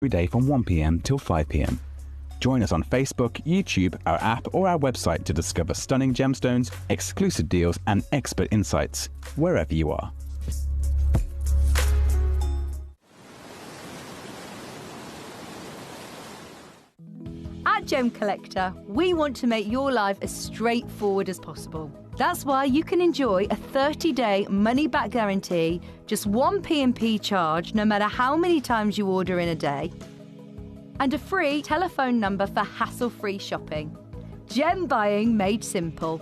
every day from 1 p.m. till 5 p.m. Join us on Facebook, YouTube, our app, or our website to discover stunning gemstones, exclusive deals, and expert insights wherever you are. At Gemcollector, we want to make your life as straightforward as possible. That's why you can enjoy a 30-day money-back guarantee, just one P&P charge no matter how many times you order in a day, and a free telephone number for hassle-free shopping. Gem buying made simple.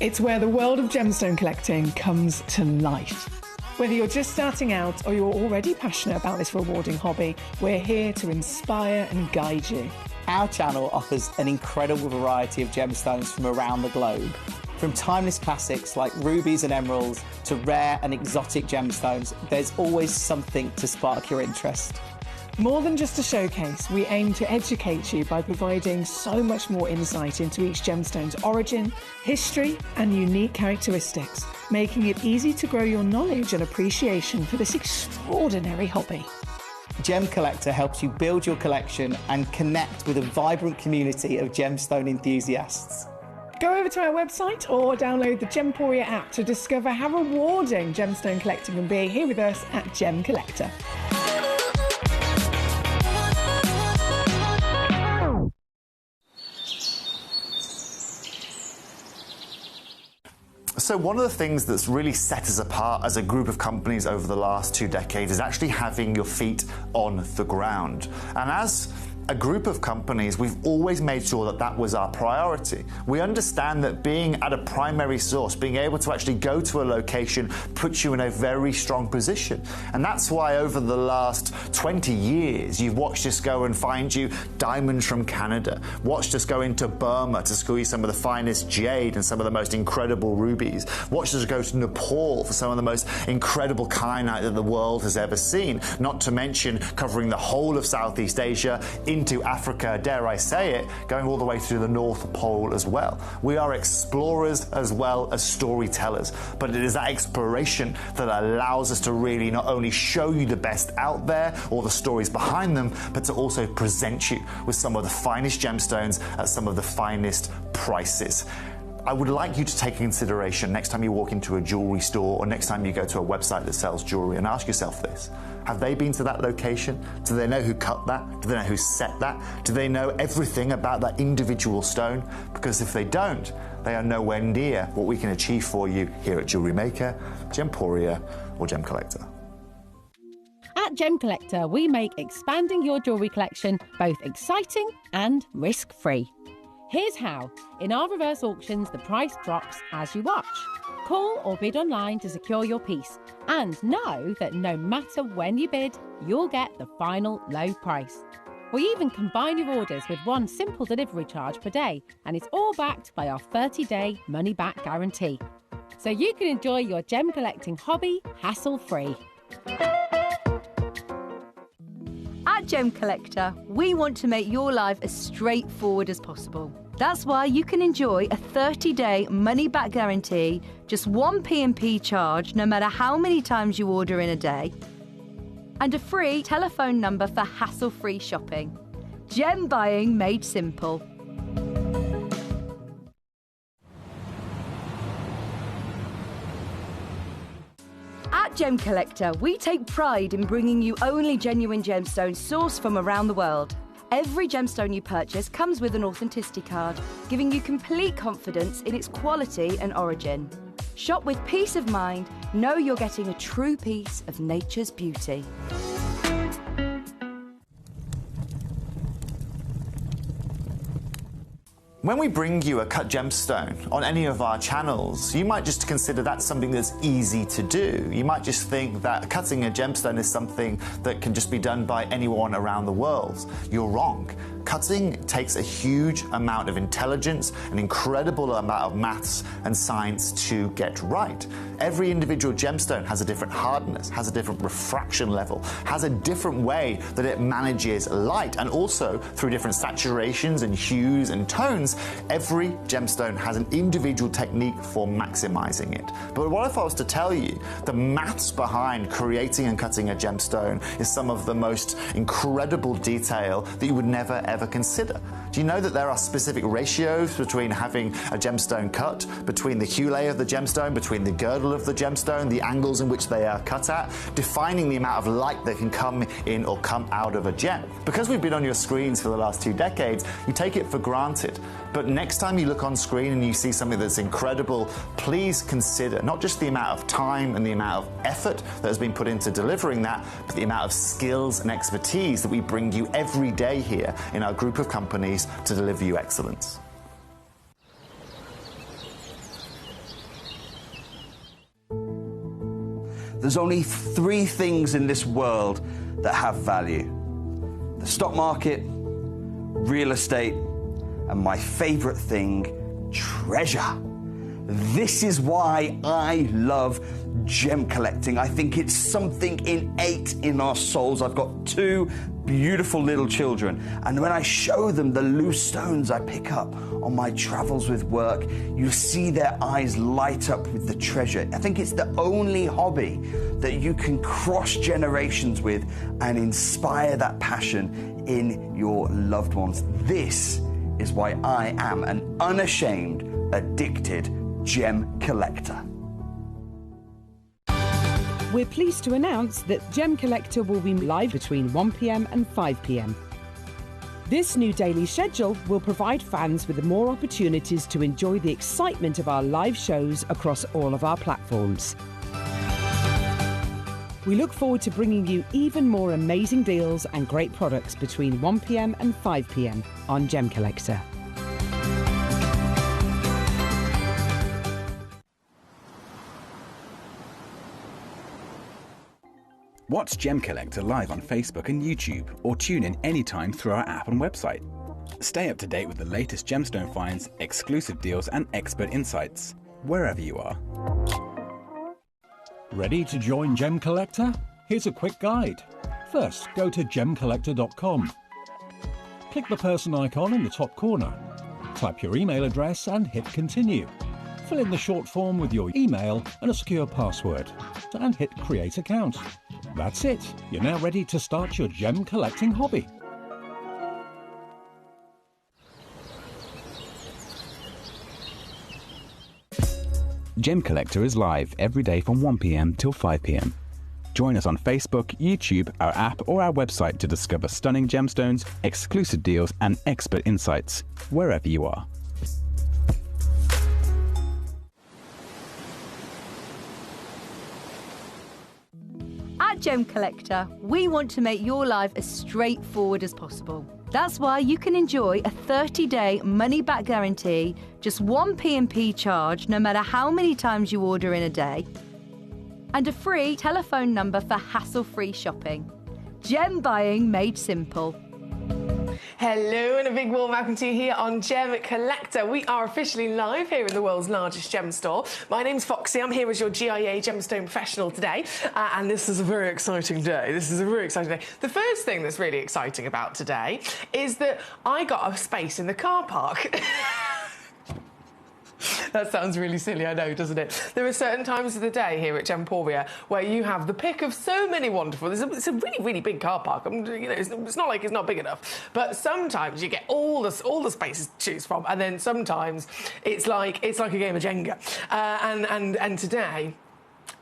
It's where the world of gemstone collecting comes to life. Whether you're just starting out or you're already passionate about this rewarding hobby, we're here to inspire and guide you. Our channel offers an incredible variety of gemstones from around the globe. From timeless classics like rubies and emeralds to rare and exotic gemstones, there's always something to spark your interest. More than just a showcase, we aim to educate you by providing so much more insight into each gemstone's origin, history, and unique characteristics, making it easy to grow your knowledge and appreciation for this extraordinary hobby. Gemcollector helps you build your collection and connect with a vibrant community of gemstone enthusiasts. Go over to our website or download the Gemporia app to discover how rewarding gemstone collecting can be here with us at Gemcollector. So one of the things that's really set us apart as a group of companies over the last 2 decades is actually having your feet on the ground. And as a group of companies, we've always made sure that that was our priority. We understand that being at a primary source, being able to actually go to a location, puts you in a very strong position. And that's why over the last 20 years, you've watched us go and find you diamonds from Canada, watched us go into Burma to score you some of the finest jade and some of the most incredible rubies, watched us go to Nepal for some of the most incredible kyanite that the world has ever seen, not to mention covering the whole of Southeast Asia, into Africa, dare I say it, going all the way to the North Pole as well. We are explorers as well as storytellers, but it is that exploration that allows us to really not only show you the best out there or the stories behind them, but to also present you with some of the finest gemstones at some of the finest prices. I would like you to take into consideration next time you walk into a jewelry store or next time you go to a website that sells jewelry and ask yourself this. Have they been to that location? Do they know who cut that? Do they know who set that? Do they know everything about that individual stone? Because if they don't, they are nowhere near what we can achieve for you here at Jewelry Maker, Gemporia, or Gemcollector. At Gemcollector, we make expanding your jewellery collection both exciting and risk-free. Here's how. In our reverse auctions, the price drops as you watch. Call or bid online to secure your piece. And know that no matter when you bid, you'll get the final low price. We even combine your orders with one simple delivery charge per day, and it's all backed by our 30-day money-back guarantee. So you can enjoy your gem collecting hobby hassle-free. At Gemcollector, we want to make your life as straightforward as possible. That's why you can enjoy a 30-day money-back guarantee, just one P&P charge no matter how many times you order in a day, and a free telephone number for hassle-free shopping. Gem buying made simple. At Gemcollector, we take pride in bringing you only genuine gemstones sourced from around the world. Every gemstone you purchase comes with an authenticity card, giving you complete confidence in its quality and origin. Shop with peace of mind, know you're getting a true piece of nature's beauty. When we bring you a cut gemstone on any of our channels, you might just consider that something that's easy to do. You might just think that cutting a gemstone is something that can just be done by anyone around the world. You're wrong. Cutting takes a huge amount of intelligence, an incredible amount of maths and science to get right. Every individual gemstone has a different hardness, has a different refraction level, has a different way that it manages light, and also through different saturations and hues and tones, every gemstone has an individual technique for maximizing it. But what if I was to tell you the maths behind creating and cutting a gemstone is some of the most incredible detail that you would never ever consider? Do you know that there are specific ratios between having a gemstone cut, between the hue layer of the gemstone, between the girdle of the gemstone, the angles in which they are cut at, defining the amount of light that can come in or come out of a gem? Because we've been on your screens for the last 2 decades, you take it for granted. But next time you look on screen and you see something that's incredible, please consider not just the amount of time and the amount of effort that has been put into delivering that, but the amount of skills and expertise that we bring you every day here in our group of companies to deliver you excellence. There's only 3 things in this world that have value: the stock market, real estate, and my favorite thing, treasure. This is why I love gem collecting. I think it's something innate in our souls. I've got 2 beautiful little children, and when I show them the loose stones I pick up on my travels with work, you see their eyes light up with the treasure. I think it's the only hobby that you can cross generations with and inspire that passion in your loved ones. This is why I am an unashamed, addicted gem collector. We're pleased to announce that Gemcollector will be live between 1 p.m. and 5 p.m. This new daily schedule will provide fans with more opportunities to enjoy the excitement of our live shows across all of our platforms. We look forward to bringing you even more amazing deals and great products between 1 p.m. and 5 p.m. on Gemcollector. Watch Gemcollector live on Facebook and YouTube, or tune in anytime through our app and website. Stay up to date with the latest gemstone finds, exclusive deals and expert insights, wherever you are. Ready to join Gemcollector? Here's a quick guide. First, go to gemcollector.com. Click the person icon in the top corner. Type your email address and hit continue. Fill in the short form with your email and a secure password, and hit create account. That's it. You're now ready to start your gem collecting hobby. Gemcollector is live every day from 1 p.m. till 5 p.m. Join us on Facebook, YouTube, our app or our website to discover stunning gemstones, exclusive deals and expert insights, wherever you are. At Gemcollector, we want to make your life as straightforward as possible. That's why you can enjoy a 30-day money-back guarantee, just 1 P&P charge no matter how many times you order in a day, and a free telephone number for hassle-free shopping. Gem buying made simple. Hello and a big warm welcome to you here on Gemcollector. We are officially live here in the world's largest gem store. My name's Foxy. I'm here as your GIA gemstone professional today, and this is a very exciting day. The first thing that's really exciting about today is that I got a space in the car park. That sounds really silly, I know, doesn't it? There are certain times of the day here at Gemporia where you have the pick of so many wonderful... It's a really, really big car park. It's not like it's not big enough. But sometimes you get all the spaces to choose from, and then sometimes it's like a game of Jenga. And today,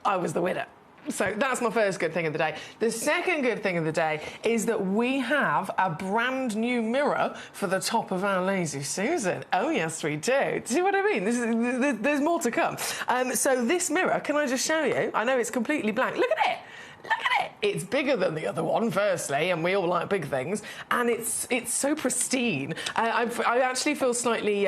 I was the winner. So that's my first good thing of the day. The second good thing of the day is that we have a brand new mirror for the top of our Lazy Susan. Oh, yes, we do. See what I mean? There's more to come. So this mirror, can I just show you? I know it's completely blank. Look at it. Look at it! It's bigger than the other one, firstly, and we all like big things. And it's so pristine. I actually feel slightly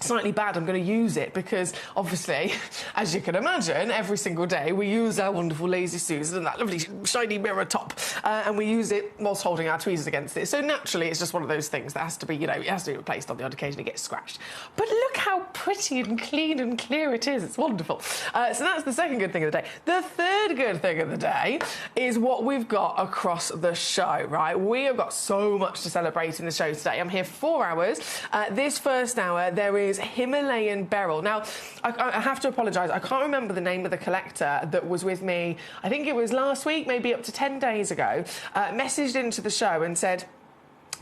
slightly bad, I'm going to use it because, obviously, as you can imagine, every single day we use our wonderful Lazy Susan and that lovely shiny mirror top, and we use it whilst holding our tweezers against it. So naturally, it's just one of those things that has to be, you know, it has to be replaced on the odd occasion. It gets scratched. But look how pretty and clean and clear it is. It's wonderful. So that's the second good thing of the day. The third good thing of the day is what we've got across the show, right? We have got so much to celebrate in the show today. I'm here 4 hours. This first hour, there is Himalayan beryl. Now, I have to apologise. I can't remember the name of the collector that was with me. I think it was last week, maybe up to 10 days ago, messaged into the show and said,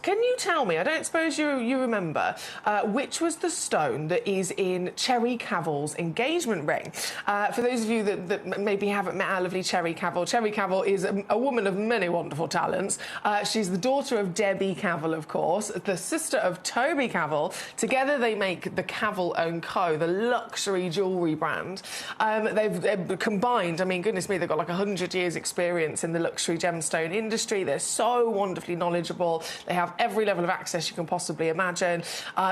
can you tell me, I don't suppose you remember, which was the stone that is in Cherry Cavill's engagement ring? For those of you that maybe haven't met our lovely Cherry Cavill is a woman of many wonderful talents. She's the daughter of Debbie Cavill, of course, the sister of Toby Cavill. Together they make the Cavill & Co., the luxury jewellery brand. They've combined, I mean, goodness me, they've got like 100 years' experience in the luxury gemstone industry. They're so wonderfully knowledgeable. They have every level of access you can possibly imagine,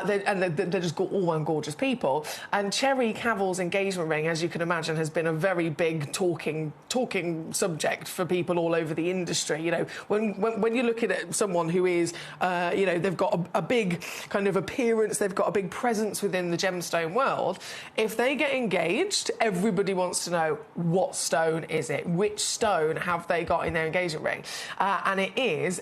they're just all-round gorgeous people. And Cherry Cavill's engagement ring, as you can imagine, has been a very big talking subject for people all over the industry. You know, when you're looking at someone who is, you know, they've got a big kind of appearance, they've got a big presence within the gemstone world. If they get engaged, everybody wants to know what stone is it, which stone have they got in their engagement ring, and it is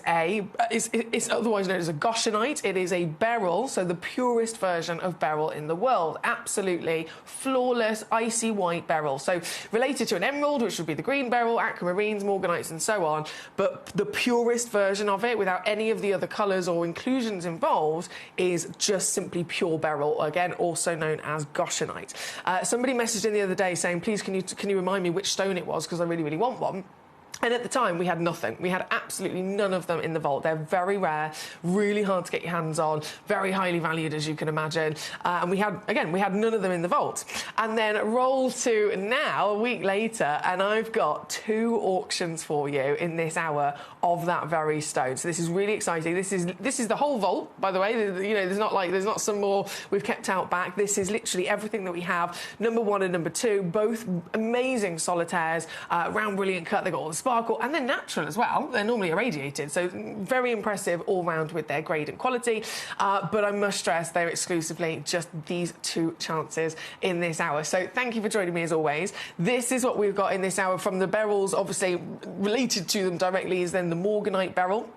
it's otherwise known as a goshenite. It is a beryl, so the purest version of beryl in the world. Absolutely flawless, icy white beryl. So related to an emerald, which would be the green beryl, aquamarines, morganites, and so on, but the purest version of it, without any of the other colours or inclusions involved, is just simply pure beryl, again, also known as goshenite. Somebody messaged in the other day saying, please, can you remind me which stone it was, because I really, really want one. And at the time, we had nothing. We had absolutely none of them in the vault. They're very rare, really hard to get your hands on, very highly valued, as you can imagine. And we had none of them in the vault. And then roll to now, a week later, and I've got 2 auctions for you in this hour of that very stone. So this is really exciting. This is the whole vault, by the way. You know, there's not some more we've kept out back. This is literally everything that we have. Number 1 and number 2, both amazing solitaires, round brilliant cut. They've got all the sparkle, and they're natural as well. They're normally irradiated, so very impressive all round with their grade and quality. But I must stress, they're exclusively just these 2 chances in this hour. So thank you for joining me as always. This is what we've got in this hour from the beryls. Obviously, related to them directly is then the morganite beryl,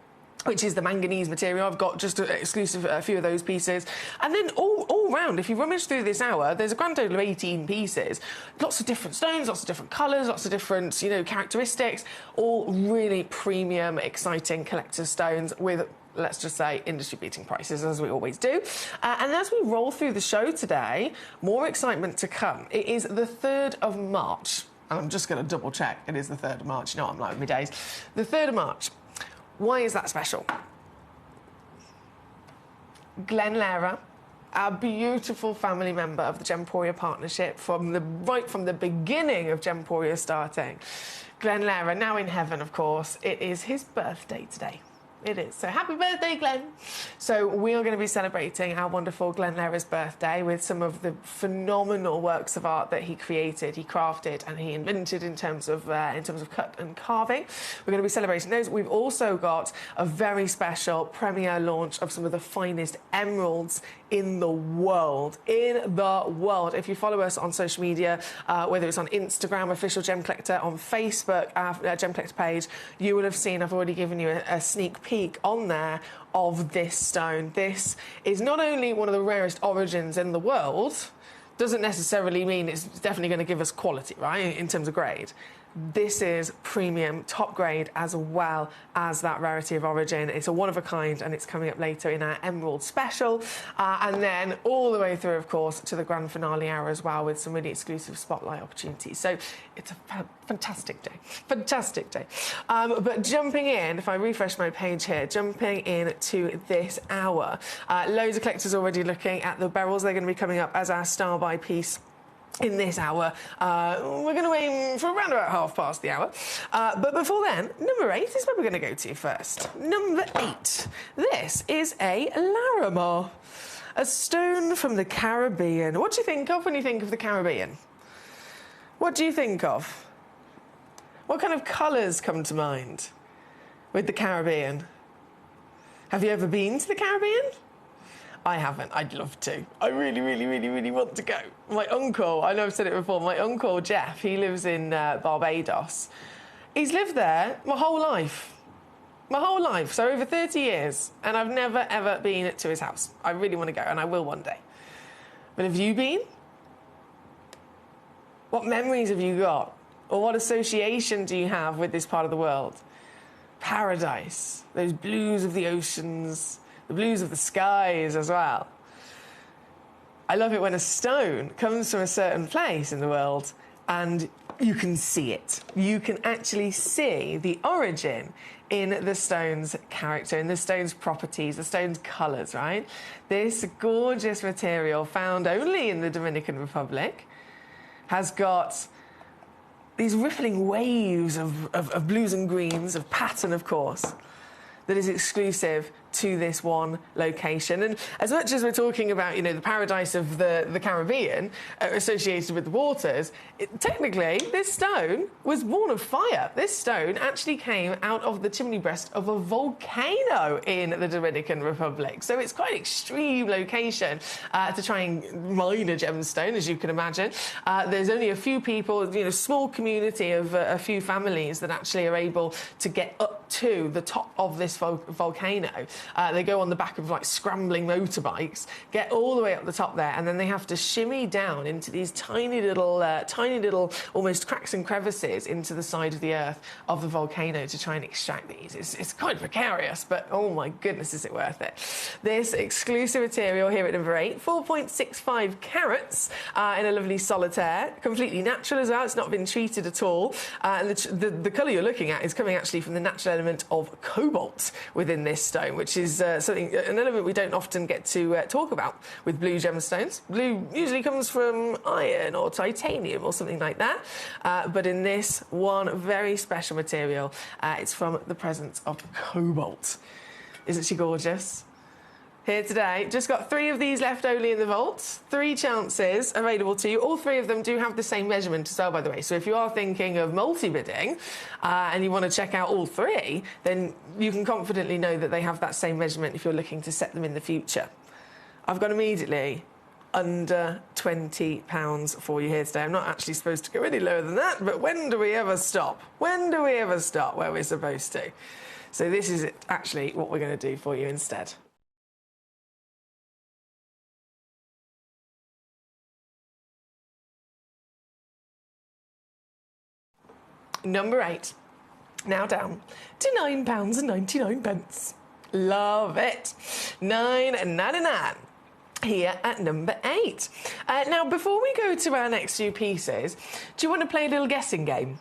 which is the manganese material. I've got just a few of those pieces. And then all round, if you rummage through this hour, there's a grand total of 18 pieces. Lots of different stones, lots of different colours, lots of different, you know, characteristics, all really premium, exciting collector's stones with, let's just say, industry-beating prices, as we always do. And as we roll through the show today, more excitement to come. It is the 3rd of March. And I'm just going to double-check. It is the 3rd of March. You know, I'm like with my days. The 3rd of March. Why is that special? Glenn Lehrer, our beautiful family member of the Gemporia partnership right from the beginning of Gemporia starting. Glenn Lehrer, now in heaven, of course. It is his birthday today. It is. So happy birthday, Glenn. So we are going to be celebrating our wonderful Glenn Lehrer's birthday with some of the phenomenal works of art that he created, he crafted, and he invented in terms of cut and carving. We're going to be celebrating those. We've also got a very special premiere launch of some of the finest emeralds in the world. If you follow us on social media, whether it's on Instagram, official Gemcollector, on Facebook, our Gemcollector page, you will have seen, I've already given you a sneak peek on there of this stone. This is not only one of the rarest origins in the world, doesn't necessarily mean it's definitely going to give us quality, right, in terms of grade. This is premium, top grade, as well as that rarity of origin. It's a one-of-a-kind, and it's coming up later in our Emerald Special. And then all the way through, of course, to the grand finale hour as well, with some really exclusive spotlight opportunities. So it's a fantastic day. Fantastic day. But jumping in, if I refresh my page here, jumping in to this hour, loads of collectors already looking at the beryls. They're going to be coming up as our star-by piece in this hour. We're going to aim for around about past the hour. But before then, number 8 is where we're going to go to first. Number 8. This is a Larimar. A stone from the Caribbean. What do you think of when you think of the Caribbean? What do you think of? What kind of colours come to mind with the Caribbean? Have you ever been to the Caribbean? I haven't. I'd love to. I really, really, really, really want to go. My uncle, I know I've said it before, my uncle Jeff, he lives in Barbados. He's lived there my whole life. My whole life, so over 30 years, and I've never, ever been to his house. I really want to go, and I will one day. But have you been? What memories have you got? Or what association do you have with this part of the world? Paradise, those blues of the oceans, the blues of the skies as well. I love it when a stone comes from a certain place in the world and you can see it. You can actually see the origin in the stone's character, in the stone's properties, the stone's colours, right? This gorgeous material found only in the Dominican Republic has got these rippling waves of blues and greens, of pattern, of course, that is exclusive to this one location. And as much as we're talking about, you know, the paradise of the Caribbean associated with the waters, technically this stone was born of fire. This stone actually came out of the chimney breast of a volcano in the Dominican Republic. So it's quite an extreme location to try and mine a gemstone, as you can imagine. There's only a few people, you know, small community of a few families that actually are able to get up to the top of this volcano. They go on the back of like scrambling motorbikes, get all the way up the top there, and then they have to shimmy down into these tiny little almost cracks and crevices into the side of the earth of the volcano to try and extract these. It's quite precarious, but oh my goodness, is it worth it? This exclusive material here at number 8, 4.65 carats in a lovely solitaire, completely natural as well. It's not been treated at all. And the colour you're looking at is coming actually from the natural element of cobalt within this stone, which is an element we don't often get to talk about with blue gemstones. Blue usually comes from iron or titanium or something like that, but in this one very special material, it's from the presence of cobalt. Isn't she gorgeous? Here today, just got 3 of these left only in the vault. 3 chances available to you. All 3 of them do have the same measurement as well, by the way. So if you are thinking of multi-bidding and you want to check out all 3, then you can confidently know that they have that same measurement if you're looking to set them in the future. I've got immediately under £20 for you here today. I'm not actually supposed to go any lower than that, but when do we ever stop? When do we ever stop where we're supposed to? So this is actually what we're going to do for you instead. Number 8, now down to £9.99. Love it. £9.99 here at number 8. Now, before we go to our next few pieces, do you want to play a little guessing game?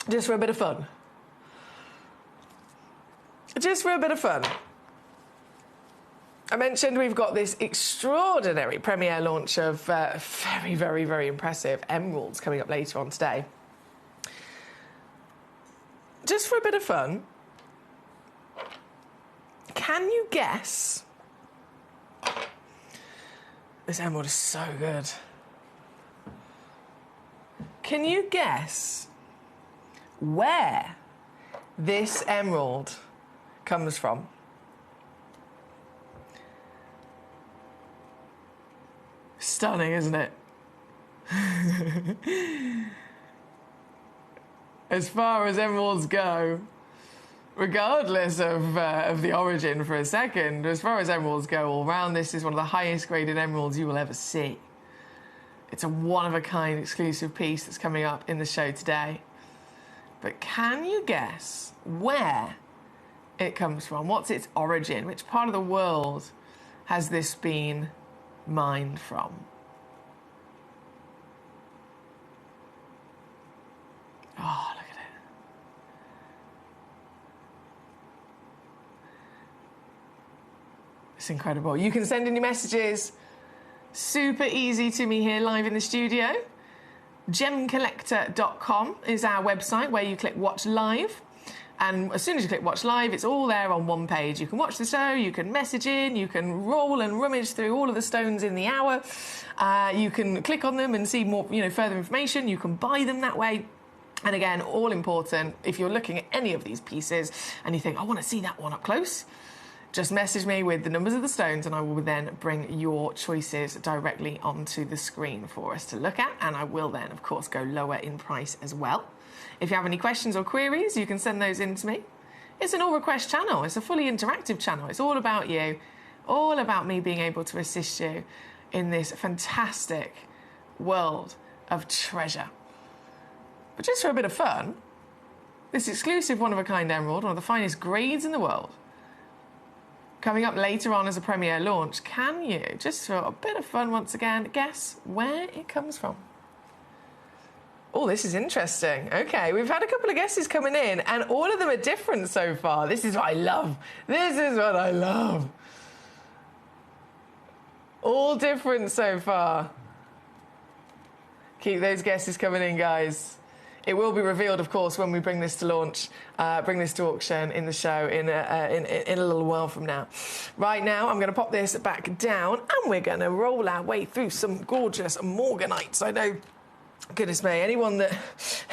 Just for a bit of fun. Just for a bit of fun. I mentioned we've got this extraordinary premiere launch of very, very, very impressive emeralds coming up later on today. Just for a bit of fun, can you guess? This emerald is so good. Can you guess where this emerald comes from? Stunning, isn't it? As far as emeralds go, regardless of the origin for a second, as far as emeralds go all round, this is one of the highest graded emeralds you will ever see. It's a one-of-a-kind exclusive piece that's coming up in the show today. But can you guess where it comes from? What's its origin? Which part of the world has this been mined from? Oh, look at it. It's incredible. You can send in your messages super easy to me here live in the studio. Gemcollector.com is our website where you click watch live. And as soon as you click watch live, it's all there on one page. You can watch the show, you can message in, you can roll and rummage through all of the stones in the hour. You can click on them and see more, further information. You can buy them that way. And again, all important, if you're looking at any of these pieces and you think, I want to see that one up close, just message me with the numbers of the stones and I will then bring your choices directly onto the screen for us to look at. And I will then, of course, go lower in price as well. If you have any questions or queries, you can send those in to me. It's an all-request channel. It's a fully interactive channel. It's all about you, all about me being able to assist you in this fantastic world of treasure. But just for a bit of fun, this exclusive one-of-a-kind emerald, one of the finest grades in the world, coming up later on as a premiere launch, can you, just for a bit of fun once again, guess where it comes from? Oh, this is interesting. Okay, we've had a couple of guesses coming in, and all of them are different so far. This is what I love. This is what I love. All different so far. Keep those guesses coming in, guys. It will be revealed, of course, when we bring this to launch, bring this to auction in the show in a little while from now. Right now, I'm going to pop this back down, and we're going to roll our way through some gorgeous morganites. I know, goodness me, anyone that's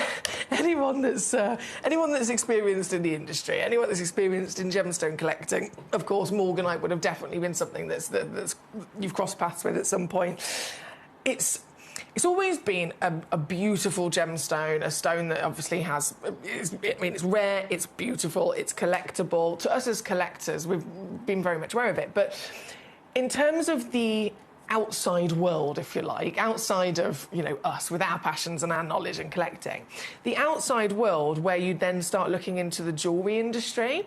experienced in the industry, anyone that's experienced in gemstone collecting, of course, morganite would have definitely been something that's you've crossed paths with at some point. It's always been a beautiful gemstone, a stone that obviously has, it's rare, it's beautiful, it's collectible. To us as collectors, we've been very much aware of it. But in terms of the outside world, if you like, outside of, us with our passions and our knowledge and collecting, the outside world where you then start looking into the jewellery industry,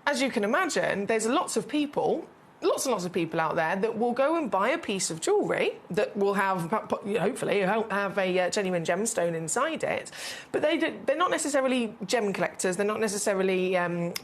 as you can imagine, there's lots and lots of people out there that will go and buy a piece of jewellery that will have, hopefully, have a genuine gemstone inside it, but they're not necessarily gem collectors. They're not necessarily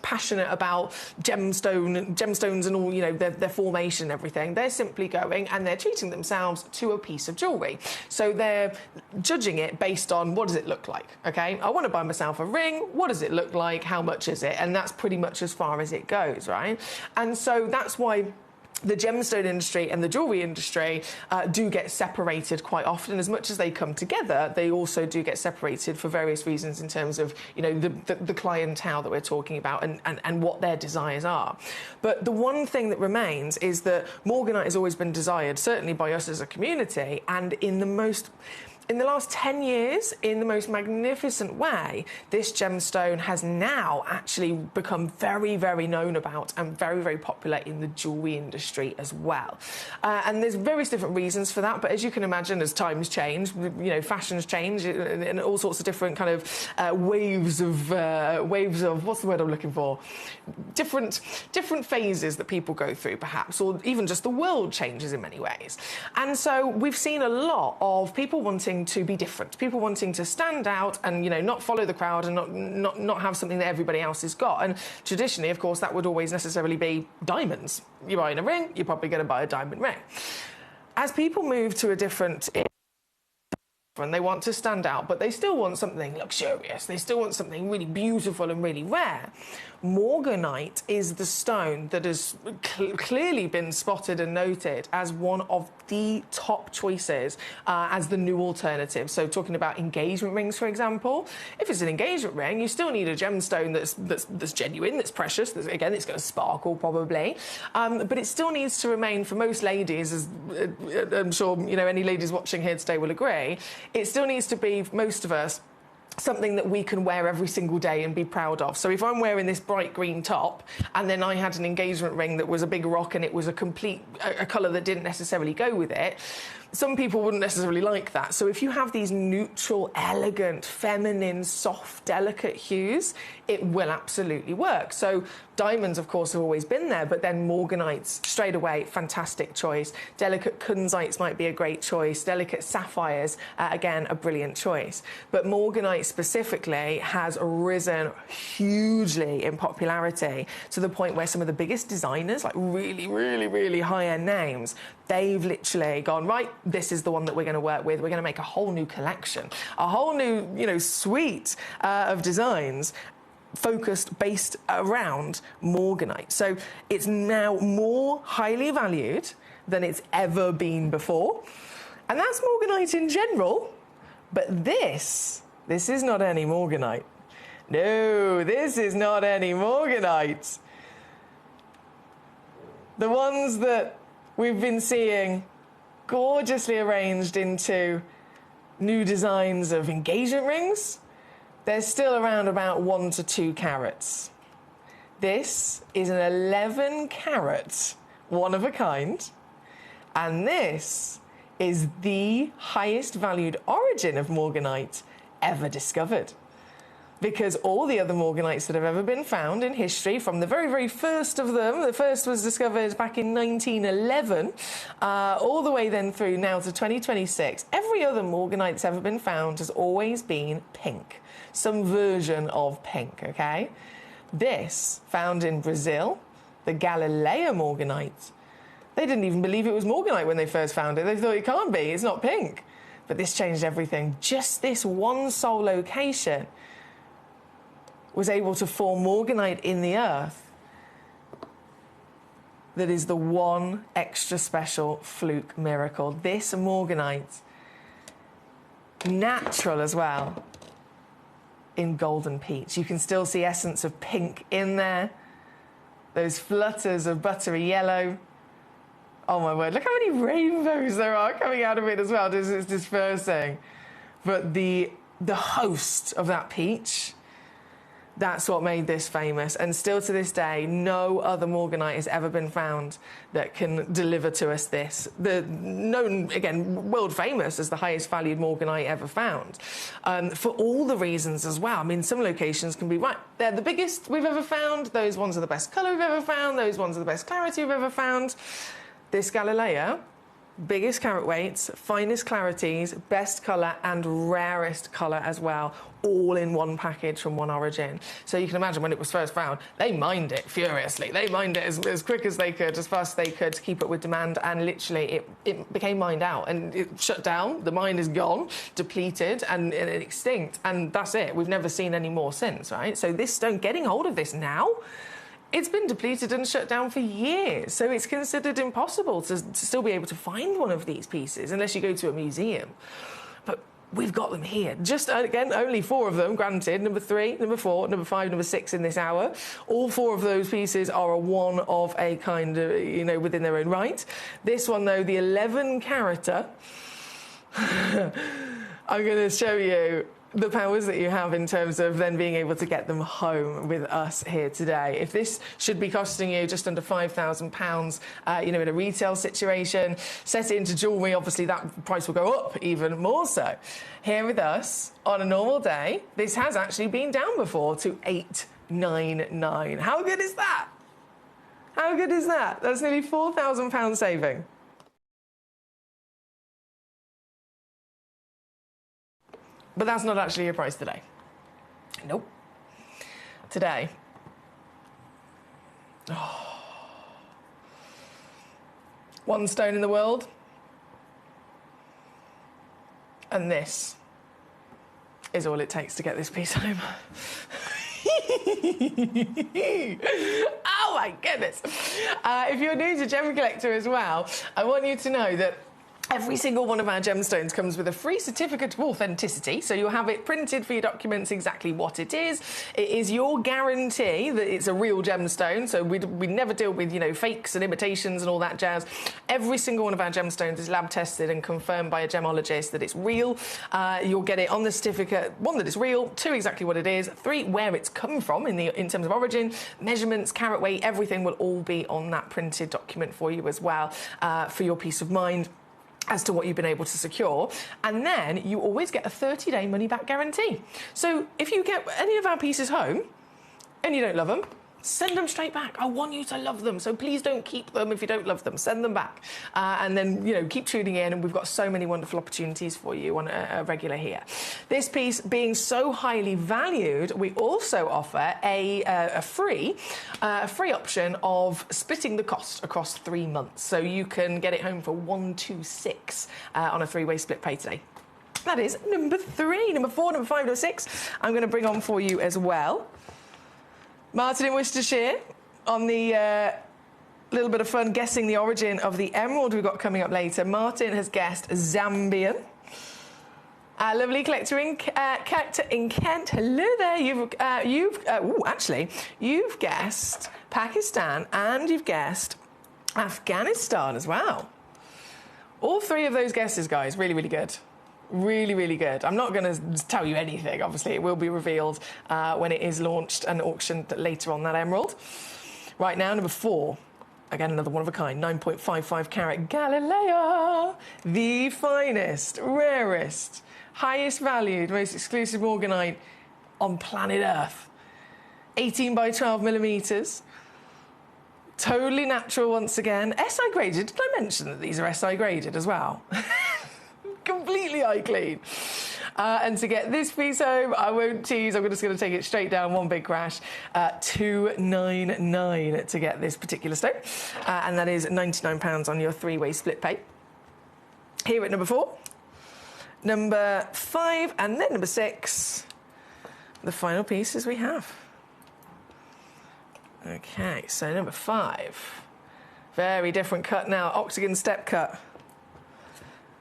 passionate about gemstones and all, their formation and everything. They're simply going and they're treating themselves to a piece of jewellery. So they're judging it based on, what does it look like? Okay, I want to buy myself a ring. What does it look like? How much is it? And that's pretty much as far as it goes, right? And so that's why the gemstone industry and the jewellery industry do get separated quite often. As much as they come together, they also do get separated for various reasons in terms of, the clientele that we're talking about and what their desires are. But the one thing that remains is that morganite has always been desired, certainly by us as a community, and in the last 10 years, in the most magnificent way, this gemstone has now actually become very, very known about and very, very popular in the jewellery industry as well. And there's various different reasons for that, but as you can imagine, as times change, fashions change, and all sorts of different kind of waves of what's the word I'm looking for? Different phases that people go through, perhaps, or even just the world changes in many ways. And so we've seen a lot of people wanting to be different, people wanting to stand out and, not follow the crowd and not have something that everybody else has got. And traditionally, of course, that would always necessarily be diamonds. You're buying a ring, you're probably going to buy a diamond ring. As people move to a different and they want to stand out, but they still want something luxurious. They still want something really beautiful and really rare. Morganite is the stone that has clearly been spotted and noted as one of the top choices as the new alternative. So talking about engagement rings, for example, if it's an engagement ring, you still need a gemstone that's genuine, that's precious. Again, it's going to sparkle probably, but it still needs to remain, for most ladies, as I'm sure any ladies watching here today will agree, it still needs to be, for most of us, something that we can wear every single day and be proud of. So if I'm wearing this bright green top and then I had an engagement ring that was a big rock and it was a colour that didn't necessarily go with it, some people wouldn't necessarily like that. So if you have these neutral, elegant, feminine, soft, delicate hues, it will absolutely work. So diamonds, of course, have always been there, but then morganites, straight away, fantastic choice. Delicate kunzites might be a great choice. Delicate sapphires, again, a brilliant choice. But morganite specifically has risen hugely in popularity to the point where some of the biggest designers, like really, really, really high-end names, they've literally gone, right, this is the one that we're going to work with. We're going to make a whole new collection, a whole new, suite of designs focused, based around morganite. So it's now more highly valued than it's ever been before. And that's morganite in general, but this is not any morganite. No, this is not any morganite. The ones that we've been seeing gorgeously arranged into new designs of engagement rings, they're still around about 1 to 2 carats. This is an 11 carat, one of a kind, and this is the highest valued origin of morganite ever discovered. Because all the other morganites that have ever been found in history, from the very, very first of them, the first was discovered back in 1911, all the way then through now to 2026, every other morganite that's ever been found has always been pink, some version of pink, okay? This, found in Brazil, the Galilea morganite, they didn't even believe it was morganite when they first found it. They thought it can't be, it's not pink. But this changed everything. Just this one sole location was able to form morganite in the earth that is the one extra special fluke miracle. This morganite, natural as well, in golden peach. You can still see essence of pink in there, those flutters of buttery yellow. Oh my word, look how many rainbows there are coming out of it as well. It's dispersing. But the host of that peach, that's what made this famous. And still to this day, no other morganite has ever been found that can deliver to us this. Known, again, world famous as the highest valued morganite ever found. For all the reasons as well. I mean, some locations can be, right, they're the biggest we've ever found. Those ones are the best colour we've ever found. Those ones are the best clarity we've ever found. This Galilea, biggest carat weights, finest clarities, best colour and rarest colour as well, all in one package from one origin. So you can imagine when it was first found, they mined it furiously. They mined it as quick as they could, as fast as they could to keep up with demand, and literally it became mined out and it shut down. The mine is gone, depleted and extinct, and that's it. We've never seen any more since, right? So this stone, getting hold of this now, it's been depleted and shut down for years, so it's considered impossible to still be able to find one of these pieces unless you go to a museum. But we've got them here. Just, again, only 4 of them, granted. Number 3, number 4, number 5, number 6 in this hour. All 4 of those pieces are a one of a kind, you know, within their own right. This one, though, the 11 carater, I'm going to show you the powers that you have in terms of then being able to get them home with us here today. If this should be costing you just under £5,000, you know, in a retail situation, set it into jewellery, obviously that price will go up even more so. Here with us, on a normal day, this has actually been down before to £899. How good is that? How good is that? That's nearly £4,000 saving. But that's not actually your price today. Nope. Today. Oh. One stone in the world. And this is all it takes to get this piece home. Oh my goodness. If you're new to Gemcollector as well, I want you to know that every single one of our gemstones comes with a free certificate of authenticity, so you'll have it printed for your documents exactly what it is. It is your guarantee that it's a real gemstone, so we never deal with, you know, fakes and imitations and all that jazz. Every single one of our gemstones is lab tested and confirmed by a gemologist that it's real. You'll get it on the certificate, 1, that it's real, 2, exactly what it is, 3, where it's come from in terms of origin, measurements, carat weight, everything will all be on that printed document for you as well, for your peace of mind as to what you've been able to secure. And then you always get a 30-day money-back guarantee. So if you get any of our pieces home and you don't love them, send them straight back. I want you to love them, so please don't keep them if you don't love them. Send them back. And then, you know, keep tuning in, and we've got so many wonderful opportunities for you on a regular here. This piece being so highly valued, we also offer a free option of splitting the cost across 3 months. So you can get it home for $126 on a 3-way split pay today. That is number 3. Number 4, number 5, number 6, I'm going to bring on for you as well. Martin in Worcestershire on the little bit of fun guessing the origin of the emerald we've got coming up later. Martin has guessed Zambian. Our lovely collector in Kent. Hello there. You've guessed Pakistan and you've guessed Afghanistan as well. All three of those guesses, guys, really, really good. Really, really good. I'm not going to tell you anything, obviously. It will be revealed when it is launched and auctioned later on, that emerald. Right now, number 4. Again, another one of a kind, 9.55 carat Galilea. The finest, rarest, highest valued, most exclusive morganite on planet Earth. 18 by 12 millimetres. Totally natural once again. SI graded. Did I mention that these are SI graded as well? Completely eye clean. And to get this piece home, I won't tease. I'm just going to take it straight down, one big crash. $299 to get this particular stone. And that is £99 on your 3-way split pay. Here at number 4. Number 5 and then number 6. The final pieces we have. Okay, so number 5. Very different cut now. Octagon step cut.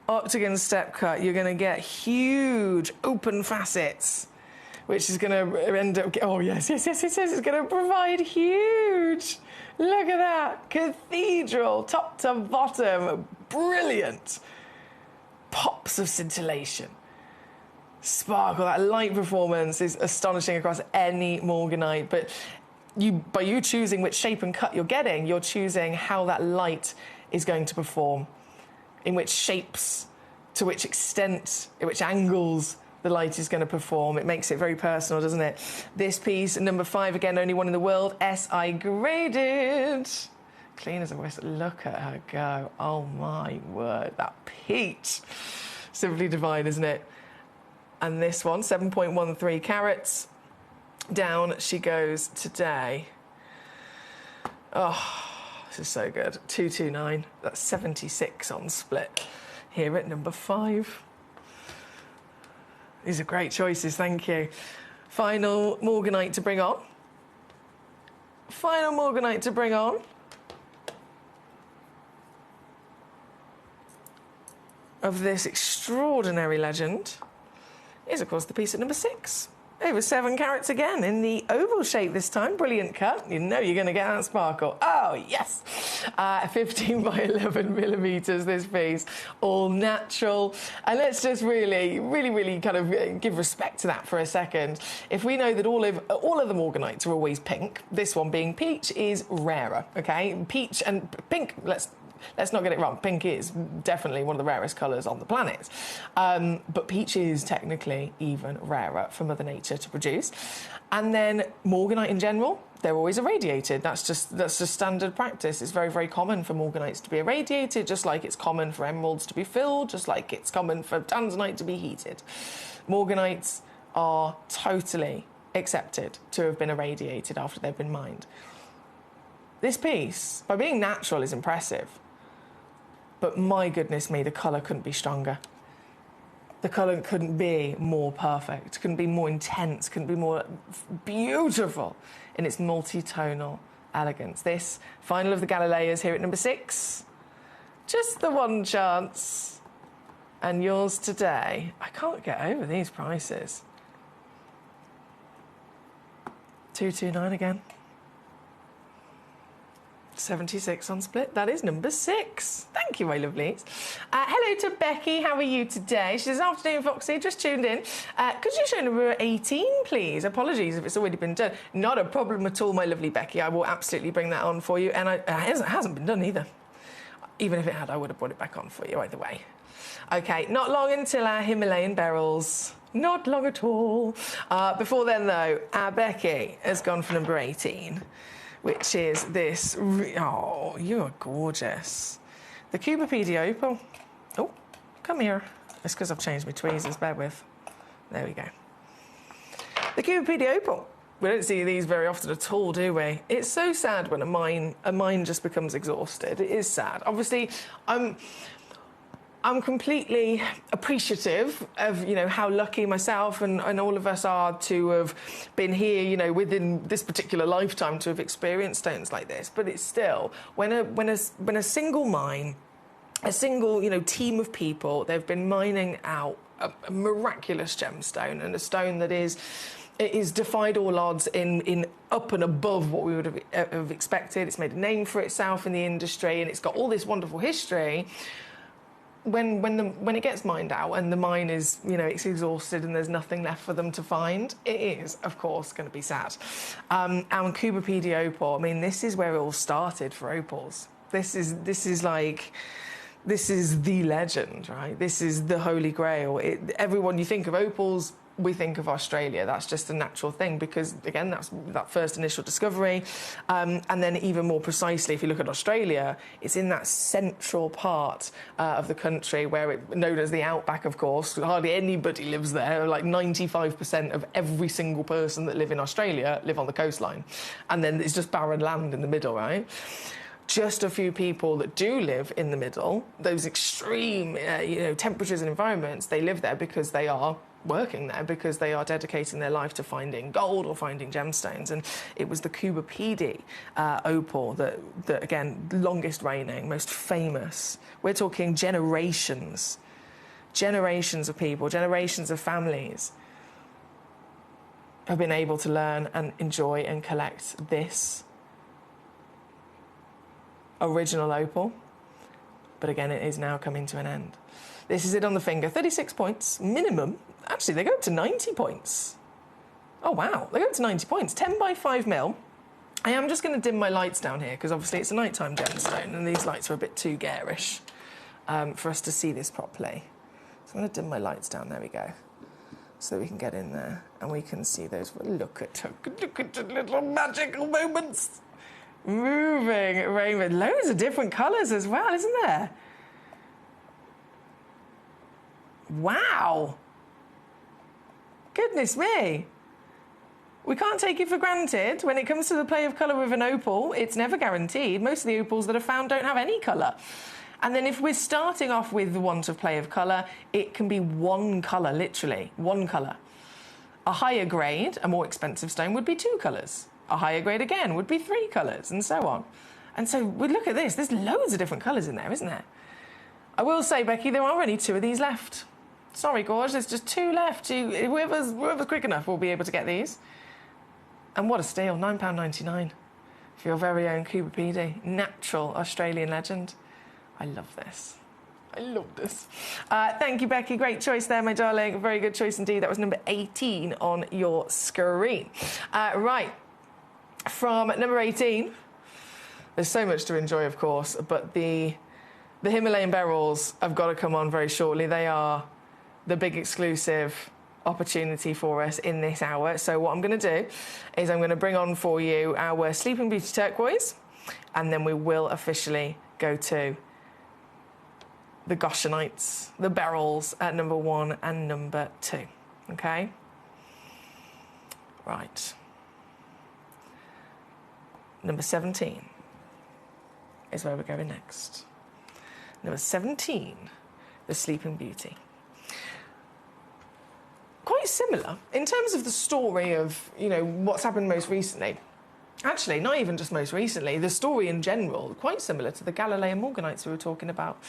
Octagon step cut. You're going to get huge open facets, which is going to end up... Oh, yes. It's going to provide huge... Look at that. Cathedral, top to bottom. Brilliant. Pops of scintillation. Sparkle. That light performance is astonishing across any morganite, but... by you choosing which shape and cut you're getting, you're choosing how that light is going to perform, in which shapes, to which extent, at which angles the light is going to perform. It makes it very personal, doesn't it? This piece, number 5, again, only one in the world, SI graded. Clean as a whistle. Look at her go. Oh, my word. That peach. Simply divine, isn't it? And this one, 7.13 carats. Down she goes today. Oh, this is so good. 229. That's 76 on split. Here at number 5. These are great choices, thank you. Final morganite to bring on. Final morganite to bring on. Of this extraordinary legend is, of course, the piece at number 6. Over 7 carats again in the oval shape this time. Brilliant cut. You know you're going to get that sparkle. Oh, yes. 15 by 11 millimetres, this piece. All natural. And let's just really kind of give respect to that for a second. If we know that all of the morganites are always pink, this one being peach is rarer, OK? Peach and pink, Let's not get it wrong. Pink is definitely one of the rarest colours on the planet. But peach is technically even rarer for Mother Nature to produce. And then morganite in general, they're always irradiated. That's just standard practice. It's very, very common for morganites to be irradiated, just like it's common for emeralds to be filled, just like it's common for tanzanite to be heated. Morganites are totally accepted to have been irradiated after they've been mined. This piece, by being natural, is impressive. But my goodness me, the colour couldn't be stronger. The colour couldn't be more perfect, couldn't be more intense, couldn't be more beautiful in its multi-tonal elegance. This final of the Galileas here at number 6. Just the one chance. And yours today. I can't get over these prices. 229 again. 76 on split. That is number 6. Thank you, my lovelies. Hello to Becky. How are you today? She says, afternoon, Foxy. Just tuned in. Could you show number 18, please? Apologies if it's already been done. Not a problem at all, my lovely Becky. I will absolutely bring that on for you. And it hasn't been done either. Even if it had, I would have brought it back on for you either way. OK, not long until our Himalayan beryls. Not long at all. Before then, though, our Becky has gone for number 18. Which is this... Oh, you are gorgeous. The Cubopedia Opal. Oh, come here. It's because I've changed my tweezers, bear with. There we go. The Cubopedia Opal. We don't see these very often at all, do we? It's so sad when a mine just becomes exhausted. It is sad. Obviously, I'm completely appreciative of, you know, how lucky myself and all of us are to have been here, you know, within this particular lifetime to have experienced stones like this. But it's still, when a single mine, a single, you know, team of people, they've been mining out a miraculous gemstone, and a stone that is defied all odds in up and above what we would have expected. It's made a name for itself in the industry, and it's got all this wonderful history. When it gets mined out and the mine is, you know, it's exhausted and there's nothing left for them to find, it is, of course, going to be sad. And Kuba PD opal, I mean, this is where it all started for opals. This is the legend, right? This is the Holy Grail. Everyone, you think of opals, we think of Australia. That's just a natural thing because, again, that's that first initial discovery. And then even more precisely, if you look at Australia, it's in that central part of the country where it's known as the outback, of course. Hardly anybody lives there. Like 95% of every single person that live in Australia live on the coastline. And then it's just barren land in the middle, right? Just a few people that do live in the middle, those extreme you know, temperatures and environments, they live there because they are working there, because they are dedicating their life to finding gold or finding gemstones. And it was the Kuba PD opal that, again, longest reigning, most famous. We're talking generations of people, generations of families have been able to learn and enjoy and collect this original opal. But again, it is now coming to an end. This is it on the finger. 36 points minimum. Actually, they go up to 90 points. Oh, wow. They go up to 90 points. 10 by 5 mil. I am just going to dim my lights down here because obviously it's a nighttime gemstone and these lights are a bit too garish for us to see this properly. So I'm going to dim my lights down. There we go. So that we can get in there and we can see those. Look at the little magical moments. Moving rainbow. Loads of different colours as well, isn't there? Wow. Goodness me. We can't take it for granted. When it comes to the play of colour with an opal, it's never guaranteed. Most of the opals that are found don't have any colour. And then if we're starting off with the want of play of colour, it can be one colour, literally, one colour. A higher grade, a more expensive stone, would be 2 colours. A higher grade again would be 3 colours, and so on. And so we look at this. There's loads of different colours in there, isn't there? I will say, Becky, there are only 2 of these left. Sorry, Gorge, there's just 2 left. Whoever's quick enough will be able to get these. And what a steal, £9.99 for your very own Kuba PD. Natural Australian legend. I love this. I love this. Thank you, Becky. Great choice there, my darling. Very good choice indeed. That was number 18 on your screen. Right. From number 18, there's so much to enjoy, of course, but the Himalayan beryls have got to come on very shortly. They are the big exclusive opportunity for us in this hour. So what I'm going to do is I'm going to bring on for you our Sleeping Beauty turquoise, and then we will officially go to the Goshenites, the beryls at number 1 and number 2. Okay? Right. Number 17 is where we're going next. Number 17, the Sleeping Beauty. Quite similar in terms of the story of, you know, what's happened most recently. Actually, not even just most recently, the story in general, quite similar to the Galilean morganites we were talking about.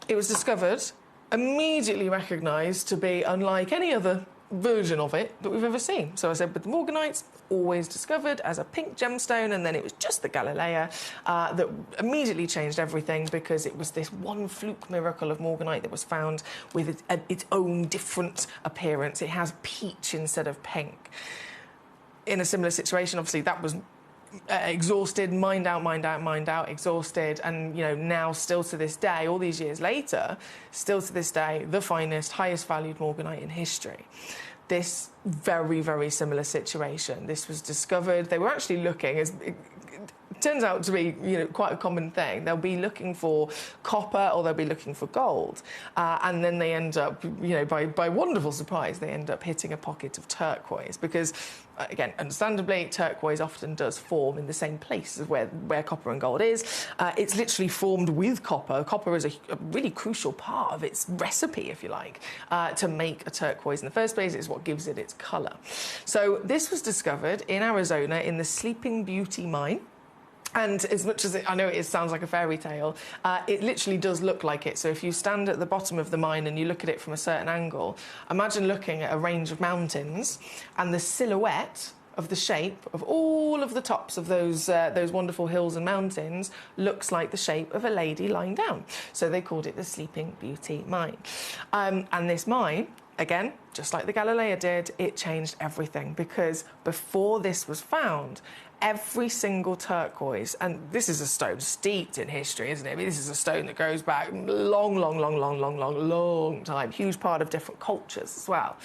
It was discovered, immediately recognised to be unlike any other version of it that we've ever seen. So I said, but the morganites, always discovered as a pink gemstone, and then it was just the Galilea that immediately changed everything, because it was this one fluke miracle of morganite that was found with its own different appearance. It has peach instead of pink. In a similar situation, obviously, that was exhausted, mined out, exhausted, and, you know, now still to this day, all these years later, still to this day, the finest, highest valued morganite in history. This very, very similar situation. This was discovered. They were actually looking, as turns out to be, you know, quite a common thing. They'll be looking for copper or they'll be looking for gold, and then they end up, you know, by wonderful surprise, they end up hitting a pocket of turquoise because, again, understandably, turquoise often does form in the same place as where copper and gold is. It's literally formed with copper. Copper is a really crucial part of its recipe, if you like, to make a turquoise in the first place. It's what gives it its colour. So this was discovered in Arizona in the Sleeping Beauty mine. And as much as I know it sounds like a fairy tale, it literally does look like it. So if you stand at the bottom of the mine and you look at it from a certain angle, imagine looking at a range of mountains and the silhouette of the shape of all of the tops of those wonderful hills and mountains looks like the shape of a lady lying down. So they called it the Sleeping Beauty mine. And this mine, again, just like the Galileo did, it changed everything because before this was found, every single turquoise, and this is a stone steeped in history, isn't it? I mean, this is a stone that goes back long time, huge part of different cultures as well,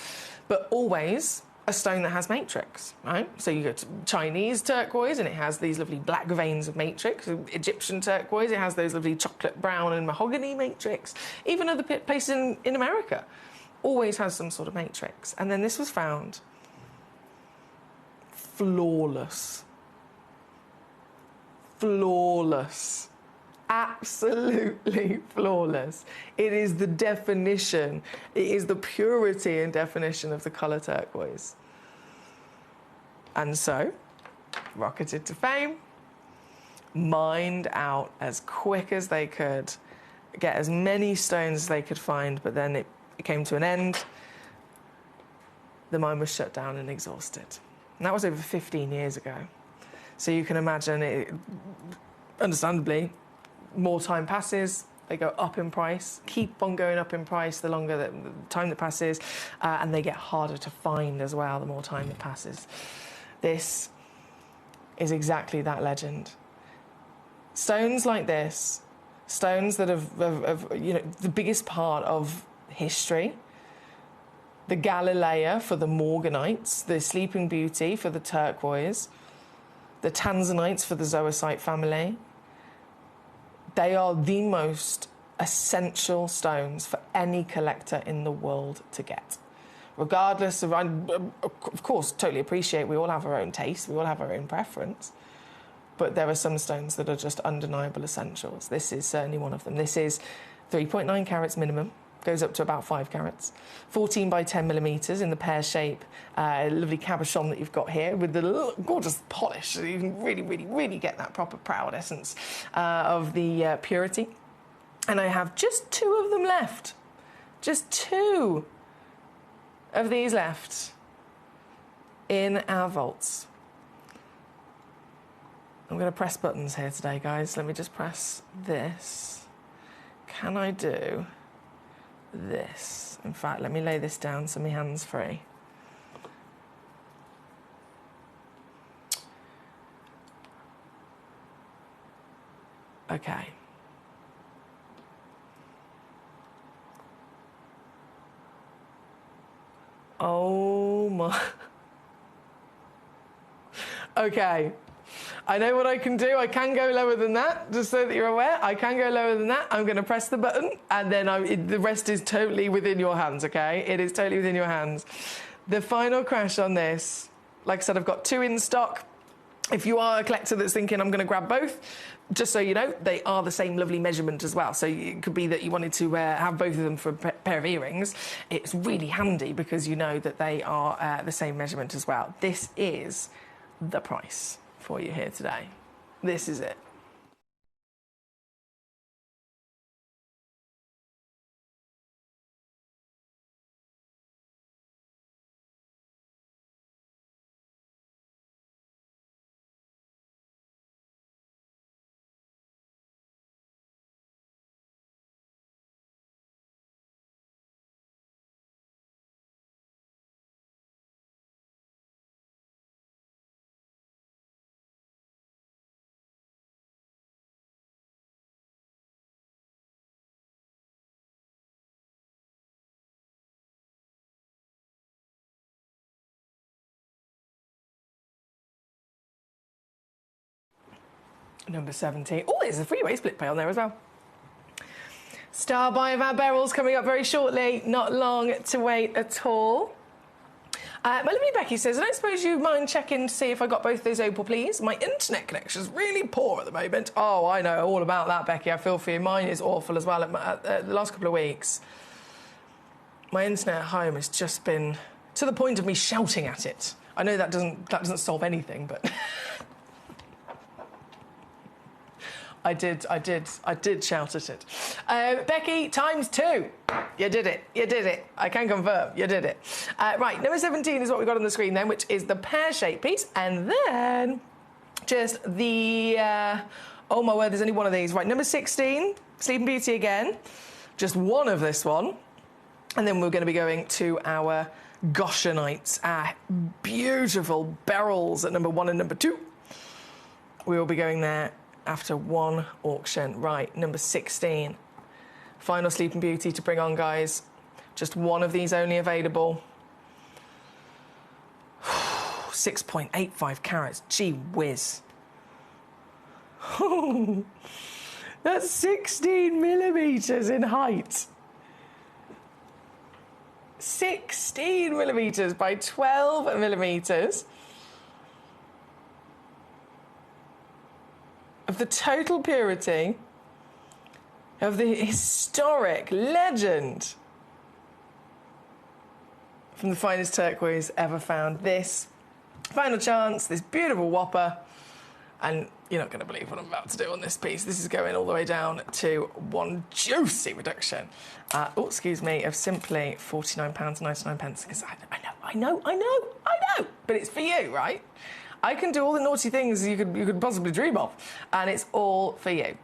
but always a stone that has matrix, right? So you go to Chinese turquoise and it has these lovely black veins of matrix. Egyptian turquoise, it has those lovely chocolate brown and mahogany matrix. Even other places in America always has some sort of matrix. And then this was found flawless. Flawless. Absolutely flawless. It is the definition, it is the purity and definition of the colour turquoise. And so, rocketed to fame, mined out as quick as they could, get as many stones as they could find, but then it came to an end. The mine was shut down and exhausted. And that was over 15 years ago. So you can imagine it, understandably, more time passes, they go up in price, keep on going up in price the longer the time that passes, and they get harder to find as well the more time that passes. This is exactly that legend. Stones like this, stones that have you know, the biggest part of history, the Galileo for the Morganites, the Sleeping Beauty for the turquoise, the Tanzanites for the zoisite family. They are the most essential stones for any collector in the world to get. Regardless of, of course, totally appreciate we all have our own taste, we all have our own preference, but there are some stones that are just undeniable essentials. This is certainly one of them. This is 3.9 carats minimum. Goes up to about 5 carats, 14 by 10 millimetres in the pear shape, lovely cabochon that you've got here with the gorgeous polish, so you can really get that proper proud essence of the purity. And I have just 2 of them left, just 2 of these left in our vaults. I'm going to press buttons here today, guys. Let me just press this. Can I do this? In fact, let me lay this down so my hand's free. Okay. Oh my. Okay. I know what I can do. I can go lower than that, just so that you're aware. I can go lower than that. I'm going to press the button, and then the rest is totally within your hands, okay? It is totally within your hands. The final crash on this, like I said, I've got 2 in stock. If you are a collector that's thinking, I'm going to grab both, just so you know, they are the same lovely measurement as well. So it could be that you wanted to have both of them for a pair of earrings. It's really handy because you know that they are the same measurement as well. This is the price for you here today. This is it. Number 17. Oh, there's a freeway split pay on there as well. Star buy of our barrels coming up very shortly. Not long to wait at all. My lovely Becky says, I don't suppose you mind checking to see if I got both those Opal, please? My internet connection is really poor at the moment. Oh, I know all about that, Becky. I feel for you. Mine is awful as well at the last couple of weeks. My internet at home has just been to the point of me shouting at it. I know that doesn't solve anything, but I did shout at it. Becky, ×2. You did it. I can confirm, you did it. Right, number 17 is what we've got on the screen then, which is the pear-shaped piece. And then just the, oh my word, there's only one of these. Right, number 16, Sleeping Beauty again. Just one of this one. And then we're going to be going to our Goshenites, our beautiful barrels at number 1 and number 2. We will be going there after one auction. Right, number 16. Final Sleeping Beauty to bring on, guys. Just one of these only available. 6.85 carats. Gee whiz. That's 16 millimetres in height. 16 millimetres by 12 millimetres. Of the total purity of the historic legend from the finest turquoise ever found. This final chance, this beautiful whopper, and you're not going to believe what I'm about to do on this piece. This is going all the way down to one juicy reduction, oh, excuse me, of simply £49.99, because I know, but it's for you, right? I can do all the naughty things you could possibly dream of, and it's all for you.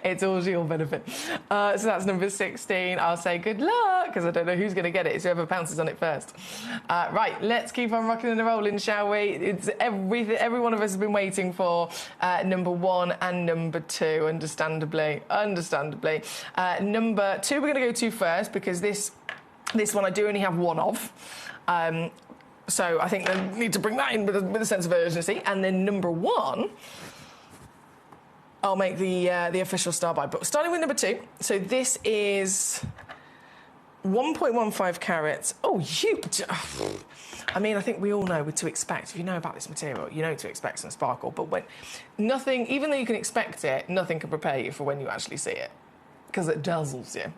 It's all to your benefit. So that's number 16. I'll say good luck, because I don't know who's going to get it. It's whoever pounces on it first. Right, let's keep on rocking and rolling, shall we? It's every one of us has been waiting for number 1 and number 2, understandably. Number 2 we're going to go to first, because this one I do only have one of. So I think they need to bring that in with a sense of urgency. And then number 1, I'll make the official star buy. But starting with number 2, so this is 1.15 carats. I mean, I think we all know what to expect. If you know about this material, you know to expect some sparkle. But when nothing, even though you can expect it, nothing can prepare you for when you actually see it, because it dazzles you.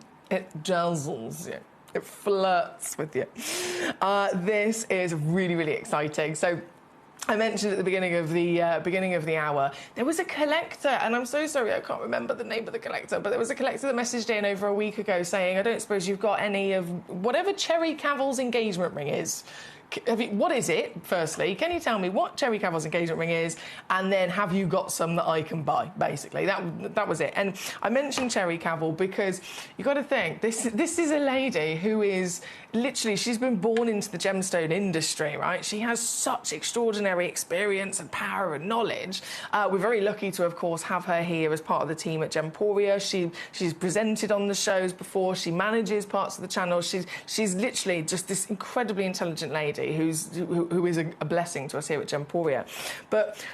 It flirts with you. This is really, really exciting. So I mentioned at the beginning of the hour, there was a collector, and I'm so sorry I can't remember the name of the collector, but there was a collector that messaged in over a week ago saying, I don't suppose you've got any of whatever Cherry Cavill's engagement ring is. What is it, firstly? Can you tell me what Cherry Cavill's engagement ring is? And then have you got some that I can buy, basically? That was it. And I mentioned Cherry Cavill because you've got to think, this is a lady who is literally, she's been born into the gemstone industry, right? She has such extraordinary experience and power and knowledge. We're very lucky to, of course, have her here as part of the team at Gemporia. She's presented on the shows before. She manages parts of the channel. She's literally just this incredibly intelligent lady who is a blessing to us here at Gemporia. But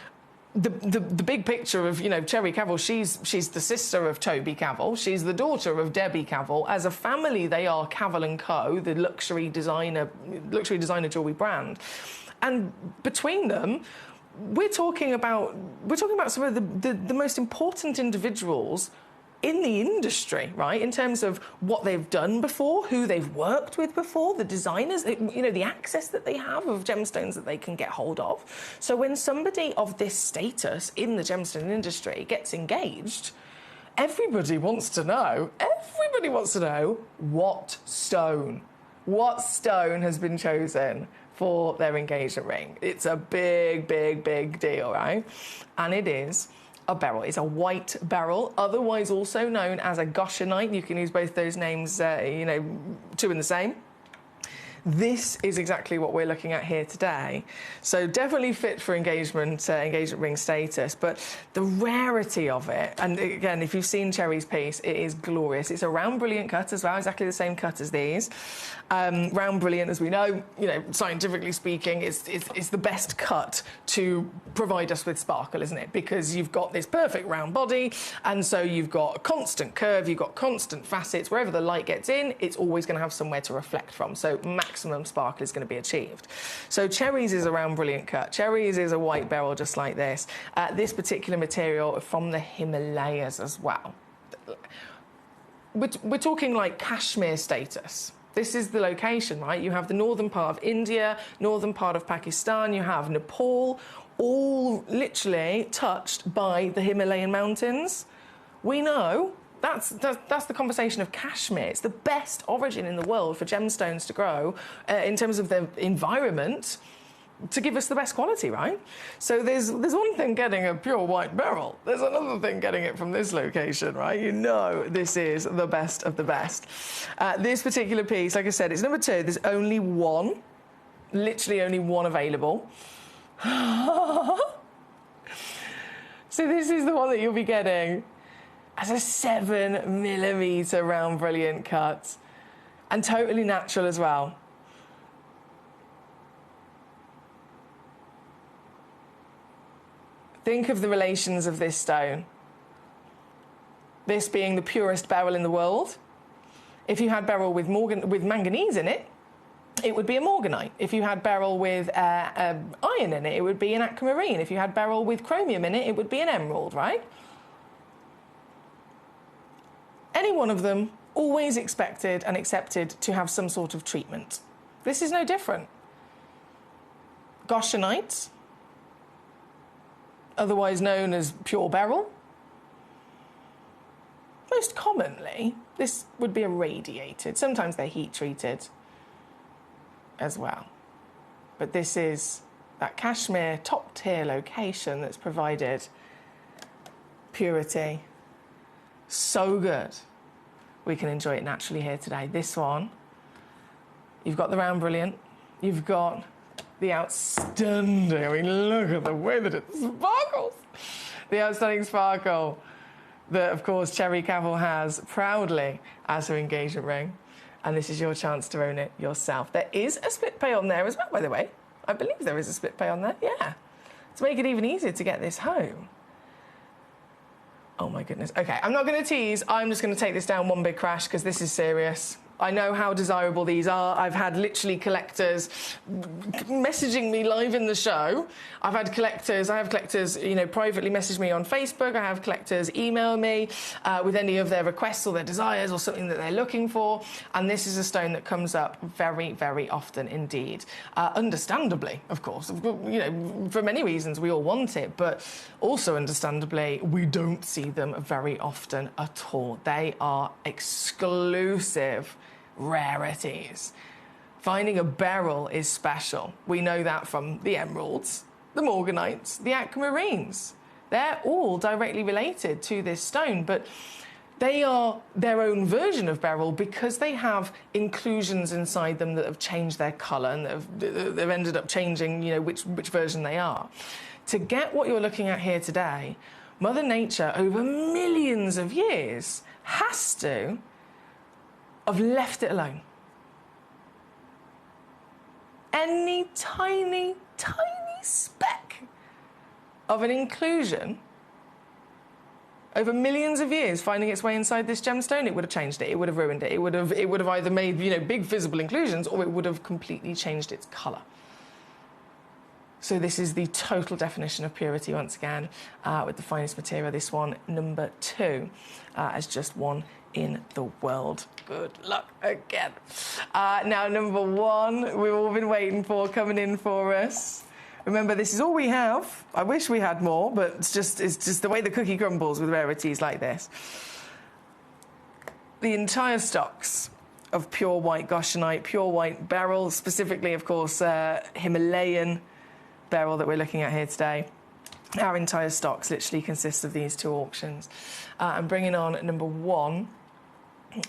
the big picture of, Cherry Cavill, she's the sister of Toby Cavill. She's the daughter of Debbie Cavill. As a family, they are Cavill & Co., the luxury designer jewelry brand. And between them, we're talking about some of the most important individuals in the industry, right? In terms of what they've done before, who they've worked with before, the designers, the access that they have of gemstones that they can get hold of. So when somebody of this status in the gemstone industry gets engaged, everybody wants to know what stone has been chosen for their engagement ring. It's a big, big, big deal, right? And it is a beryl. It's a white beryl, otherwise also known as a Goshenite. You can use both those names, two in the same. This is exactly what we're looking at here today. So definitely fit for engagement ring status, but the rarity of it, and again, if you've seen Cherry's piece, it is glorious. It's a round brilliant cut as well, exactly the same cut as these. Round brilliant, as we know, scientifically speaking, is the best cut to provide us with sparkle, isn't it? Because you've got this perfect round body, and so you've got a constant curve, you've got constant facets. Wherever the light gets in, it's always going to have somewhere to reflect from, so maximum sparkle is going to be achieved. So Cherry's is a round brilliant cut. Cherry's is a white beryl just like this. This particular material from the Himalayas as well. We're talking like Kashmir status. This is the location, right? You have the northern part of India, northern part of Pakistan, you have Nepal, all literally touched by the Himalayan mountains. We know that's the conversation of Kashmir. It's the best origin in the world for gemstones to grow in terms of their environment to give us the best quality, right? So there's one thing getting a pure white beryl. There's another thing getting it from this location, right? You know this is the best of the best. This particular piece, like I said, it's number 2. There's only one, literally only one available. So this is the one that you'll be getting as a 7mm round brilliant cut, and totally natural as well. Think of the relations of this stone. This being the purest beryl in the world. If you had beryl with manganese in it, it would be a morganite. If you had beryl with iron in it, it would be an aquamarine. If you had beryl with chromium in it, it would be an emerald, right? Any one of them always expected and accepted to have some sort of treatment. This is no different. Goshenite, otherwise known as pure beryl. Most commonly, this would be irradiated. Sometimes they're heat treated as well. But this is that Kashmir top tier location that's provided purity. So good. We can enjoy it naturally here today. This one, you've got the round brilliant, you've got the outstanding, I mean, look at the way that it sparkles. The outstanding sparkle that, of course, Cherry Cavill has proudly as her engagement ring. And this is your chance to own it yourself. There is a split pay on there as well, by the way. I believe there is a split pay on there, yeah. To make it even easier to get this home. Oh my goodness. Okay, I'm not going to tease. I'm just going to take this down one big crash because this is serious. I know how desirable these are. I've had literally collectors messaging me live in the show. I have collectors, privately message me on Facebook. I have collectors email me with any of their requests or their desires or something that they're looking for. And this is a stone that comes up very, very often indeed. Understandably, of course. For many reasons we all want it, but also understandably we don't see them very often at all. They are exclusive rarities. Finding a beryl is special. We know that from the emeralds, the morganites, the aquamarines. They're all directly related to this stone, but they are their own version of beryl because they have inclusions inside them that have changed their colour and they've ended up changing, which version they are. To get what you're looking at here today, Mother Nature, over millions of years, has to have left it alone. Any tiny, tiny speck of an inclusion over millions of years finding its way inside this gemstone, it would have changed it, it would have ruined it, it would have either made, big visible inclusions, or it would have completely changed its colour. So this is the total definition of purity once again, with the finest material. This one, number 2, as just one in the world. Good luck again. Now, number 1, we've all been waiting for, coming in for us. Remember, this is all we have. I wish we had more, but it's just the way the cookie crumbles with rarities like this. The entire stocks of pure white goshenite, pure white beryl, specifically, of course, Himalayan beryl that we're looking at here today. Our entire stocks literally consists of these 2 auctions. I'm bringing on number 1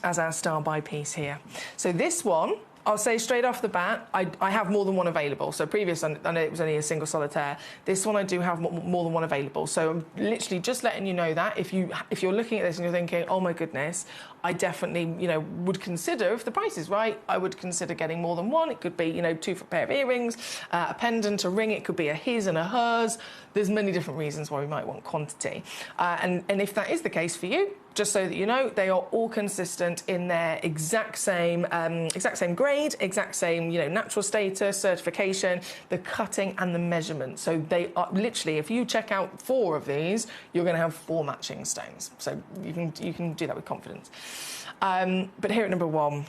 as our star buy piece here. So this one I'll say straight off the bat, I have more than one available. So previous, I know it was only a single solitaire. This one I do have more than one available. So I'm literally just letting you know that if you're looking at this and you're thinking, oh my goodness, I definitely, would consider, if the price is right, I would consider getting more than one. It could be, 2 for a pair of earrings, a pendant, a ring. It could be a his and a hers. There's many different reasons why we might want quantity. And if that is the case for you, just so that you know, they are all consistent in their exact same grade, exact same, natural status, certification, the cutting and the measurement. So they are literally, if you check out 4 of these, you're going to have 4 matching stones. So you can do that with confidence. But here at number 1.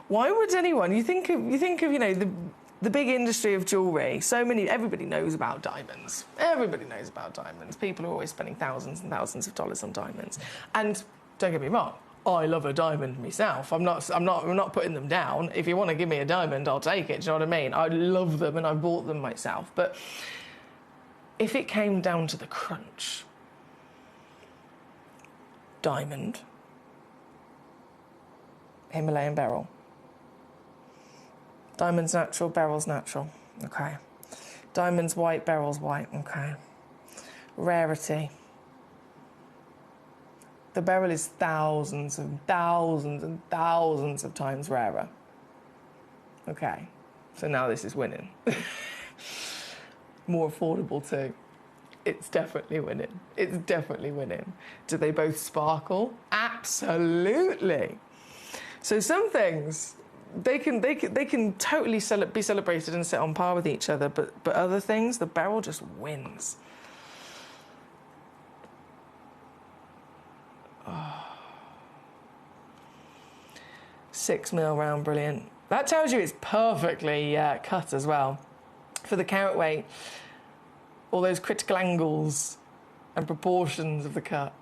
Why would anyone? You think of the big industry of jewellery. Everybody knows about diamonds. Everybody knows about diamonds. People are always spending thousands and thousands of dollars on diamonds. And don't get me wrong, I love a diamond myself. I'm not putting them down. If you want to give me a diamond, I'll take it. Do you know what I mean? I love them and I bought them myself. But if it came down to the crunch, diamond, Himalayan beryl. Diamond's natural, beryl's natural. Okay. Diamond's white, beryl's white. Okay. Rarity. The beryl is thousands and thousands and thousands of times rarer. Okay. So now this is winning. More affordable too. It's definitely winning. It's definitely winning. Do they both sparkle? Absolutely. So some things, they can totally be celebrated and sit on par with each other, but other things, the beryl just wins. Oh. 6 mil round, brilliant. That tells you it's perfectly cut as well. For the carat weight, all those critical angles and proportions of the cut,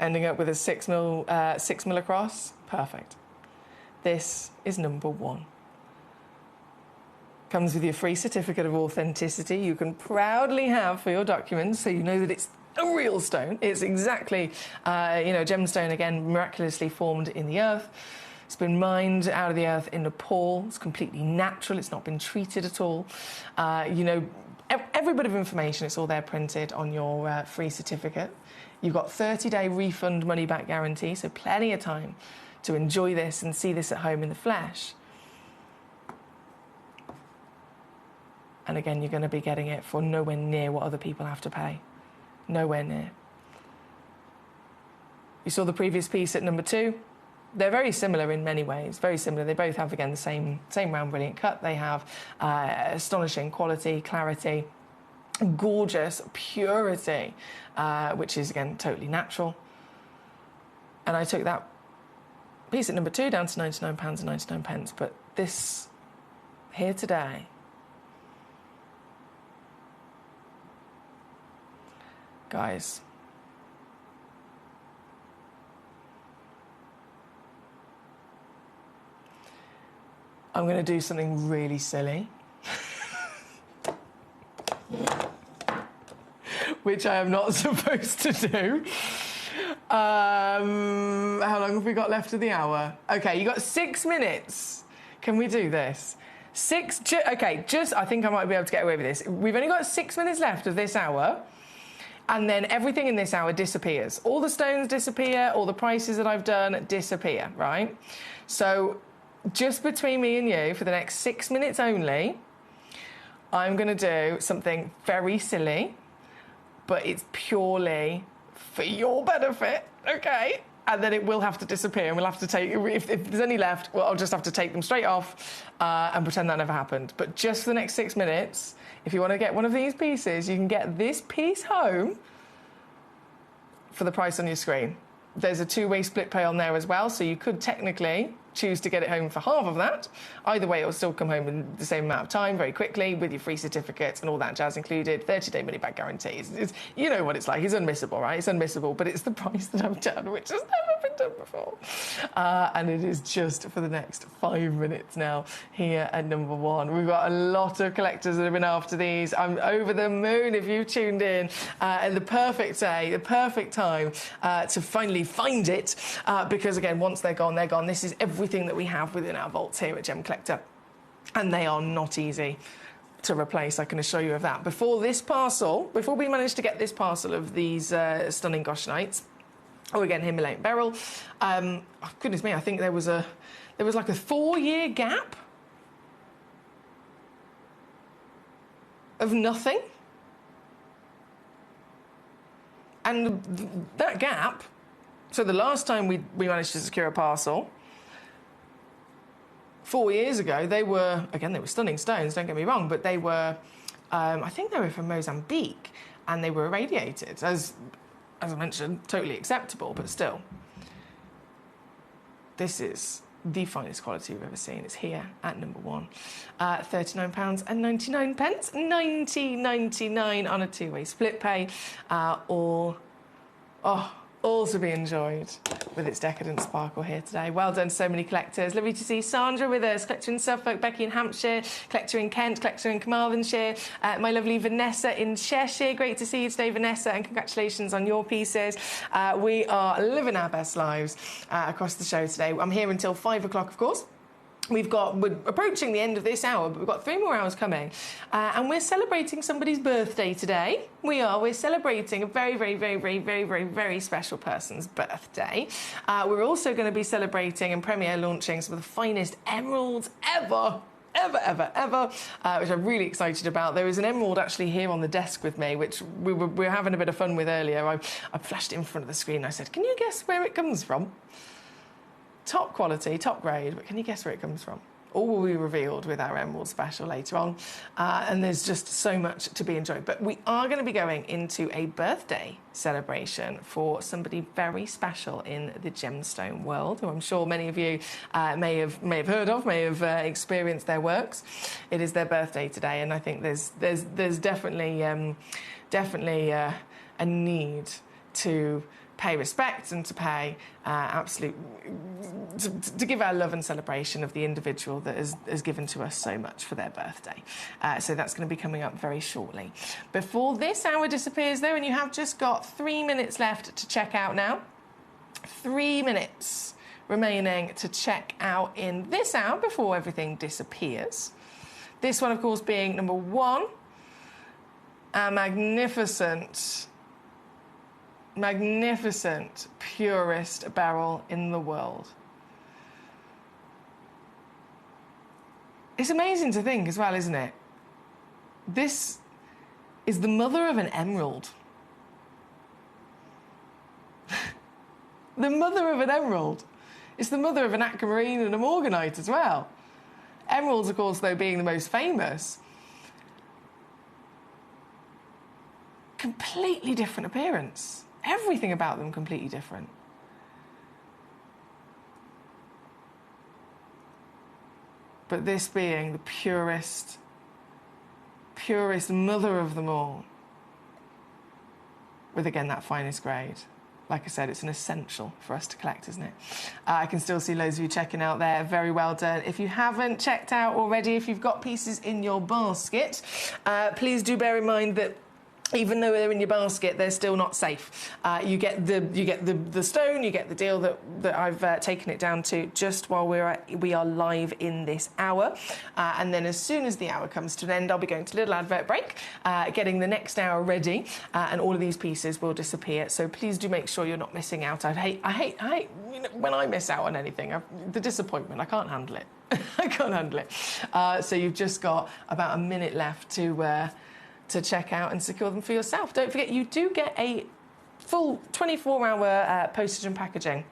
ending up with a 6 mil across, perfect. This is number 1. Comes with your free certificate of authenticity you can proudly have for your documents, so you know that it's a real stone. It's exactly, a gemstone, again, miraculously formed in the earth. It's been mined out of the earth in Nepal. It's completely natural. It's not been treated at all. Every bit of information, it's all there printed on your free certificate. You've got 30-day refund money-back guarantee, so plenty of time to enjoy this and see this at home in the flesh. And again, you're going to be getting it for nowhere near what other people have to pay. Nowhere near. You saw the previous piece at number 2. They're very similar in many ways, very similar. They both have, again, the same round, brilliant cut. They have astonishing quality, clarity, gorgeous purity, which is, again, totally natural. And I took that piece at number 2 down to £99.99, but this here today, guys, I'm going to do something really silly, which I am not supposed to do. How long have we got left of the hour? Okay, you got 6 minutes. Can we do this? I think I might be able to get away with this. We've only got 6 minutes left of this hour, and then everything in this hour disappears. All the stones disappear, all the prices that I've done disappear, right? So just between me and you, for the next 6 minutes only, I'm going to do something very silly, but it's purely for your benefit, okay? And then it will have to disappear, and we'll have to take, if there's any left, well, I'll just have to take them straight off and pretend that never happened. But just for the next 6 minutes, if you want to get one of these pieces, you can get this piece home for the price on your screen. There's a 2-way split pay on there as well, so you could technically choose to get it home for half of that. Either way, it will still come home in the same amount of time, very quickly, with your free certificates and all that jazz included. 30-day money-back guarantee. You know what it's like. It's unmissable, right? It's unmissable, but it's the price that I've done, which has never been done before. And it is just for the next 5 minutes now here at number 1. We've got a lot of collectors that have been after these. I'm over the moon if you've tuned in. And the perfect day, the perfect time to finally find it, because again, once they're gone, they're gone. This is everything that we have within our vaults here at Gemcollector, and they are not easy to replace, I can assure you of that. Before we managed to get this parcel of these stunning Goshenites, again, Himalayan beryl, oh, goodness me, I think there was like a 4-year gap of nothing. And that gap, so the last time we managed to secure a parcel, 4 years ago, they were stunning stones, don't get me wrong, but they were, I think they were from Mozambique, and they were irradiated, as I mentioned, totally acceptable, but still. This is the finest quality we've ever seen. It's here at number 1. £39.99, £90.99 on a 2-way split pay. All to be enjoyed with its decadent sparkle here today. Well done, so many collectors. Lovely to see Sandra with us, collector in Suffolk, Becky in Hampshire, collector in Kent, collector in Carmarthenshire, my lovely Vanessa in Cheshire. Great to see you today, Vanessa, and congratulations on your pieces. We are living our best lives across the show today. I'm here until 5 o'clock, of course. We're approaching the end of this hour, but we've got 3 more hours coming. And we're celebrating somebody's birthday today. We're celebrating a very, very, very, very, very, very, very special person's birthday. We're also going to be celebrating and premiere launching some of the finest emeralds ever, which I'm really excited about. There is an emerald actually here on the desk with me, which we were having a bit of fun with earlier. I flashed it in front of the screen and I said, can you guess where it comes from? Top quality, top grade, but can you guess where it comes from? All will be revealed with our Emerald special later on, and there's just so much to be enjoyed. But we are going to be going into a birthday celebration for somebody very special in the gemstone world, who I'm sure many of you may have heard of, may have experienced their works. It is their birthday today, and I think there's definitely a need to pay respect and to pay to give our love and celebration of the individual that has given to us so much for their birthday. So that's going to be coming up very shortly. Before this hour disappears, though, and you have just got 3 minutes left to check out now. 3 minutes remaining to check out in this hour before everything disappears. This one, of course, being number 1, our magnificent purest beryl in the world. It's amazing to think as well, isn't it? This is the mother of an emerald. The mother of an emerald. It's the mother of an aquamarine and a morganite as well. Emeralds, of course, though, being the most famous. Completely different appearance. Everything about them completely different. But this being the purest mother of them all, with, again, that finest grade. Like I said, it's an essential for us to collect, isn't it? I can still see loads of you checking out there. Very well done. If you haven't checked out already, if you've got pieces in your basket, please do bear in mind that even though they're in your basket, they're still not safe. You get the stone, you get the deal that I've taken it down to just while we are live in this hour. And then as soon as the hour comes to an end, I'll be going to a little advert break, getting the next hour ready, and all of these pieces will disappear. So please do make sure you're not missing out. I hate you know, when I miss out on anything, the disappointment, I can't handle it. I can't handle it. So you've just got about a minute left to check out and secure them for yourself. Don't forget, you do get a full 24-hour postage and packaging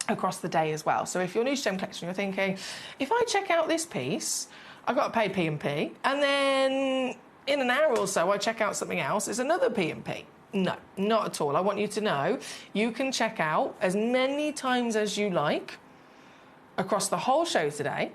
across the day as well. So if you're new to Gemcollector, you're thinking, if I check out this piece, I've got to pay P&P, and then in an hour or so I check out something else, it's another P&P. No, not at all. I want you to know you can check out as many times as you like across the whole show today,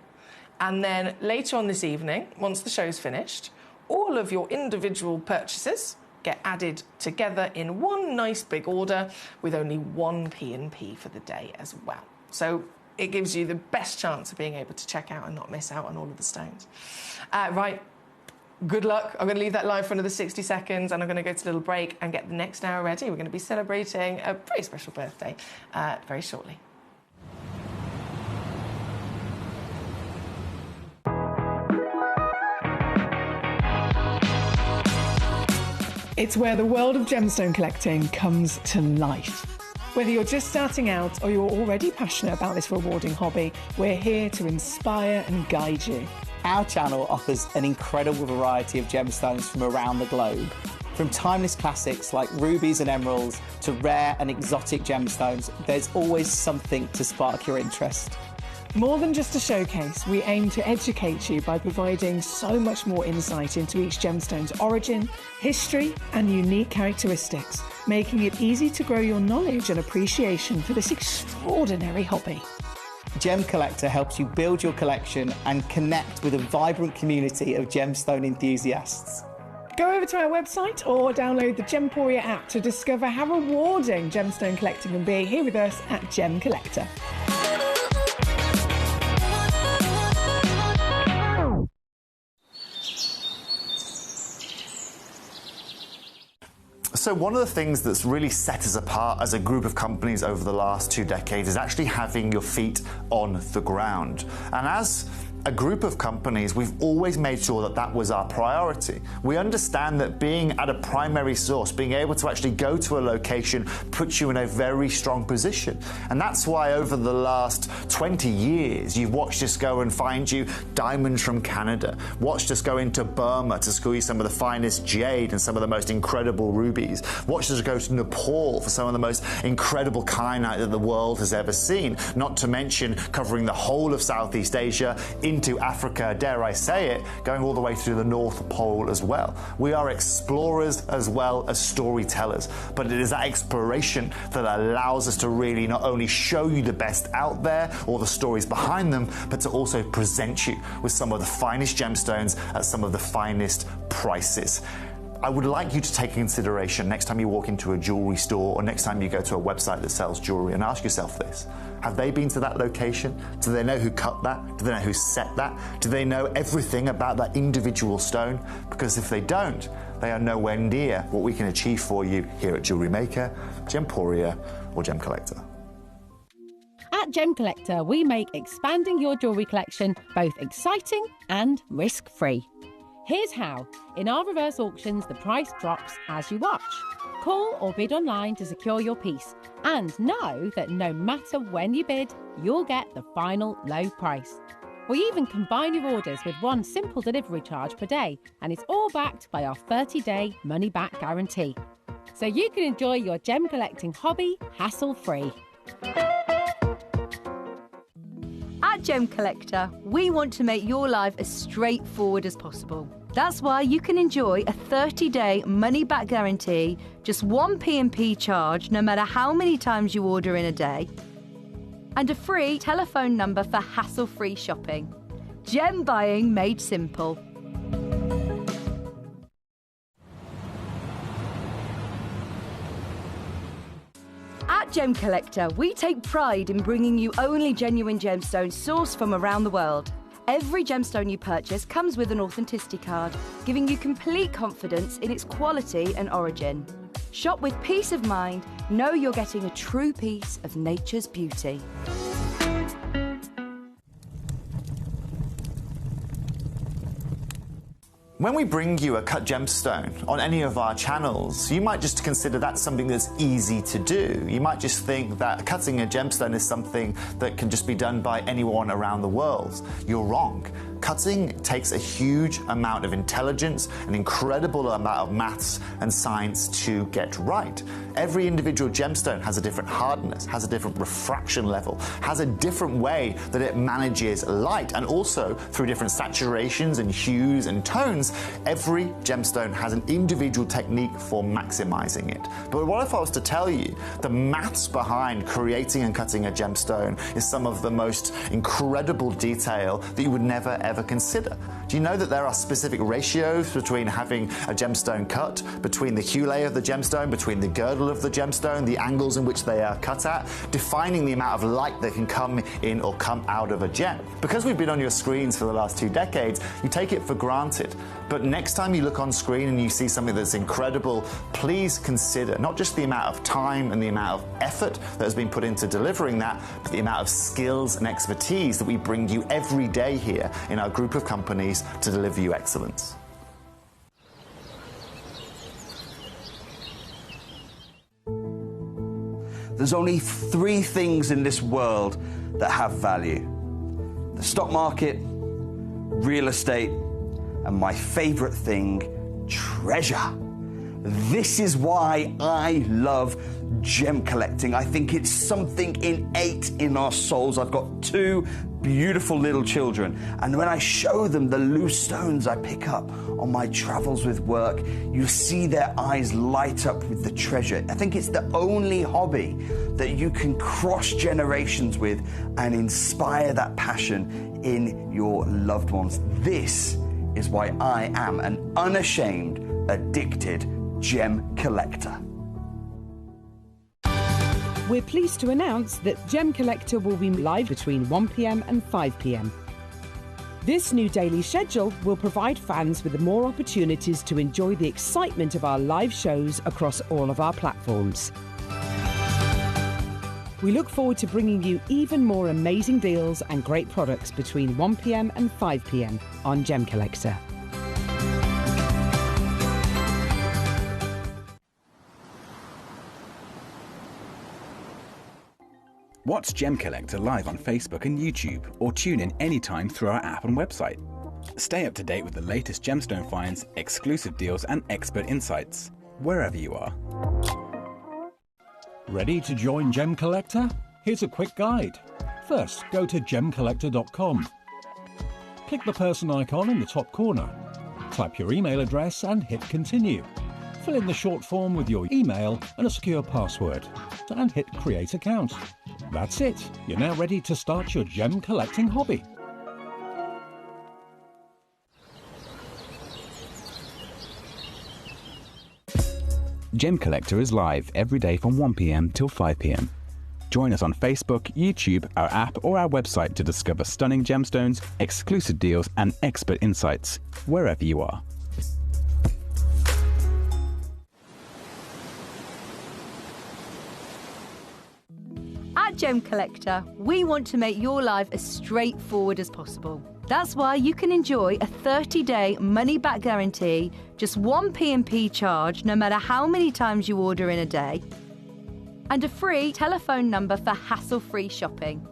and then later on this evening, once the show's finished, all of your individual purchases get added together in one nice big order with only one P&P for the day as well. So it gives you the best chance of being able to check out and not miss out on all of the stones. Right, good luck. I'm going to leave that live for another 60 seconds and I'm going to go to a little break and get the next hour ready. We're going to be celebrating a very special birthday very shortly. It's where the world of gemstone collecting comes to life. Whether you're just starting out or you're already passionate about this rewarding hobby, we're here to inspire and guide you. Our channel offers an incredible variety of gemstones from around the globe. From timeless classics like rubies and emeralds to rare and exotic gemstones, there's always something to spark your interest. More than just a showcase, we aim to educate you by providing so much more insight into each gemstone's origin, history, and unique characteristics, making it easy to grow your knowledge and appreciation for this extraordinary hobby. Gemcollector helps you build your collection and connect with a vibrant community of gemstone enthusiasts. Go over to our website or download the Gemporia app to discover how rewarding gemstone collecting can be here with us at Gemcollector. So one of the things that's really set us apart as a group of companies over the last 2 decades is actually having your feet on the ground. And as a group of companies, we've always made sure that that was our priority. We understand that being at a primary source, being able to actually go to a location, puts you in a very strong position. And that's why over the last 20 years, you've watched us go and find you diamonds from Canada, watched us go into Burma to school you some of the finest jade and some of the most incredible rubies, watched us go to Nepal for some of the most incredible kyanite that the world has ever seen, not to mention covering the whole of Southeast Asia, into Africa, dare I say it, going all the way through the North Pole as well. We are explorers as well as storytellers, but it is that exploration that allows us to really not only show you the best out there or the stories behind them, but to also present you with some of the finest gemstones at some of the finest prices. I would like you to take into consideration next time you walk into a jewelry store or next time you go to a website that sells jewelry and ask yourself this. Have they been to that location? Do they know who cut that? Do they know who set that? Do they know everything about that individual stone? Because if they don't, they are nowhere near what we can achieve for you here at Jewelry Maker, Gemporia or Gemcollector. At Gemcollector, we make expanding your jewellery collection both exciting and risk-free. Here's how. In our reverse auctions, the price drops as you watch. Call or bid online to secure your piece. And know that no matter when you bid, you'll get the final low price. We even combine your orders with one simple delivery charge per day, and it's all backed by our 30-day money-back guarantee. So you can enjoy your gem collecting hobby hassle-free. At Gemcollector, we want to make your life as straightforward as possible. That's why you can enjoy a 30-day money-back guarantee, just one P&P charge no matter how many times you order in a day, and a free telephone number for hassle-free shopping. Gem buying made simple. At Gemcollector, we take pride in bringing you only genuine gemstones sourced from around the world. Every gemstone you purchase comes with an authenticity card, giving you complete confidence in its quality and origin. Shop with peace of mind, know you're getting a true piece of nature's beauty. When we bring you a cut gemstone on any of our channels, you might just consider that something that's easy to do. You might just think that cutting a gemstone is something that can just be done by anyone around the world. You're wrong. Cutting takes a huge amount of intelligence, an incredible amount of maths and science to get right. Every individual gemstone has a different hardness, has a different refraction level, has a different way that it manages light, and also through different saturations and hues and tones, every gemstone has an individual technique for maximizing it. But what if I was to tell you the maths behind creating and cutting a gemstone is some of the most incredible detail that you would never ever consider? Do you know that there are specific ratios between having a gemstone cut, between the hue layer of the gemstone, between the girdle of the gemstone, the angles in which they are cut at, defining the amount of light that can come in or come out of a gem? Because we've been on your screens for the last 2 decades, you take it for granted. But next time you look on screen and you see something that's incredible, please consider not just the amount of time and the amount of effort that has been put into delivering that, but the amount of skills and expertise that we bring you every day here in our group of companies to deliver you excellence. There's only 3 things in this world that have value: the stock market, real estate, and my favorite thing, treasure. This is why I love gem collecting. I think it's something innate in our souls. I've got 2 beautiful little children, and when I show them the loose stones I pick up on my travels with work, you see their eyes light up with the treasure. I think it's the only hobby that you can cross generations with and inspire that passion in your loved ones. This is why I am an unashamed, addicted gem collector. We're pleased to announce that Gemcollector will be live between 1 p.m. and 5 p.m. This new daily schedule will provide fans with more opportunities to enjoy the excitement of our live shows across all of our platforms. We look forward to bringing you even more amazing deals and great products between 1 p.m. and 5 p.m. on Gemcollector. Watch Gemcollector live on Facebook and YouTube, or tune in anytime through our app and website. Stay up to date with the latest gemstone finds, exclusive deals and expert insights, wherever you are. Ready to join Gemcollector? Here's a quick guide. First, go to Gemcollector.com. Click the person icon in the top corner. Type your email address and hit continue. Fill in the short form with your email and a secure password, and hit Create Account. That's it. You're now ready to start your gem collecting hobby. Gemcollector is live every day from 1 p.m. till 5 p.m. Join us on Facebook, YouTube, our app or our website to discover stunning gemstones, exclusive deals and expert insights, wherever you are. At Gemcollector, we want to make your life as straightforward as possible. That's why you can enjoy a 30-day money-back guarantee, just 1 P&P charge no matter how many times you order in a day, and a free telephone number for hassle-free shopping.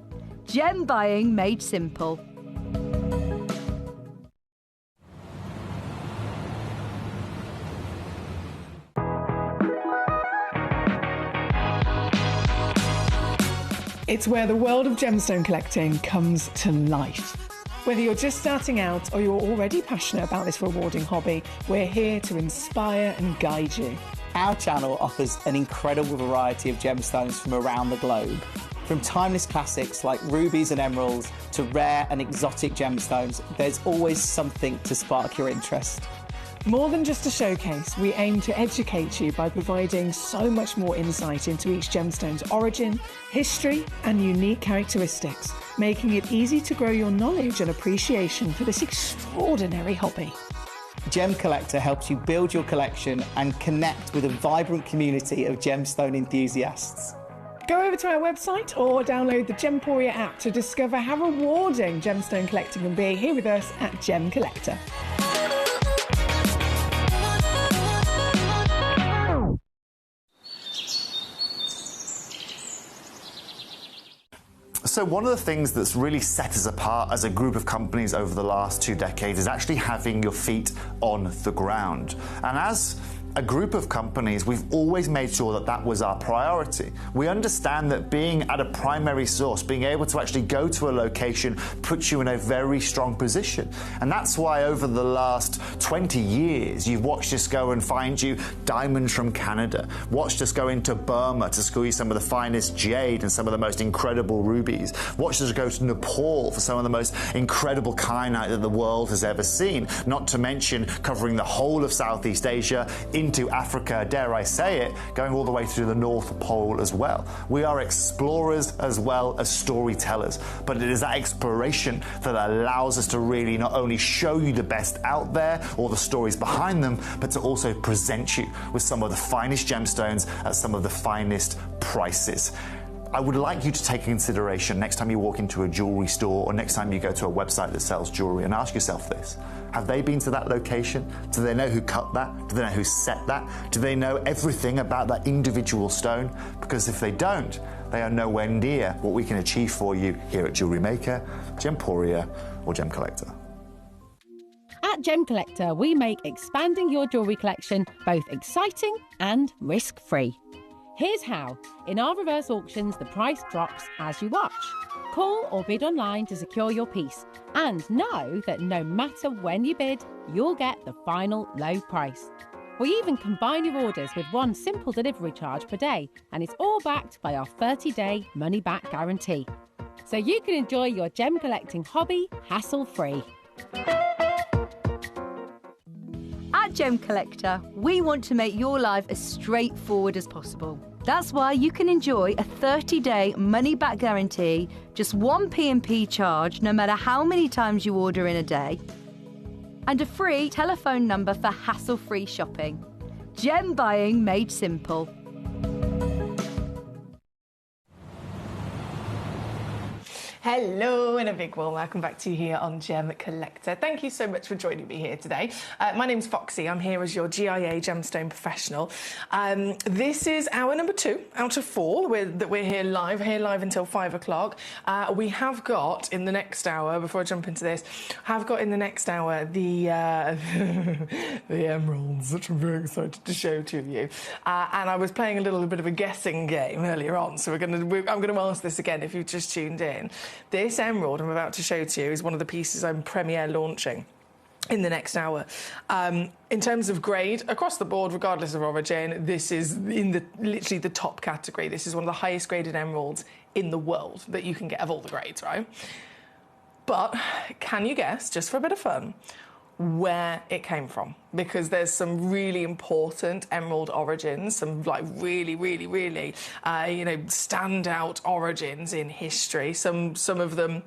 Gem buying made simple. It's where the world of gemstone collecting comes to life. Whether you're just starting out or you're already passionate about this rewarding hobby, we're here to inspire and guide you. Our channel offers an incredible variety of gemstones from around the globe. From timeless classics like rubies and emeralds to rare and exotic gemstones, there's always something to spark your interest. More than just a showcase, we aim to educate you by providing so much more insight into each gemstone's origin, history, and unique characteristics, making it easy to grow your knowledge and appreciation for this extraordinary hobby. Gemcollector helps you build your collection and connect with a vibrant community of gemstone enthusiasts. Go over to our website or download the Gemporia app to discover how rewarding gemstone collecting can be here with us at Gemcollector. So one of the things that's really set us apart as a group of companies over the last 2 decades is actually having your feet on the ground. And as a group of companies, we've always made sure that that was our priority. We understand that being at a primary source, being able to actually go to a location, puts you in a very strong position. And that's why over the last 20 years, you've watched us go and find you diamonds from Canada, watched us go into Burma to school you some of the finest jade and some of the most incredible rubies, watched us go to Nepal for some of the most incredible kyanite that the world has ever seen, not to mention covering the whole of Southeast Asia, into Africa, dare I say it, going all the way through the North Pole as well. We are explorers as well as storytellers, but it is that exploration that allows us to really not only show you the best out there or the stories behind them, but to also present you with some of the finest gemstones at some of the finest prices. I would like you to take consideration next time you walk into a jewelry store or next time you go to a website that sells jewelry and ask yourself this. Have they been to that location? Do they know who cut that? Do they know who set that? Do they know everything about that individual stone? Because if they don't, they are nowhere near what we can achieve for you here at Jewelry Maker, Gemporia or Gemcollector. At Gemcollector, we make expanding your jewellery collection both exciting and risk-free. Here's how. In our reverse auctions, the price drops as you watch. Call or bid online to secure your piece and know that no matter when you bid, you'll get the final low price. We even combine your orders with one simple delivery charge per day, and it's all backed by our 30-day money-back guarantee. So you can enjoy your gem collecting hobby hassle-free. At Gemcollector, we want to make your life as straightforward as possible. That's why you can enjoy a 30-day money-back guarantee, just one P&P charge no matter how many times you order in a day, and a free telephone number for hassle-free shopping. Gem buying made simple. Hello and a big warm welcome back to you here on Gemcollector. Thank you so much for joining me here today. My name's Foxy. I'm here as your GIA gemstone professional. This is hour number 2 out of 4 that we're here live until 5 o'clock. We have got in the next hour, before I jump into this, the the emeralds, which I'm very excited to show to you. And I was playing a little bit of a guessing game earlier on, so I'm going to ask this again if you've just tuned in. This emerald I'm about to show to you is one of the pieces I'm premiere launching in the next hour. In terms of grade, across the board, regardless of origin, this is in literally the top category. This is one of the highest graded emeralds in the world that you can get of all the grades, right? But can you guess, just for a bit of fun, where it came from? Because there's some really important emerald origins, some like really standout origins in history. Some of them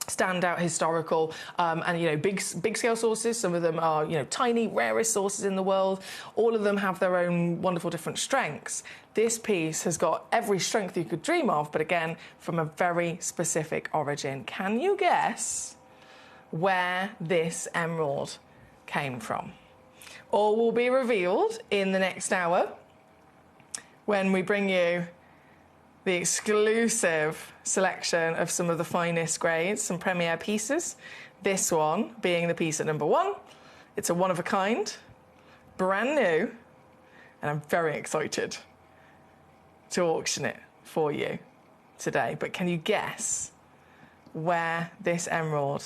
stand out historical and big scale sources. Some of them are tiny rarest sources in the world. All of them have their own wonderful different strengths. This piece has got every strength you could dream of, but again from a very specific origin. Can you guess where this emerald came from? All will be revealed in the next hour when we bring you the exclusive selection of some of the finest grades, some premier pieces. This one being the piece at number 1. It's a one of a kind, brand new, and I'm very excited to auction it for you today. But can you guess where this emerald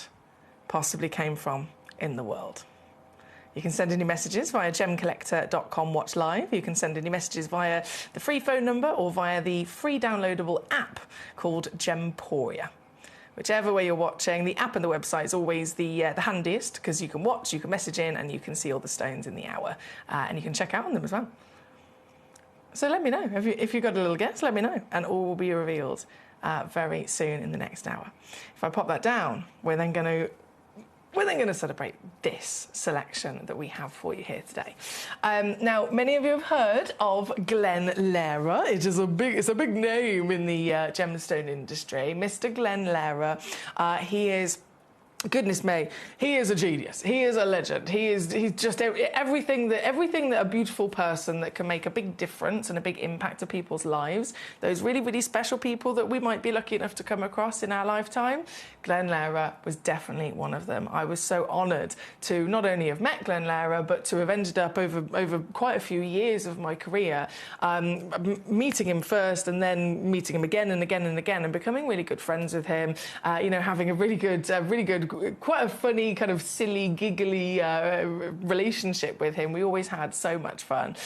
possibly came from in the world? You can send any messages via gemcollector.com watch live. You can send any messages via the free phone number or via the free downloadable app called Gemporia. Whichever way you're watching, the app and the website is always the handiest, because you can watch, you can message in, and you can see all the stones in the hour. And you can check out on them as well. So let me know. If you've got a little guess, let me know. And all will be revealed very soon in the next hour. If I pop that down, we're then going to celebrate this selection that we have for you here today. Now, many of you have heard of Glenn Lehrer. It's a big name in the gemstone industry. Mr. Glenn Lehrer, he is Goodness me, he is a genius. He is a legend. He's just everything that a beautiful person that can make a big difference and a big impact to people's lives. Those really, really special people that we might be lucky enough to come across in our lifetime. Glenn Lehrer was definitely one of them. I was so honoured to not only have met Glenn Lehrer, but to have ended up over quite a few years of my career meeting him first and then meeting him again and again and again and becoming really good friends with him. You know, having a really good, quite a funny, kind of silly, giggly relationship with him. We always had so much fun.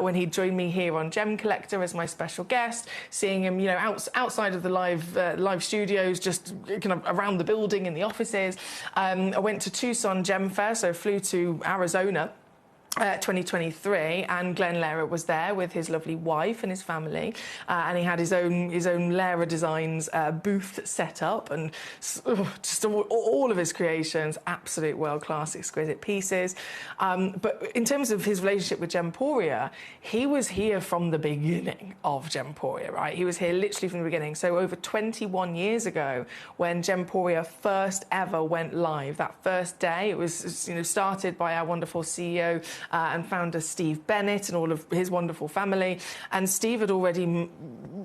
When he joined me here on Gemcollector as my special guest, seeing him, you know, outside of the live studios, just kind of around the building in the offices. I went to Tucson Gem Fair, so flew to Arizona. 2023, and Glenn Lehrer was there with his lovely wife and his family, and he had his own Lehrer Designs booth set up, and just all of his creations, absolute world-class, exquisite pieces. But in terms of his relationship with Gemporia, he was here from the beginning of Gemporia, right? He was here literally from the beginning. So over 21 years ago, when Gemporia first ever went live, that first day, it was, you know, started by our wonderful CEO and founder Steve Bennett and all of his wonderful family. And Steve had already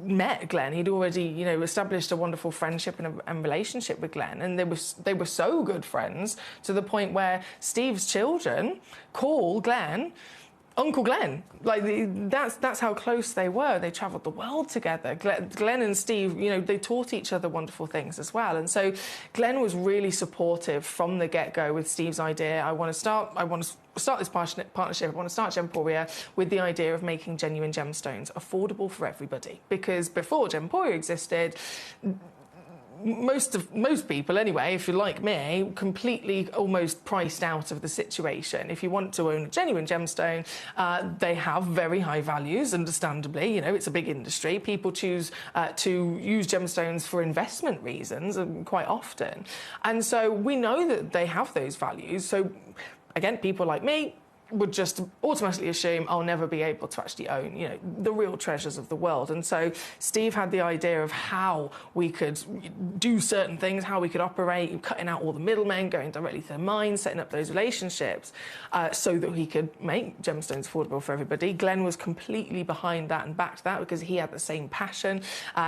met Glenn. He'd already, you know, established a wonderful friendship and relationship with Glenn. And they were so good friends to the point where Steve's children call Glenn Uncle Glenn. Like, that's how close they were. They travelled the world together. Glenn and Steve, you know, they taught each other wonderful things as well. And so Glenn was really supportive from the get-go with Steve's idea. I want to start this partnership. I want to start Gemporia with the idea of making genuine gemstones affordable for everybody. Because before Gemporia existed, most people, anyway, if you're like me, completely almost priced out of the situation. If you want to own a genuine gemstone, they have very high values, understandably. You know, it's a big industry. People choose to use gemstones for investment reasons quite often. And so we know that they have those values. So, again, people like me would just automatically assume I'll never be able to actually own, you know, the real treasures of the world. And so Steve had the idea of how we could do certain things, how we could operate, cutting out all the middlemen, going directly to the mines, setting up those relationships so that he could make gemstones affordable for everybody. Glenn was completely behind that and backed that because he had the same passion.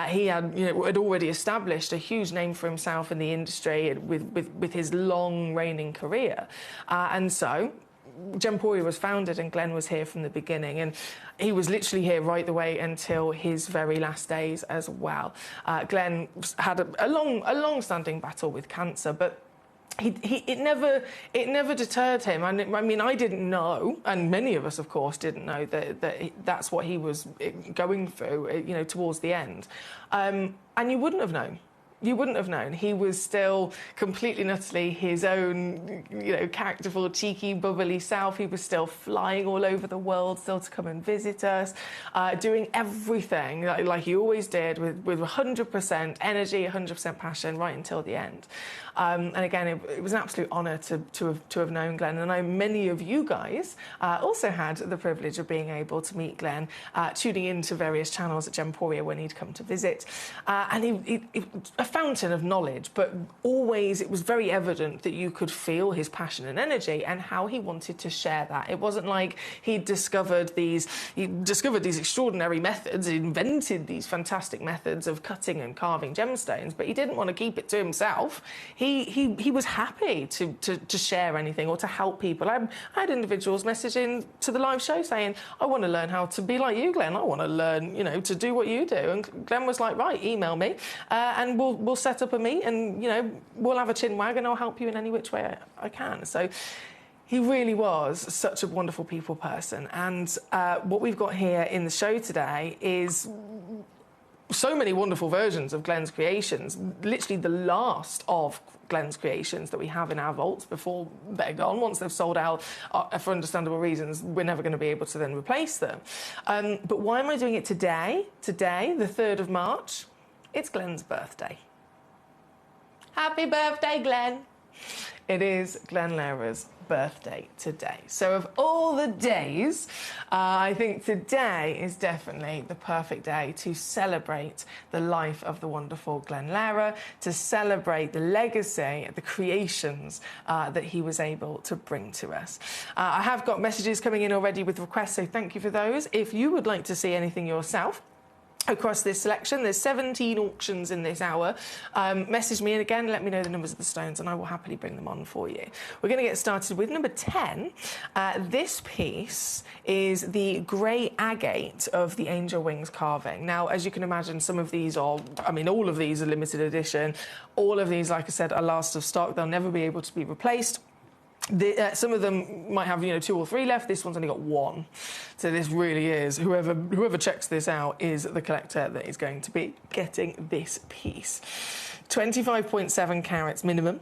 He had, you know, had already established a huge name for himself in the industry with his long reigning career. And so Gemporia was founded and Glenn was here from the beginning, and he was literally here right the way until his very last days as well. Glenn had a long-standing battle with cancer, but it never deterred him. I mean, I didn't know, and many of us, of course, didn't know that's what he was going through, you know, towards the end. And you wouldn't have known. You wouldn't have known. He was still completely and utterly his own, you know, characterful, cheeky, bubbly self. He was still flying all over the world, still to come and visit us, doing everything like he always did with 100% energy, 100% passion, right until the end. And again, it was an absolute honour to have known Glenn. And I know many of you guys also had the privilege of being able to meet Glenn, tuning into various channels at Gemporia when he'd come to visit. And he a fountain of knowledge, but always it was very evident that you could feel his passion and energy and how he wanted to share that. It wasn't like he discovered these extraordinary methods, invented these fantastic methods of cutting and carving gemstones, but he didn't want to keep it to himself. He was happy to share anything or to help people. I had individuals messaging to the live show saying, I want to learn how to be like you, Glenn. I want to learn, you know, to do what you do. And Glenn was like, right, email me and we'll set up a meet and, you know, we'll have a chin wag and I'll help you in any which way I can. So he really was such a wonderful people person. And what we've got here in the show today is so many wonderful versions of Glenn's creations, literally the last of Glenn's creations that we have in our vaults before they're gone. Once they've sold out, for understandable reasons, we're never going to be able to then replace them. But why am I doing it today? Today, the 3rd of March, it's Glenn's birthday. Happy birthday, Glenn. It is Glenn Lehrer's birthday today. So of all the days, I think today is definitely the perfect day to celebrate the life of the wonderful Glenn Lara, to celebrate the legacy, the creations that he was able to bring to us. I have got messages coming in already with requests, so thank you for those. If you would like to see anything yourself across this selection, there's 17 auctions in this hour. Message me, and again, let me know the numbers of the stones, and I will happily bring them on for you. We're going to get started with number 10. This piece is the grey agate of the angel wings carving. Now, as you can imagine, some of these are, I mean, all of these are limited edition. All of these, like I said, are last of stock. They'll never be able to be replaced. Some of them might have, 2 or 3 left. This one's only got 1. So this really is, whoever checks this out is the collector that is going to be getting this piece. 25.7 carats minimum.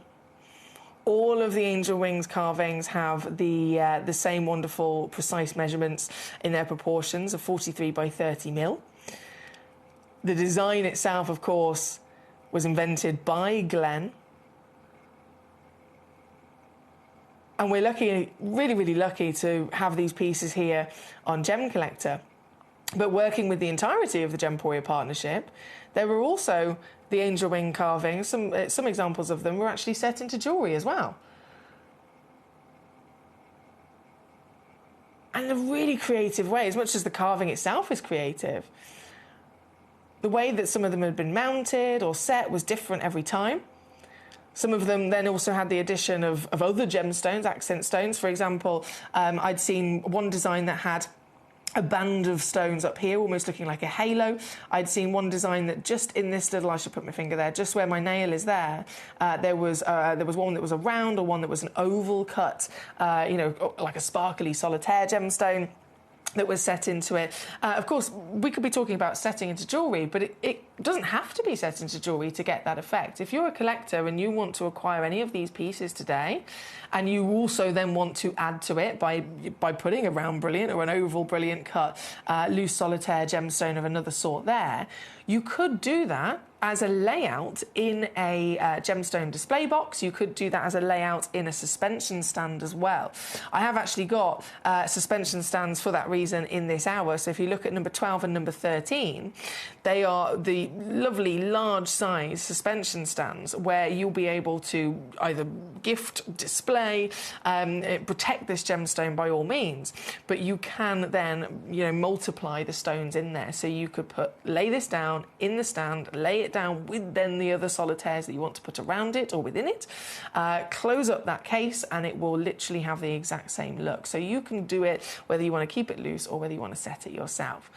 All of the angel wings carvings have the same wonderful precise measurements in their proportions of 43 by 30 mil. The design itself, of course, was invented by Glenn. And we're lucky, really, really lucky to have these pieces here on Gemcollector. But working with the entirety of the Gemporia partnership, there were also the angel wing carvings. Some examples of them were actually set into jewellery as well. And in a really creative way, as much as the carving itself is creative. The way that some of them had been mounted or set was different every time. Some of them then also had the addition of other gemstones, accent stones. For example, I'd seen one design that had a band of stones up here, almost looking like a halo. I'd seen one design that just in this little, I should put my finger there, just where my nail is there, there was one that was a round or one that was an oval cut, like a sparkly solitaire gemstone that was set into it. Of course, we could be talking about setting into jewellery, but it doesn't have to be set into jewellery to get that effect. If you're a collector and you want to acquire any of these pieces today, and you also then want to add to it by putting a round brilliant or an oval brilliant cut, loose solitaire gemstone of another sort there, you could do that as a layout in a gemstone display box. You could do that as a layout in a suspension stand as well. I have actually got suspension stands for that reason in this hour. So if you look at number 12 and number 13, they are the lovely large size suspension stands where you'll be able to either gift, display, protect this gemstone by all means, but you can then, multiply the stones in there. So you could lay this down in the stand, lay it down with then the other solitaires that you want to put around it or within it, close up that case, and it will literally have the exact same look. So you can do it whether you want to keep it loose or whether you want to set it yourself.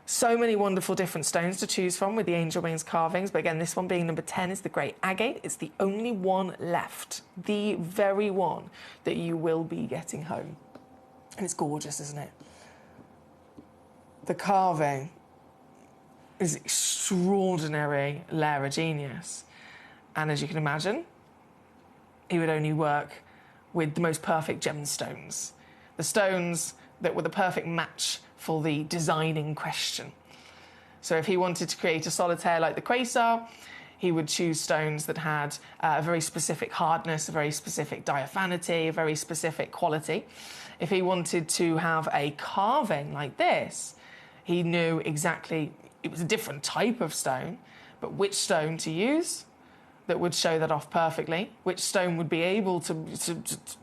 So many wonderful different stones to choose from with the angel wings carvings, but again, this one being number 10 is the grey agate. It's the only one left, the very one that you will be getting home. And it's gorgeous, isn't it? The carving is extraordinary Lara genius. And as you can imagine, he would only work with the most perfect gemstones. The stones that were the perfect match for the design in question. So if he wanted to create a solitaire like the Quasar, he would choose stones that had a very specific hardness, a very specific diaphanity, a very specific quality. If he wanted to have a carving like this, he knew exactly, it was a different type of stone, but which stone to use that would show that off perfectly, which stone would be able to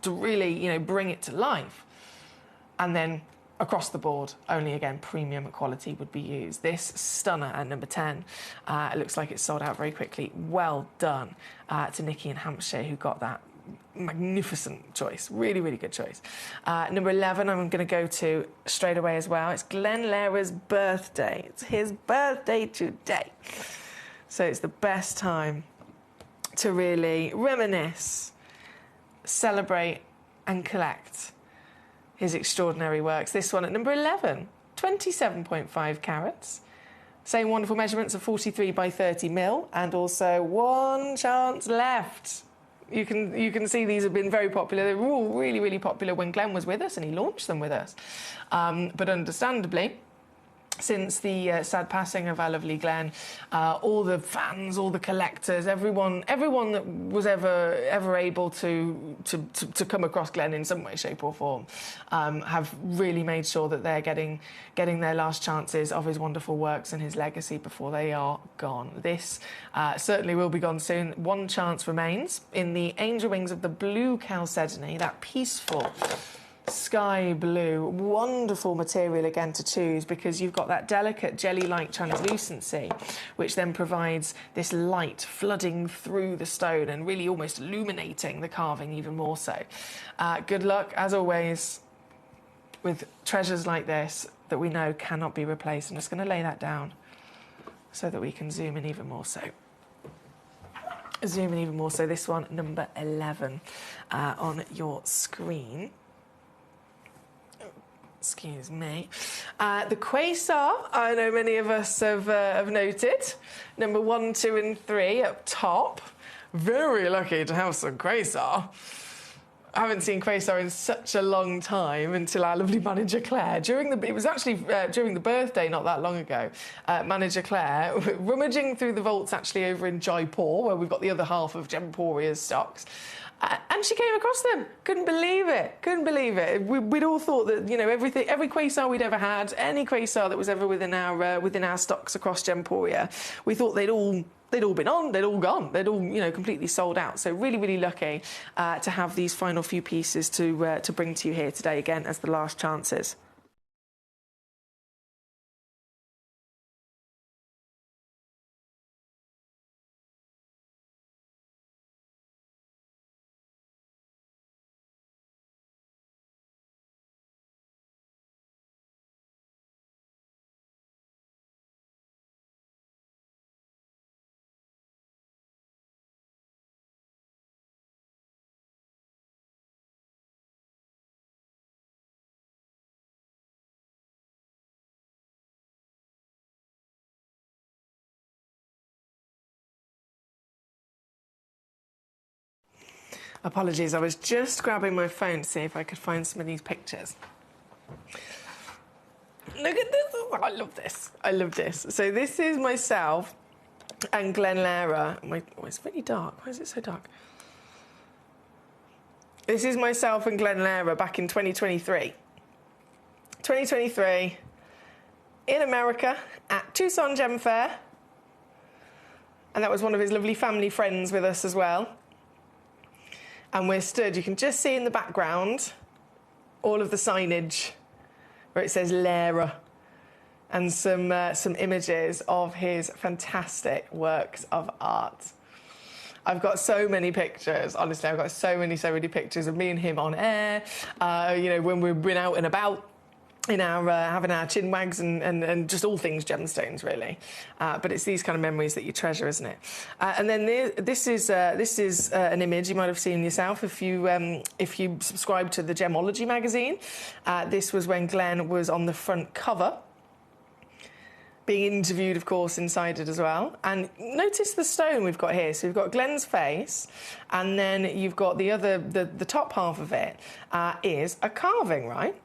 really, bring it to life. And then across the board, only again premium quality would be used. This stunner at number 10, it looks like it's sold out very quickly. Well done to Nikki in Hampshire, who got that magnificent choice. Really, really good choice. Number 11, I'm going to go to straight away as well. It's Glenn Lara's birthday. It's his birthday today. So it's the best time to really reminisce, celebrate and collect his extraordinary works. This one at number 11, 27.5 carats. Same wonderful measurements of 43 by 30 mil, and also one chance left. You can see these have been very popular. They were all really, really popular when Glenn was with us and he launched them with us. But understandably, since the sad passing of our lovely Glenn, all the fans, all the collectors, everyone that was ever able to come across Glenn in some way, shape or form, have really made sure that they're getting their last chances of his wonderful works and his legacy before they are gone. This certainly will be gone soon. One chance remains in the angel wings of the blue chalcedony, that peaceful sky blue, wonderful material again to choose, because you've got that delicate jelly-like translucency, which then provides this light flooding through the stone and really almost illuminating the carving even more so. Good luck, as always, with treasures like this that we know cannot be replaced. I'm just going to lay that down so that we can zoom in even more so. Zoom in even more so. This one, number 11, on your screen. Excuse me. The Quasar, I know many of us have noted. Number 1, 2 and 3 up top. Very lucky to have some Quasar. I haven't seen Quasar in such a long time until our lovely manager Claire. It was actually during the birthday not that long ago. Manager Claire, rummaging through the vaults actually over in Jaipur, where we've got the other half of Gemporia's stocks. And she came across them. Couldn't believe it. Couldn't believe it. We'd all thought that, you know, every Quasar we'd ever had, any Quasar that was ever within our stocks across Gemporia, we thought they'd all been on, they'd all gone, they'd all, you know, completely sold out. So really, really lucky to have these final few pieces to bring to you here today again as the last chances. Apologies, I was just grabbing my phone to see if I could find some of these pictures. Look at this. Oh, I love this. I love this. So this is myself and Glenn Lara. Oh, it's really dark. Why is it so dark? This is myself and Glenn Lara back in 2023. 2023, in America at Tucson Gem Fair. And that was one of his lovely family friends with us as well. And we're stood, you can just see in the background all of the signage where it says Lara, and some images of his fantastic works of art. I've got so many pictures, honestly, I've got so many pictures of me and him on air, you know, when we've been out and about, in our having our chin wags and just all things gemstones, really. But it's these kind of memories that you treasure, isn't it? And then this is an image you might have seen yourself if you subscribe to the Gemology magazine. This was when Glenn was on the front cover, being interviewed, of course, inside it as well. And notice the stone we've got here. So we've got Glenn's face, and then you've got the top half of it is a carving, right?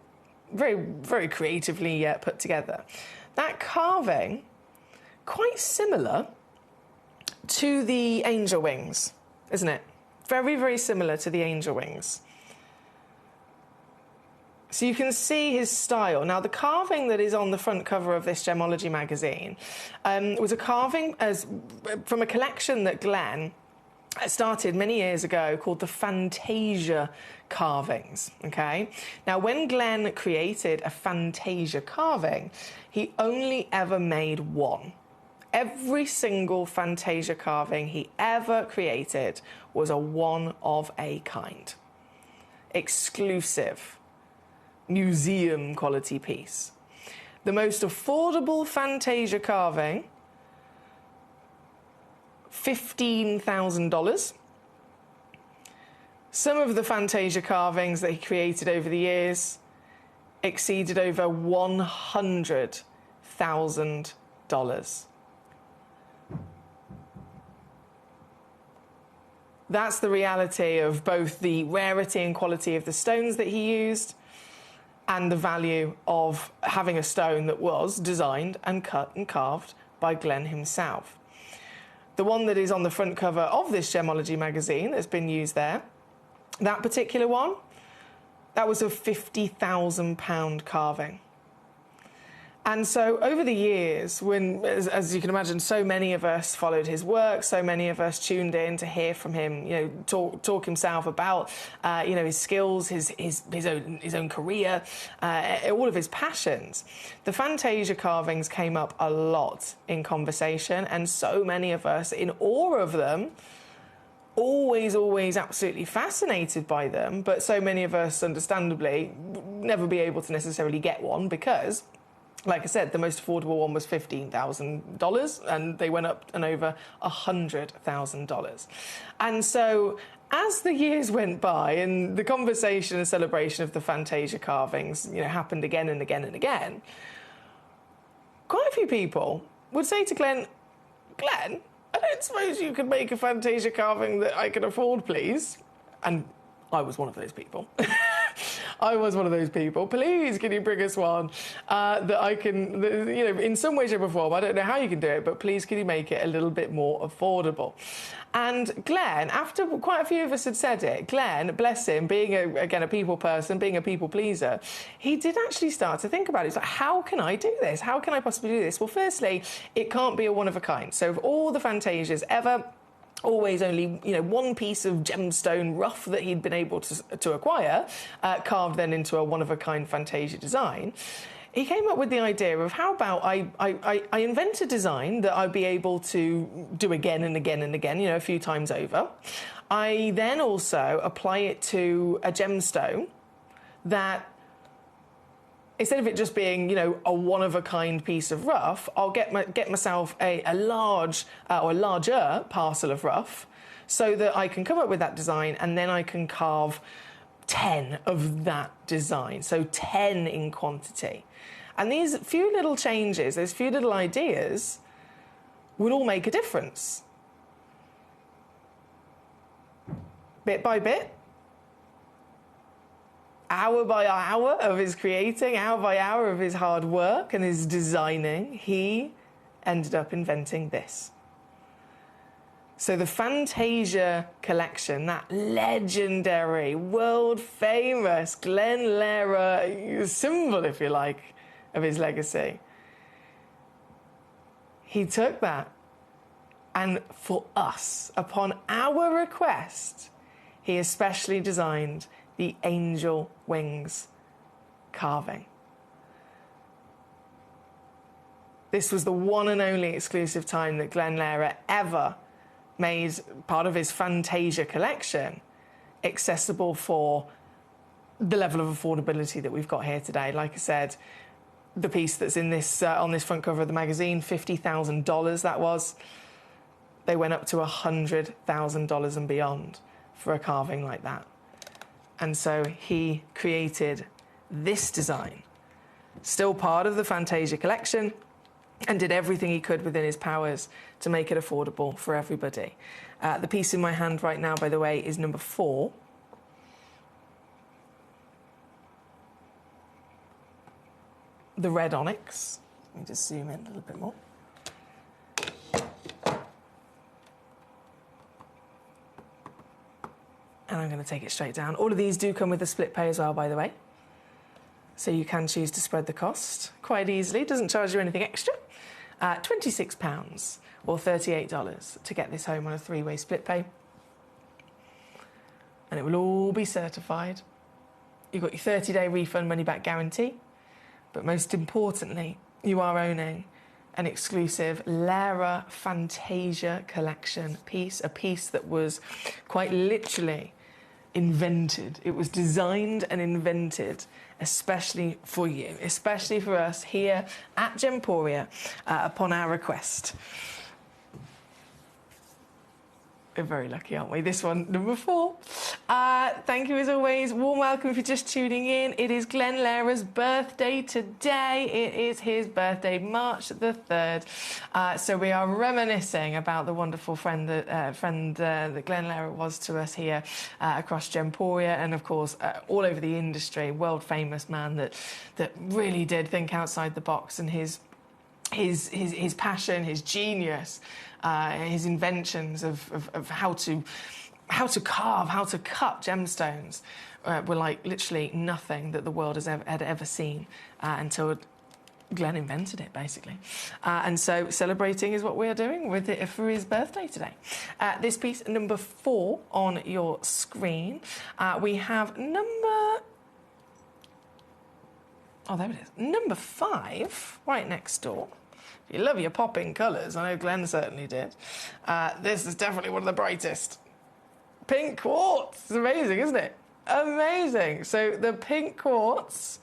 Very, very creatively put together. That carving, quite similar to the angel wings, isn't it? Very, very similar to the angel wings. So you can see his style. Now, the carving that is on the front cover of this Gemology magazine was a carving from a collection that Glenn started many years ago called the Fantasia carvings, okay? Now, when Glenn created a Fantasia carving, he only ever made one. Every single Fantasia carving he ever created was a one-of-a-kind, exclusive, museum quality piece. The most affordable Fantasia carving, $15,000. Some of the Fantasia carvings that he created over the years exceeded over $100,000. That's the reality of both the rarity and quality of the stones that he used and the value of having a stone that was designed and cut and carved by Glenn himself. The one that is on the front cover of this Gemology magazine that's been used there, that particular one, that was a £50,000 carving. And so over the years, when, as you can imagine, so many of us followed his work, so many of us tuned in to hear from him, talk himself about, his skills, his own career, all of his passions. The Fantasia carvings came up a lot in conversation, and so many of us, in awe of them, always absolutely fascinated by them, but so many of us, understandably, never be able to necessarily get one because, like I said, the most affordable one was $15,000, and they went up and over $100,000. And so, as the years went by, and the conversation and celebration of the Fantasia carvings, happened again and again and again, quite a few people would say to Glenn, I don't suppose you could make a Fantasia carving that I can afford, please? And I was one of those people. I was one of those people. Please, can you bring us one that I can, in some way, shape or form, I don't know how you can do it, but please can you make it a little bit more affordable? And Glenn, after quite a few of us had said it, Glenn, bless him, being, a people person, being a people pleaser, he did actually start to think about it. He's like, how can I do this? How can I possibly do this? Well, firstly, it can't be a one of a kind. So of all the Fantasias ever, always only, one piece of gemstone rough that he'd been able to acquire, carved then into a one-of-a-kind Fantasia design. He came up with the idea of how about I invent a design that I'd be able to do again and again and again, a few times over. I then also apply it to a gemstone that, instead of it just being, a one-of-a-kind piece of rough, I'll get myself a large or larger parcel of rough so that I can come up with that design, and then I can carve 10 of that design, so 10 in quantity. And these few little changes, those few little ideas, would all make a difference. Bit by bit, hour by hour of his creating, hour by hour of his hard work and his designing, he ended up inventing this. So the Fantasia collection, that legendary, world-famous Glenn Lehrer symbol, if you like, of his legacy, he took that, and for us, upon our request, he especially designed the angel wings carving. This was the one and only exclusive time that Glenn Lehrer ever made part of his Fantasia collection accessible for the level of affordability that we've got here today. Like I said, the piece that's in this on this front cover of the magazine, $50,000 that was. They went up to $100,000 and beyond for a carving like that. And so he created this design, still part of the Fantasia collection, and did everything he could within his powers to make it affordable for everybody. The piece in my hand right now, by the way, is number 4. The red onyx. Let me just zoom in a little bit more. And I'm going to take it straight down. All of these do come with a split pay as well, by the way. So you can choose to spread the cost quite easily. It doesn't charge you anything extra. £26 or $38 to get this home on a 3-way split pay. And it will all be certified. You've got your 30-day refund money-back guarantee. But most importantly, you are owning an exclusive Lehrer Fantasia collection piece, a piece that was quite literally invented. It was designed and invented especially for you, especially for us here at Gemporia upon our request. We're very lucky, aren't we? This one, number 4. Thank you as always. Warm welcome if you're just tuning in. It is Glenn Lehra's birthday today. It is his birthday, March the 3rd. So we are reminiscing about the wonderful friend that Glenn Lehra was to us here across Gemporia, and of course all over the industry. World famous man that really did think outside the box, and his passion, his genius, his inventions of how to carve, how to cut gemstones were like literally nothing that the world had ever seen until Glenn invented it, basically. And so celebrating is what we're doing with it for his birthday today. This piece, number 4 on your screen. We have number 5, right next door. If you love your popping colours, I know Glenn certainly did. This is definitely one of the brightest. Pink quartz. It's amazing, isn't it? Amazing. So the pink quartz,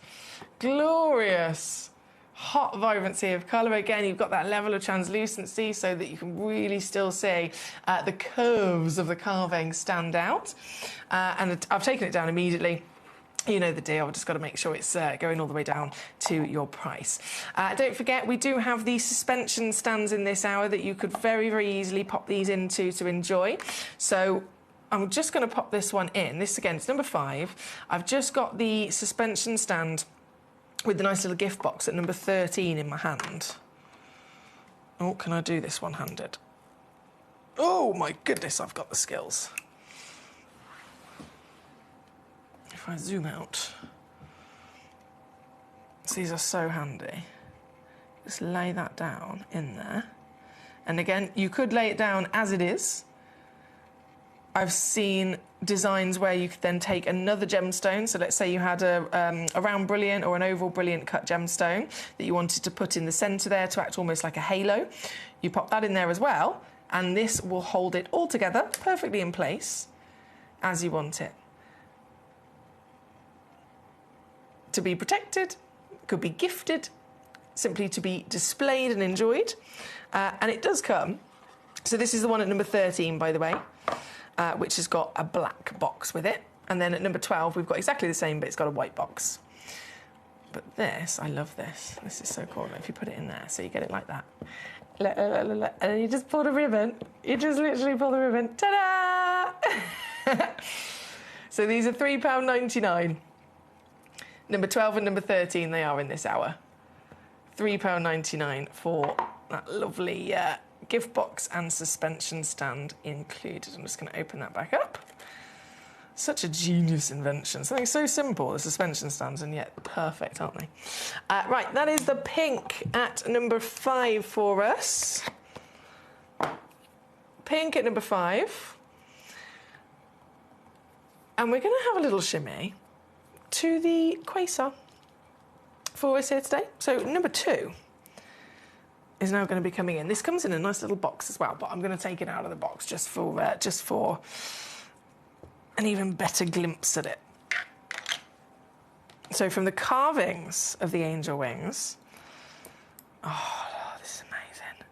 glorious, hot vibrancy of colour. Again, you've got that level of translucency so that you can really still see the curves of the carving stand out. And I've taken it down immediately. You know the deal. I've just got to make sure it's going all the way down to your price. Don't forget, we do have these suspension stands in this hour that you could very, very easily pop these into to enjoy. So I'm just going to pop this one in. This, again, it's number 5. I've just got the suspension stand with the nice little gift box at number 13 in my hand. Oh, can I do this one-handed? Oh, my goodness, I've got the skills. If I zoom out, these are so handy. Just lay that down in there. And again, you could lay it down as it is. I've seen designs where you could then take another gemstone. So let's say you had a round brilliant or an oval brilliant cut gemstone that you wanted to put in the centre there to act almost like a halo. You pop that in there as well, and this will hold it all together perfectly in place as you want it. To be protected, could be gifted, simply to be displayed and enjoyed. And it does come. So this is the one at number 13, by the way. Which has got a black box with it. And then at number 12, we've got exactly the same, but it's got a white box. But this, I love this. This is so cool. If you put it in there, so you get it like that. And then you just pull the ribbon. You just literally pull the ribbon. Ta-da! So these are £3.99. Number 12 and number 13, they are in this hour. £3.99 for that lovely gift box and suspension stand included. I'm just going to open that back up. Such a genius invention. Something so simple, the suspension stands, and yet perfect, aren't they? Right, that is the pink at number 5 for us. Pink at number 5. And we're going to have a little shimmy to the Quasar for us here today. So number 2 is now going to be coming in. This comes in a nice little box as well, but I'm going to take it out of the box just for an even better glimpse at it. So from the carvings of the angel wings, oh, this is amazing.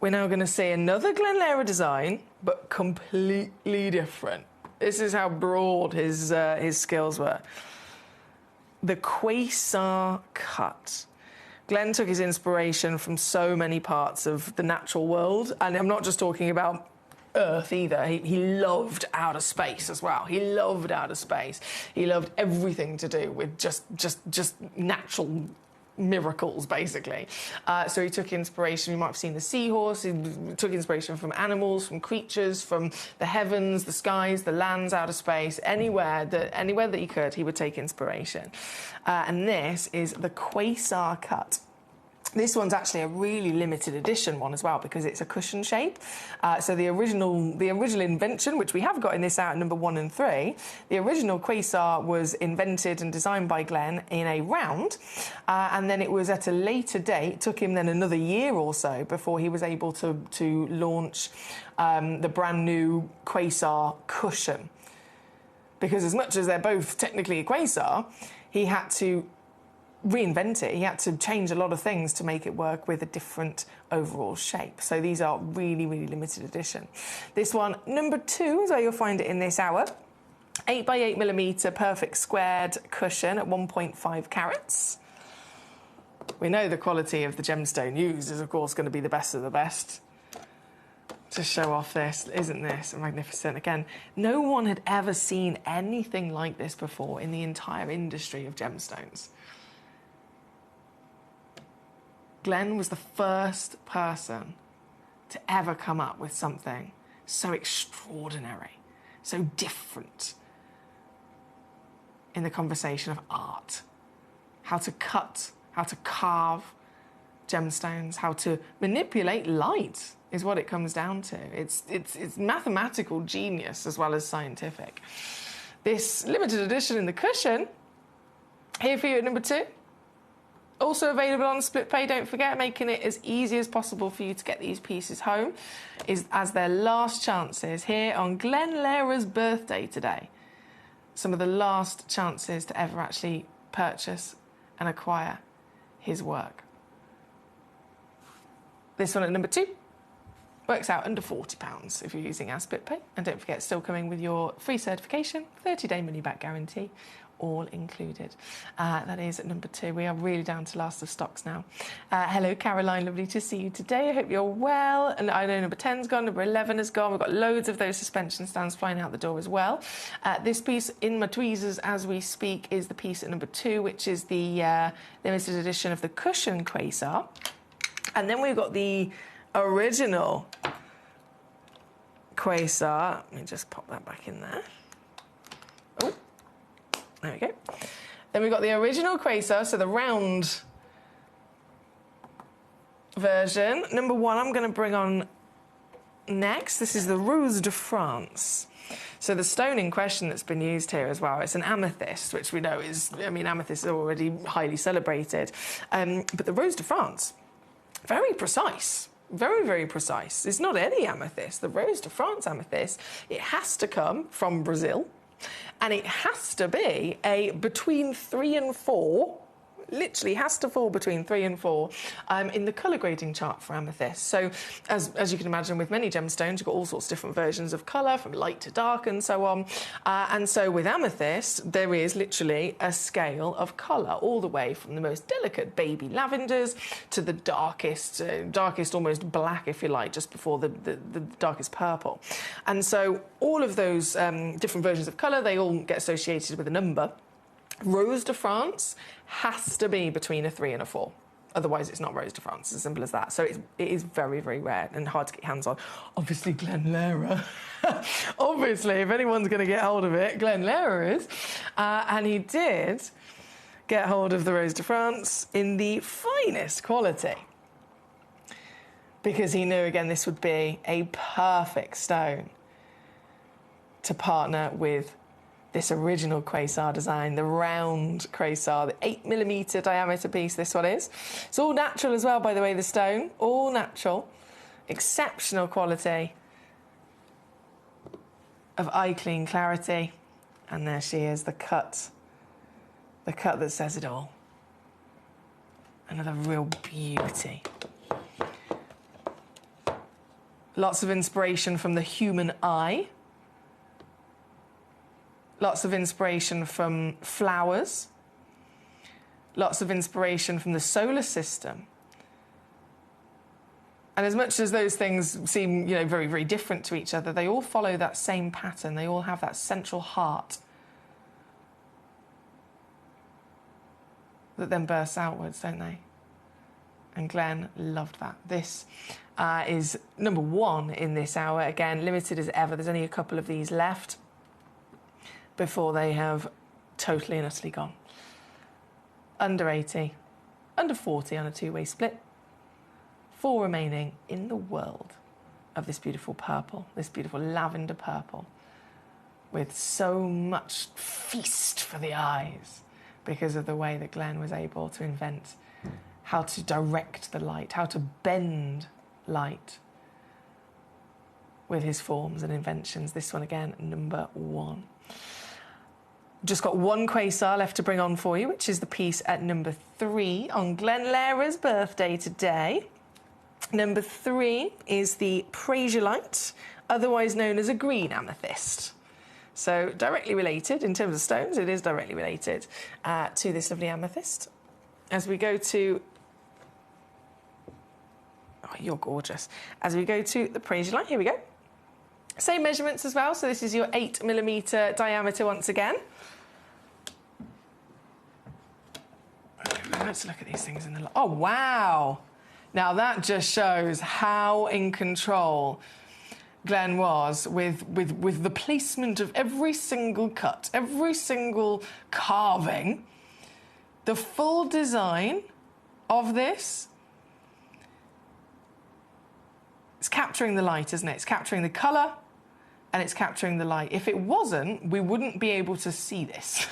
We're now going to see another Glenn Lehra design, but completely different. This is how broad his skills were. The Quasar cut. Glenn took his inspiration from so many parts of the natural world, and I'm not just talking about Earth either. He loved outer space as well. He loved outer space. He loved everything to do with just natural miracles, basically. So he took inspiration. You might have seen the seahorse. He took inspiration from animals, from creatures, from the heavens, the skies, the lands, outer space, anywhere that he could, he would take inspiration. And this is the Quasar cut. This one's actually a really limited edition one as well because it's a cushion shape. So the original invention, which we have got in this out at number 1 and 3, the original Quasar was invented and designed by Glenn in a round, and then it was at a later date, took him then another year or so before he was able to launch the brand new Quasar cushion. Because as much as they're both technically a Quasar, he had to reinvent it. He had to change a lot of things to make it work with a different overall shape. So these are really, really limited edition. This one, number 2, is where you'll find it in this hour. 8 by 8 millimetre perfect squared cushion at 1.5 carats. We know the quality of the gemstone used is, of course, going to be the best of the best. To show off this, isn't this magnificent? Again, no one had ever seen anything like this before in the entire industry of gemstones. Glenn was the first person to ever come up with something so extraordinary, so different in the conversation of art. How to cut, how to carve gemstones, how to manipulate light is what it comes down to. It's mathematical genius as well as scientific. This limited edition in the cushion, here for you at number 2. Also available on split pay, don't forget, making it as easy as possible for you to get these pieces home, is as their last chances here on Glenn Lehra's birthday today. Some of the last chances to ever actually purchase and acquire his work. This one at number 2 works out under £40 if you're using our split pay. And don't forget, still coming with your free certification, 30-day money-back guarantee, all included. That is at number 2. We are really down to last of stocks now. Hello, Caroline. Lovely to see you today. I hope you're well. And I know number 10's gone, number 11 is gone. We've got loads of those suspension stands flying out the door as well. This piece in my tweezers as we speak is the piece at number 2, which is the limited edition of the cushion quasar. And then we've got the original quasar. Let me just pop that back in there. Oh. There we go. Then we've got the original quasar, so the round version. Number 1, I'm going to bring on next. This is the Rose de France. So the stone in question that's been used here as well, it's an amethyst, which we know is, I mean, amethyst is already highly celebrated. But the Rose de France, very precise. Very, very precise. It's not any amethyst. The Rose de France amethyst, it has to come from Brazil. And it has to be a between 3 and 4, literally has to fall between 3 and 4 in the colour grading chart for amethyst. So as you can imagine, with many gemstones, you've got all sorts of different versions of colour, from light to dark and so on. And so with amethyst, there is literally a scale of colour, all the way from the most delicate baby lavenders to the darkest almost black, if you like, just before the darkest purple. And so all of those different versions of colour, they all get associated with a number. Rose de France has to be between a 3 and a 4. Otherwise, it's not Rose de France, as simple as that. So it is very, very rare and hard to get your hands on. Obviously, Glenn Lehra. Obviously, if anyone's going to get hold of it, Glenn Lehra is. And he did get hold of the Rose de France in the finest quality. Because he knew, again, this would be a perfect stone to partner with this original quasar design, the round quasar, the 8mm diameter piece this one is. It's all natural as well, by the way, the stone. All natural. Exceptional quality of eye-clean clarity. And there she is, the cut that says it all. Another real beauty. Lots of inspiration from the human eye. Lots of inspiration from flowers. Lots of inspiration from the solar system. And as much as those things seem, very, very different to each other, they all follow that same pattern. They all have that central heart that then bursts outwards, don't they? And Glenn loved that. This is number 1 in this hour. Again, limited as ever. There's only a couple of these left before they have totally and utterly gone. Under 80, under 40 on a 2-way split. 4 remaining in the world of this beautiful purple, this beautiful lavender purple, with so much feast for the eyes because of the way that Glenn was able to invent how to direct the light, how to bend light with his forms and inventions. This one again, number 1. Just got one quasar left to bring on for you, which is the piece at number 3 on Glenlara's birthday today. Number 3 is the Prasiolite, otherwise known as a green amethyst. So directly related, in terms of stones, it is directly related to this lovely amethyst. As we go to... Oh, you're gorgeous. As we go to the Prasiolite, here we go. Same measurements as well, so this is your 8mm diameter once again. Let's look at these things in the... Oh, wow! Now that just shows how in control Glenn was with the placement of every single cut, every single carving. The full design of this, it's capturing the light, isn't it? It's capturing the colour and it's capturing the light. If it wasn't, we wouldn't be able to see this.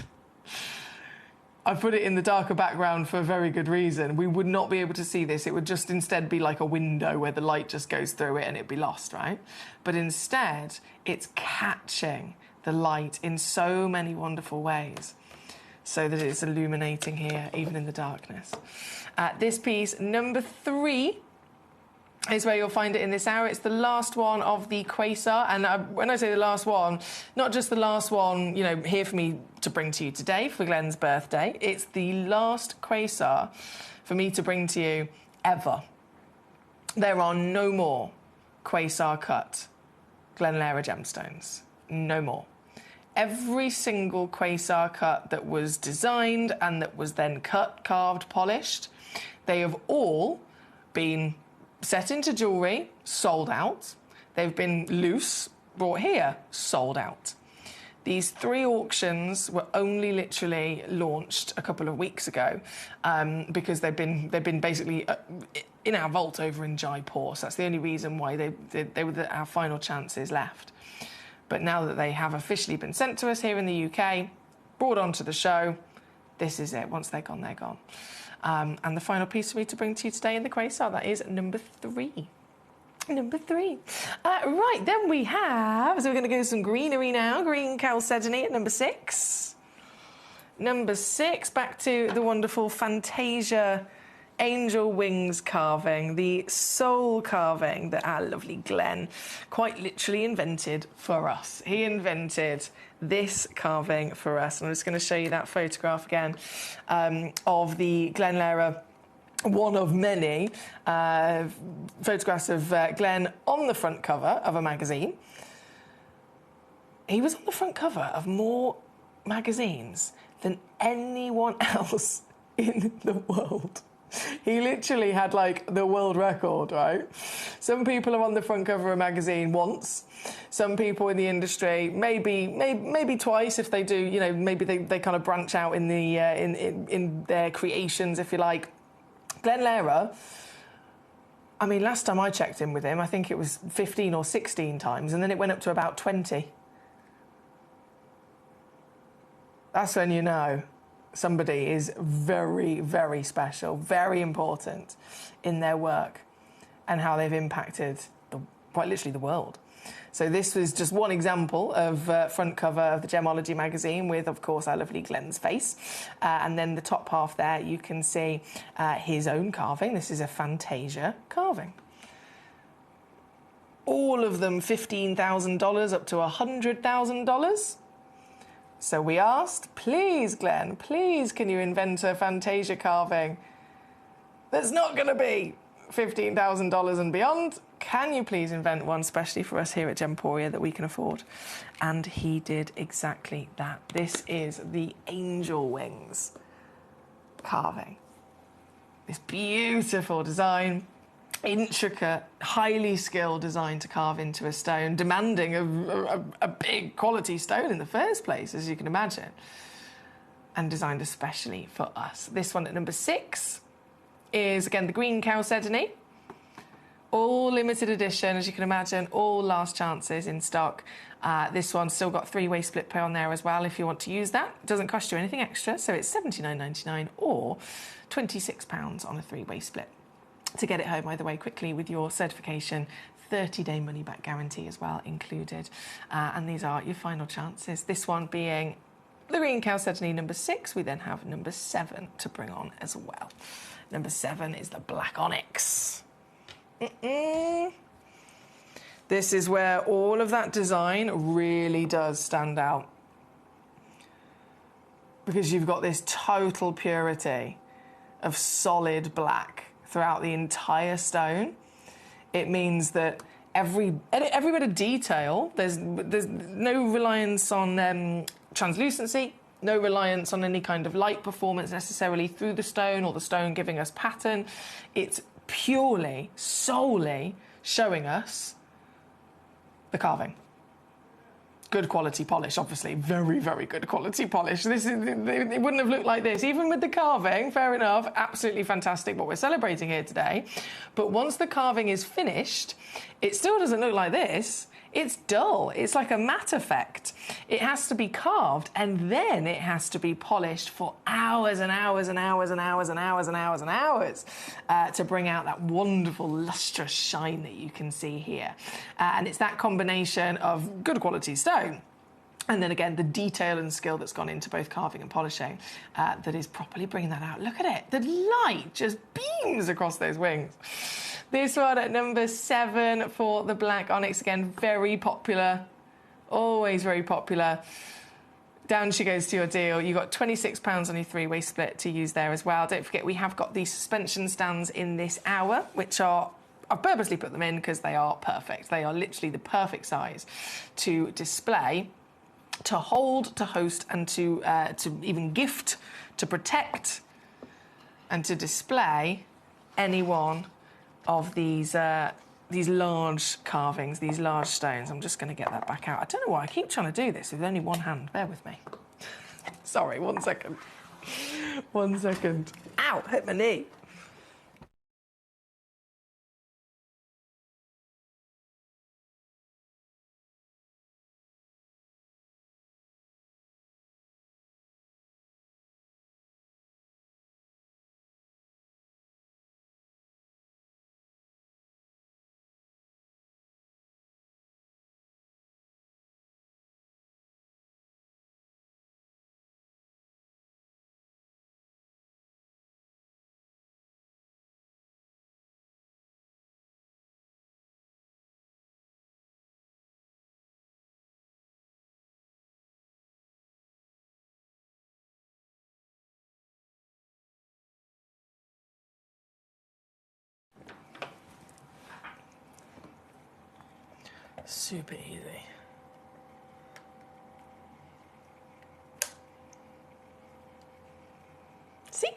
I put it in the darker background for a very good reason. We would not be able to see this. It would just instead be like a window where the light just goes through it and it'd be lost, right? But instead, it's catching the light in so many wonderful ways so that it's illuminating here, even in the darkness. This piece, number 3, is where you'll find it in this hour. It's the last one of the quasar, and when I say the last one, not just the last one, you know, here for me to bring to you today for Glenn's birthday. It's the last quasar for me to bring to you ever. There are no more quasar cut Glenlara gemstones. No more. Every single quasar cut that was designed and that was then cut, carved, polished, they have all been set into jewellery, sold out. They've been loose, brought here, sold out. These 3 auctions were only literally launched a couple of weeks ago because they've been basically in our vault over in Jaipur. So that's the only reason why they were our final chances left. But now that they have officially been sent to us here in the UK, brought onto the show, this is it. Once they're gone, they're gone. And the final piece for me to bring to you today in the quasar, that is number 3. Number 3. Right, then we have... So we're going to go some greenery now. Green chalcedony at number 6. Number 6, back to the wonderful Fantasia angel wings carving, the soul carving that our lovely Glenn quite literally invented for us. He invented this carving for us. And I'm just going to show you that photograph again of the Glenlara, one of many photographs of Glenn on the front cover of a magazine. He was on the front cover of more magazines than anyone else in the world. He literally had, like, the world record, right? Some people are on the front cover of a magazine once. Some people in the industry, maybe twice if they do, you know, maybe they kind of branch out in the in their creations, if you like. Glenlara, I mean, last time I checked in with him, I think it was 15 or 16 times, and then it went up to about 20. That's when you know somebody is very, very special, very important in their work and how they've impacted quite literally the world. So this was just one example of front cover of the Gemology magazine with, of course, our lovely Glenn's face. And then the top half there, you can see his own carving. This is a Fantasia carving. All of them $15,000 up to $100,000. So we asked, please, Glenn, please, can you invent a Fantasia carving that's not going to be $15,000 and beyond? Can you please invent one, especially for us here at Gemporia, that we can afford? And he did exactly that. This is the angel wings carving. This beautiful design, intricate, highly skilled design to carve into a stone, demanding a big quality stone in the first place, as you can imagine, and designed especially for us. This one at number 6 is, again, the green chalcedony. All limited edition, as you can imagine, all last chances in stock. This one's still got 3-way split pay on there as well if you want to use that. It doesn't cost you anything extra, so it's $79.99 or £26 on a 3-way split. To get it home either way quickly with your certification, 30-day money-back guarantee as well included. And these are your final chances. This one being the green chalcedony number 6, we then have number 7 to bring on as well. Number 7 is the black onyx. This is where all of that design really does stand out, because you've got this total purity of solid black throughout the entire stone. It means that every bit of detail, there's no reliance on translucency, no reliance on any kind of light performance necessarily through the stone or the stone giving us pattern. It's purely, solely showing us the carving. Good quality polish, obviously. Very, very good quality polish. It wouldn't have looked like this. Even with the carving, fair enough, absolutely fantastic what we're celebrating here today. But once the carving is finished, it still doesn't look like this. It's dull. It's like a matte effect. It has to be carved, and then it has to be polished for hours and hours and hours and hours and hours and hours and hours to bring out that wonderful lustrous shine that you can see here. And it's that combination of good quality stone and then again the detail and skill that's gone into both carving and polishing that is properly bringing that out. Look at it. The light just beams across those wings. This one at number 7 for the black onyx, again, very popular, always very popular. Down she goes to your deal. You've got £26 on your 3-way split to use there as well. Don't forget, we have got these suspension stands in this hour, which are, I've purposely put them in because they are perfect. They are literally the perfect size to display, to hold, to host, and to even gift, to protect, and to display any one of these large carvings, these large stones. I'm just going to get that back out. I don't know why I keep trying to do this with only one hand. Bear with me. Sorry, 1 second. 1 second. Ow, hit my knee. Super easy. See?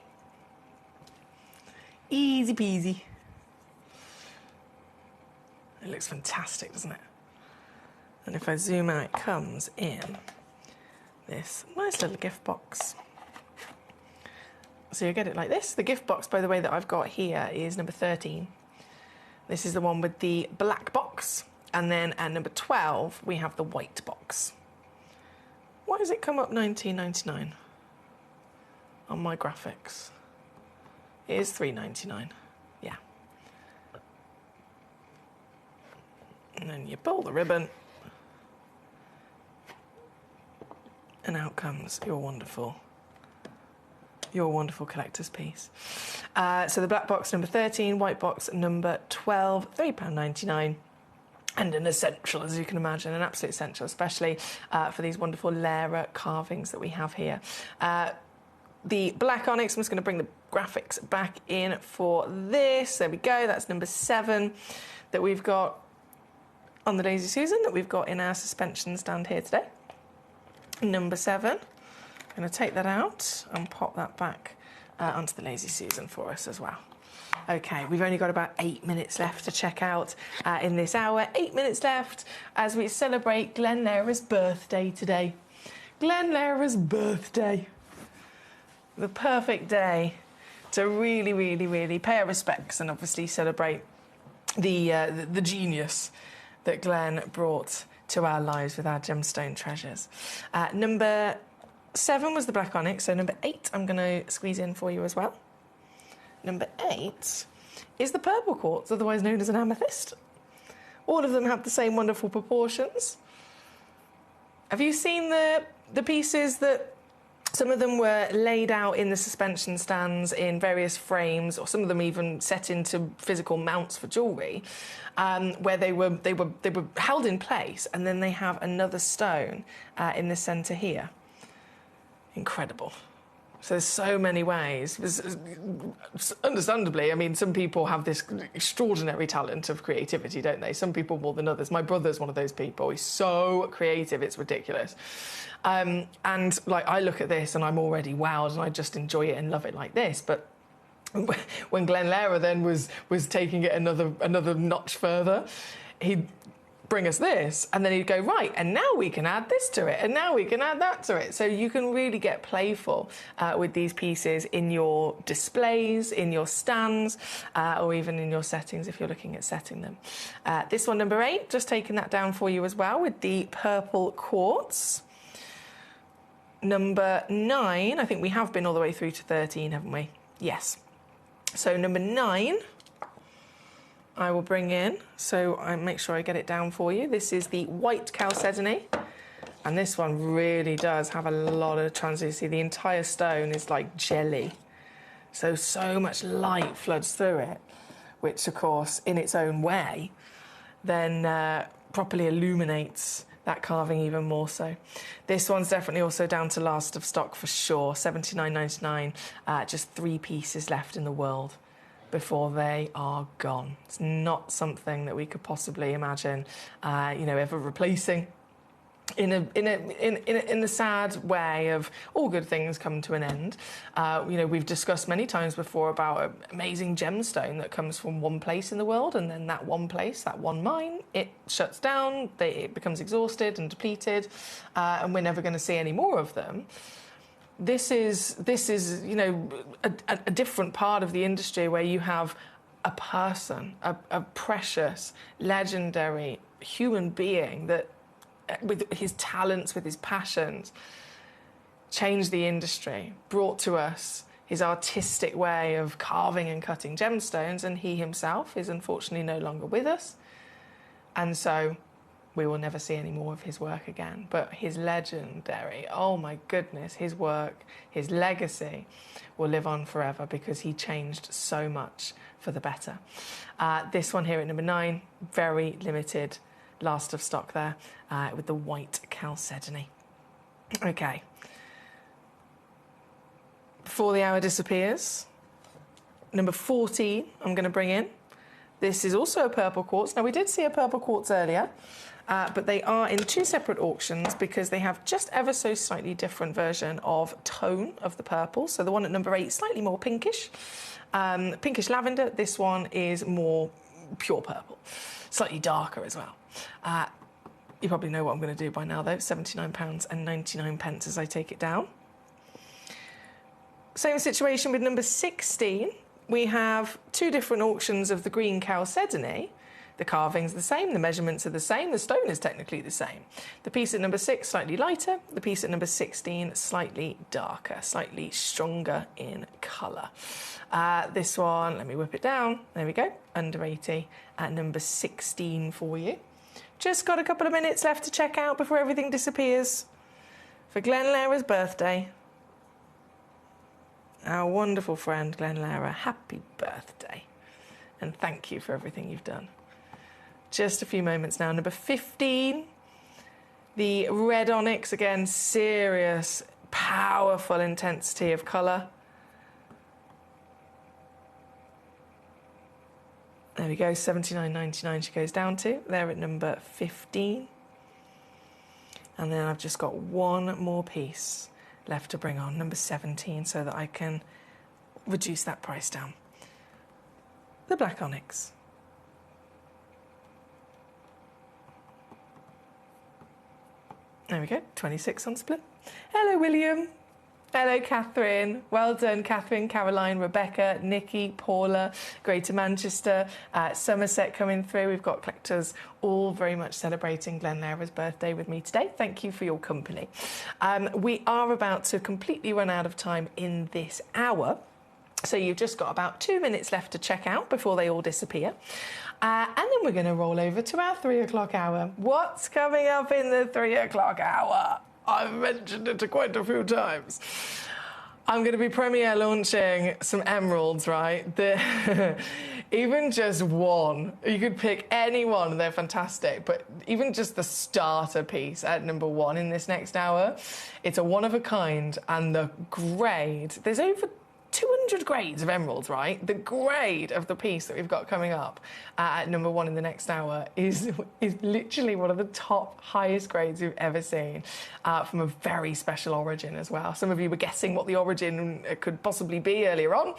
Easy peasy. It looks fantastic, doesn't it? And if I zoom out, it comes in this nice little gift box. So you get it like this. The gift box, by the way, that I've got here is number 13. This is the one with the black box. And then at number 12, we have the white box. Why does it come up $19.99 on my graphics? It is $3.99, yeah. And then you pull the ribbon, and out comes your wonderful collector's piece. So the black box number 13, white box number 12, £3.99. And an essential, as you can imagine, an absolute essential, especially for these wonderful Lara carvings that we have here. The black onyx, I'm just going to bring the graphics back in for this. There we go, that's number 7 that we've got on the Lazy Susan, that we've got in our suspension stand here today. Number 7. I'm going to take that out and pop that back onto the Lazy Susan for us as well. OK, we've only got about 8 minutes left to check out in this hour. 8 minutes left as we celebrate Glenn Lara's birthday today. Glenn Lara's birthday. The perfect day to really, really, really pay our respects and obviously celebrate the genius that Glenn brought to our lives with our gemstone treasures. Number 7 was the black onyx, so number 8 I'm going to squeeze in for you as well. Number 8 is the purple quartz, otherwise known as an amethyst. All of them have the same wonderful proportions. Have you seen the pieces that Some of them were laid out in the suspension stands in various frames, or some of them even set into physical mounts for jewellery, where they were held in place, and then they have another stone in the centre here. Incredible. So there's so many ways. Understandably, I mean, some people have this extraordinary talent of creativity, don't they? Some people more than others. My brother's one of those people. He's so creative, it's ridiculous. And like, I look at this and I'm already wowed, and I just enjoy it and love it like this. But when Glenn Lara then was taking it another notch further, he'd bring us this, and then he'd go, right, and now we can add this to it, and now we can add that to it. So you can really get playful with these pieces in your displays, in your stands, or even in your settings if you're looking at setting them. This one, number 8, just taking that down for you as well with the purple quartz. Number 9, I think we have been all the way through to 13, haven't we? Yes. So number 9, I will bring in, so I make sure I get it down for you. This is the white chalcedony, and this one really does have a lot of translucency. The entire stone is like jelly, so much light floods through it, which of course in its own way then properly illuminates that carving even more so. This one's definitely also down to last of stock for sure, $79.99, just 3 pieces left in the world before they are gone. It's not something that we could possibly imagine, ever replacing. In the sad way of all good things come to an end. We've discussed many times before about an amazing gemstone that comes from one place in the world, and then that one place, that one mine, it shuts down, it becomes exhausted and depleted, and we're never going to see any more of them. This is a different part of the industry where you have a person, a precious, legendary human being that, with his talents, with his passions, changed the industry, brought to us his artistic way of carving and cutting gemstones, and he himself is unfortunately no longer with us. And so we will never see any more of his work again. But his legendary, oh my goodness, his work, his legacy will live on forever because he changed so much for the better. This one here at number 9, very limited, last of stock there, with the white chalcedony. Okay. Before the hour disappears, number 14 I'm going to bring in. This is also a purple quartz. Now, we did see a purple quartz earlier, but they are in 2 separate auctions because they have just ever so slightly different version of tone of the purple. So the one at number 8 is slightly more pinkish, pinkish lavender. This one is more pure purple, slightly darker as well. You probably know what I'm going to do by now, though. £79.99 as I take it down. Same situation with number 16. We have 2 different auctions of the green chalcedony. The carving's the same, the measurements are the same, the stone is technically the same. The piece at number 6, slightly lighter. The piece at number 16, slightly darker, slightly stronger in colour. This one, let me whip it down. There we go, under 80 at number 16 for you. Just got a couple of minutes left to check out before everything disappears for Glenn Lara's birthday. Our wonderful friend Glenn Lara, happy birthday. And thank you for everything you've done. Just a few moments now. Number 15, the red onyx. Again, serious, powerful intensity of colour. There we go, $79.99 she goes down to. There at number 15. And then I've just got one more piece left to bring on, number 17, so that I can reduce that price down. The black onyx. There we go, 26 on split. Hello, William. Hello, Catherine. Well done, Catherine, Caroline, Rebecca, Nikki, Paula, Greater Manchester, Somerset coming through. We've got collectors all very much celebrating Glenn Lara's birthday with me today. Thank you for your company. We are about to completely run out of time in this hour. So you've just got about 2 minutes left to check out before they all disappear. And then we're going to roll over to our 3 o'clock hour. What's coming up in the 3 o'clock hour? I've mentioned it quite a few times. I'm going to be premiere launching some emeralds, right? Even just one, you could pick any one, they're fantastic, but even just the starter piece at number 1 in this next hour, it's a one-of-a-kind, and the grade, there's over 200 grades of emeralds, right? The grade of the piece that we've got coming up at number 1 in the next hour is literally one of the top highest grades we've ever seen, from a very special origin as well. Some of you were guessing what the origin could possibly be earlier on.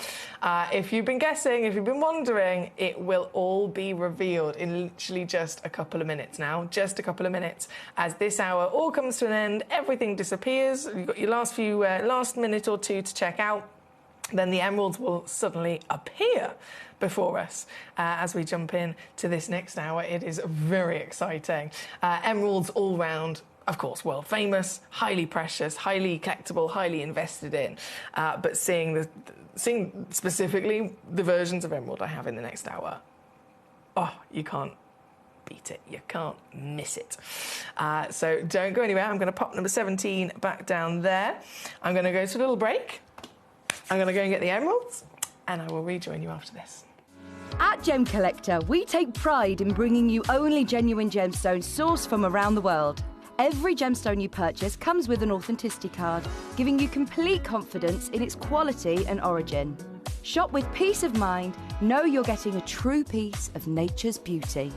If you've been guessing, if you've been wondering, it will all be revealed in literally just a couple of minutes now. Just a couple of minutes. As this hour all comes to an end, everything disappears. You've got your last minute or two to check out. Then the emeralds will suddenly appear before us as we jump in to this next hour. It is very exciting. Emeralds all round, of course, world famous, highly precious, highly collectible, highly invested in. But seeing specifically the versions of emerald I have in the next hour, oh, you can't beat it. You can't miss it. So don't go anywhere. I'm going to pop number 17 back down there. I'm going to go to a little break. I'm going to go and get the emeralds, and I will rejoin you after this. At Gemcollector, we take pride in bringing you only genuine gemstones sourced from around the world. Every gemstone you purchase comes with an authenticity card, giving you complete confidence in its quality and origin. Shop with peace of mind, know you're getting a true piece of nature's beauty.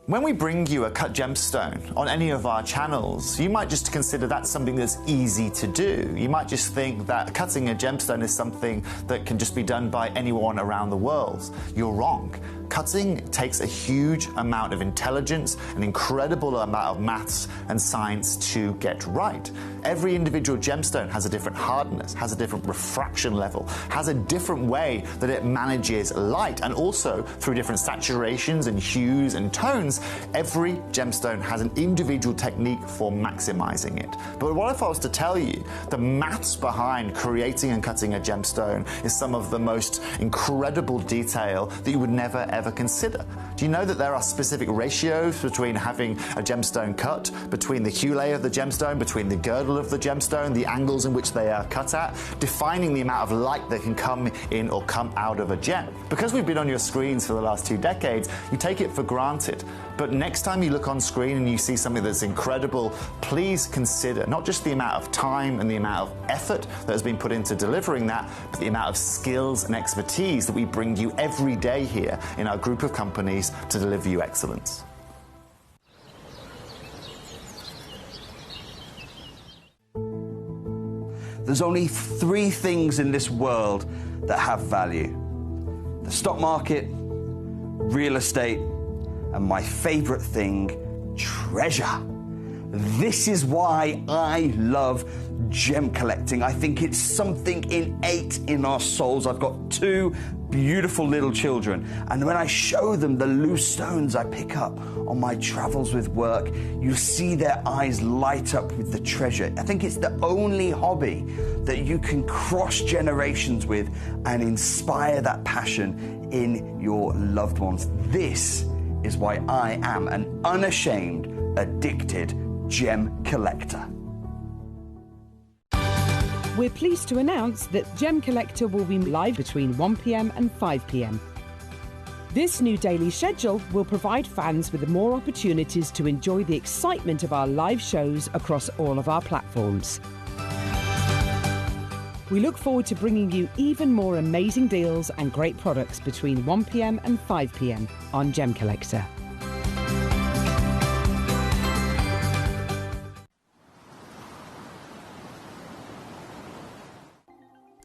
When we bring you a cut gemstone on any of our channels, you might just consider that something that's easy to do. You might just think that cutting a gemstone is something that can just be done by anyone around the world. You're wrong. Cutting takes a huge amount of intelligence, an incredible amount of maths and science to get right. Every individual gemstone has a different hardness, has a different refraction level, has a different way that it manages light, and also through different saturations and hues and tones, every gemstone has an individual technique for maximizing it. But what if I was to tell you the maths behind creating and cutting a gemstone is some of the most incredible detail that you would never ever consider? Do you know that there are specific ratios between having a gemstone cut, between the hue layer of the gemstone, between the girdle of the gemstone, the angles in which they are cut at, defining the amount of light that can come in or come out of a gem? Because we've been on your screens for the last 2 decades, you take it for granted. But next time you look on screen and you see something that's incredible, please consider not just the amount of time and the amount of effort that has been put into delivering that, but the amount of skills and expertise that we bring you every day here in our group of companies to deliver you excellence. There's only 3 things in this world that have value: the stock market, real estate, and my favorite thing, treasure. This is why I love gem collecting. I think it's something innate in our souls. I've got 2 beautiful little children, and when I show them the loose stones I pick up on my travels with work, you see their eyes light up with the treasure. I think it's the only hobby that you can cross generations with and inspire that passion in your loved ones. This is why I am an unashamed, addicted gem collector. We're pleased to announce that Gemcollector will be live between 1 p.m. and 5 p.m. This new daily schedule will provide fans with more opportunities to enjoy the excitement of our live shows across all of our platforms. We look forward to bringing you even more amazing deals and great products between 1 p.m. and 5 p.m. on Gemcollector.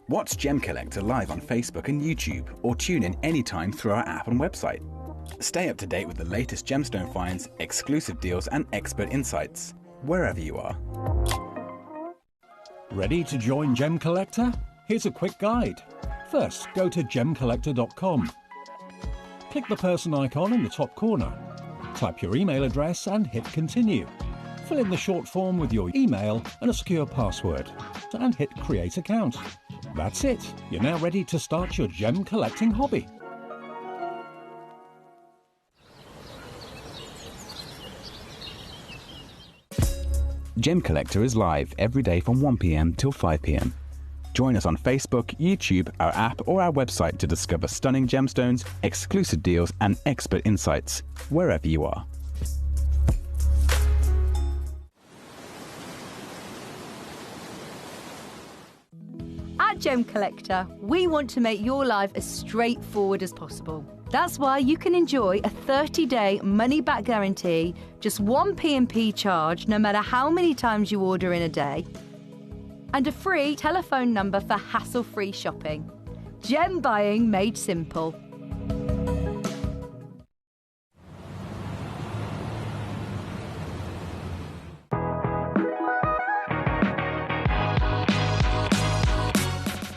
Watch Gemcollector live on Facebook and YouTube, or tune in anytime through our app and website. Stay up to date with the latest gemstone finds, exclusive deals and expert insights, wherever you are. Ready to join Gemcollector? Here's a quick guide. First, go to Gemcollector.com. Click the person icon in the top corner. Type your email address and hit continue. Fill in the short form with your email and a secure password, and hit create account. That's it. You're now ready to start your gem collecting hobby. Gemcollector is live every day from 1 p.m. till 5 p.m. Join us on Facebook, YouTube, our app, or our website to discover stunning gemstones, exclusive deals, and expert insights wherever you are. At Gemcollector, we want to make your life as straightforward as possible. That's why you can enjoy a 30-day money-back guarantee, just one P&P charge no matter how many times you order in a day, and a free telephone number for hassle-free shopping. Gem buying made simple.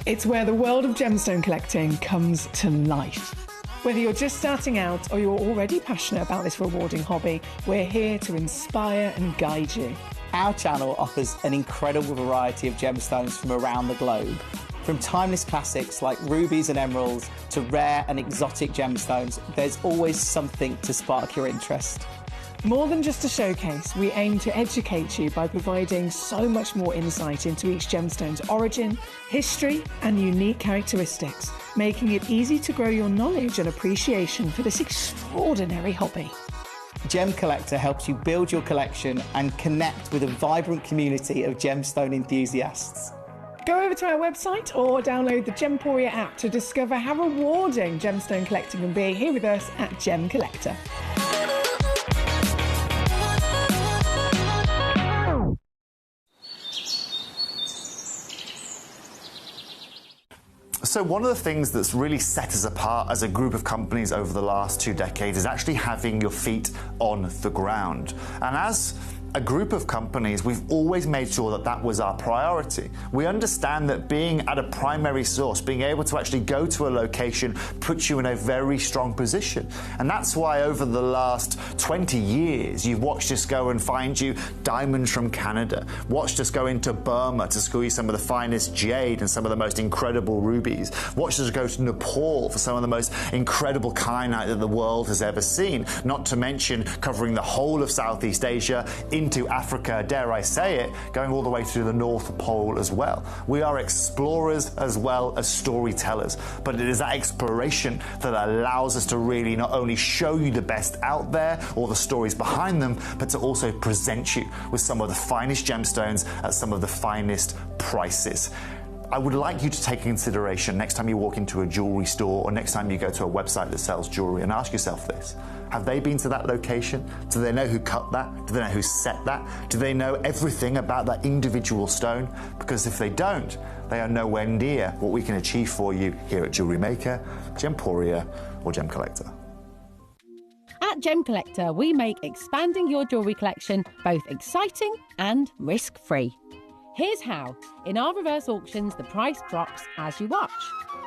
It's where the world of gemstone collecting comes to life. Whether you're just starting out or you're already passionate about this rewarding hobby, we're here to inspire and guide you. Our channel offers an incredible variety of gemstones from around the globe. From timeless classics like rubies and emeralds to rare and exotic gemstones, there's always something to spark your interest. More than just a showcase, we aim to educate you by providing so much more insight into each gemstone's origin, history, and unique characteristics, making it easy to grow your knowledge and appreciation for this extraordinary hobby. Gemcollector helps you build your collection and connect with a vibrant community of gemstone enthusiasts. Go over to our website or download the Gemporia app to discover how rewarding gemstone collecting can be here with us at Gemcollector. So one of the things that's really set us apart as a group of companies over the last 2 decades is actually having your feet on the ground. And as a group of companies, we've always made sure that that was our priority. We understand that being at a primary source, being able to actually go to a location, puts you in a very strong position. And that's why over the last 20 years, you've watched us go and find you diamonds from Canada, watched us go into Burma to school you some of the finest jade and some of the most incredible rubies, watched us go to Nepal for some of the most incredible kyanite that the world has ever seen, not to mention covering the whole of Southeast Asia, into Africa, dare I say it, going all the way to the North Pole as well. We are explorers as well as storytellers, but it is that exploration that allows us to really not only show you the best out there or the stories behind them, but to also present you with some of the finest gemstones at some of the finest prices. I would like you to take consideration next time you walk into a jewelry store or next time you go to a website that sells jewelry and ask yourself this. Have they been to that location? Do they know who cut that? Do they know who set that? Do they know everything about that individual stone? Because if they don't, they are nowhere near what we can achieve for you here at Jewelry Maker, Gemporia, or Gemcollector. At Gemcollector, we make expanding your jewellery collection both exciting and risk-free. Here's how. In our reverse auctions, the price drops as you watch.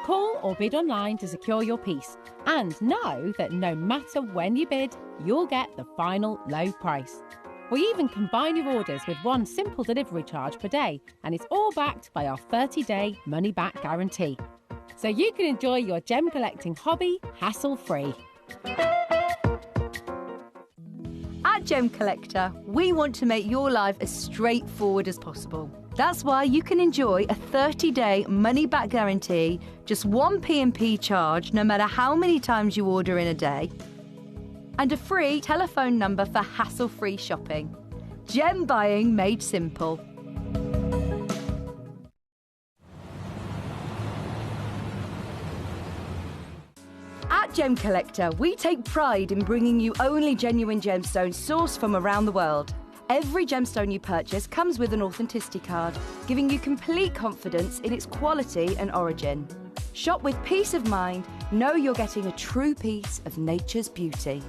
Call or bid online to secure your piece. And know that no matter when you bid, you'll get the final low price. We even combine your orders with one simple delivery charge per day, and it's all backed by our 30-day money-back guarantee. So you can enjoy your gem collecting hobby hassle-free. At Gemcollector, we want to make your life as straightforward as possible. That's why you can enjoy a 30-day money-back guarantee, just one P&P charge no matter how many times you order in a day, and a free telephone number for hassle-free shopping. Gem buying made simple. At Gemcollector, we take pride in bringing you only genuine gemstones sourced from around the world. Every gemstone you purchase comes with an authenticity card, giving you complete confidence in its quality and origin. Shop with peace of mind, know you're getting a true piece of nature's beauty.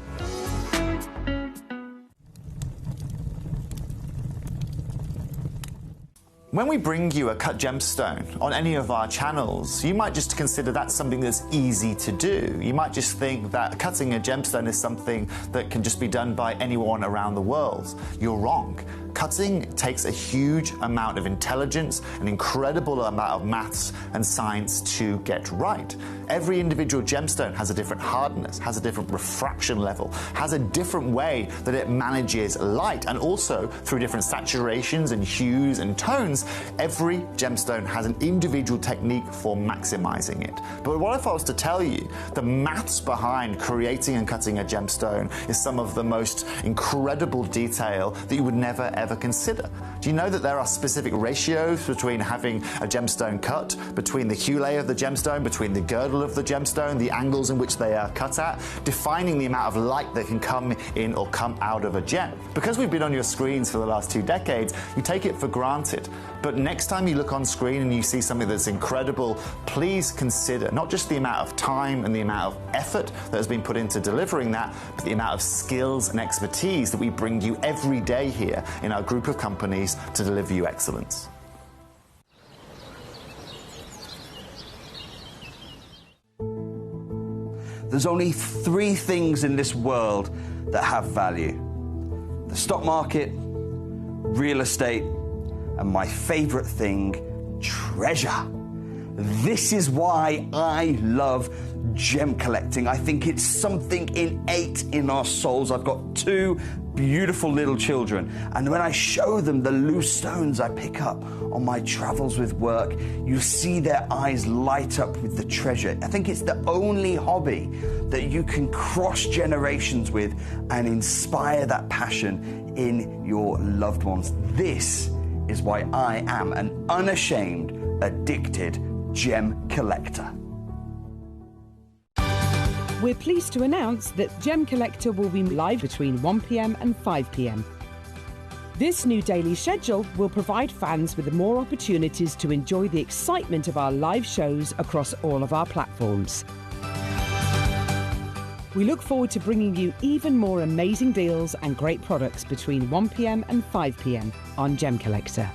When we bring you a cut gemstone on any of our channels, you might just consider that something that's easy to do. You might just think that cutting a gemstone is something that can just be done by anyone around the world. You're wrong. Cutting takes a huge amount of intelligence, an incredible amount of maths and science to get right. Every individual gemstone has a different hardness, has a different refraction level, has a different way that it manages light, and also through different saturations and hues and tones, every gemstone has an individual technique for maximizing it. But what if I was to tell you the maths behind creating and cutting a gemstone is some of the most incredible detail that you would never ever consider? Do you know that there are specific ratios between having a gemstone cut, between the hue layer of the gemstone, between the girdle of the gemstone, the angles in which they are cut at, defining the amount of light that can come in or come out of a gem? Because we've been on your screens for the last 2 decades, you take it for granted. But next time you look on screen and you see something that's incredible, please consider not just the amount of time and the amount of effort that has been put into delivering that, but the amount of skills and expertise that we bring you every day here in our group of companies to deliver you excellence. There's only 3 things in this world that have value: the stock market, real estate, and my favorite thing, treasure. This is why I love gem collecting. I think it's something innate in our souls. I've got 2 beautiful little children, and when I show them the loose stones I pick up on my travels with work, you see their eyes light up with the treasure. I think it's the only hobby that you can cross generations with and inspire that passion in your loved ones. This is why I am an unashamed, addicted gem collector. We're pleased to announce that Gemcollector will be live between 1 p.m. and 5 p.m. This new daily schedule will provide fans with more opportunities to enjoy the excitement of our live shows across all of our platforms. We look forward to bringing you even more amazing deals and great products between 1 p.m. and 5 p.m. on Gemcollector.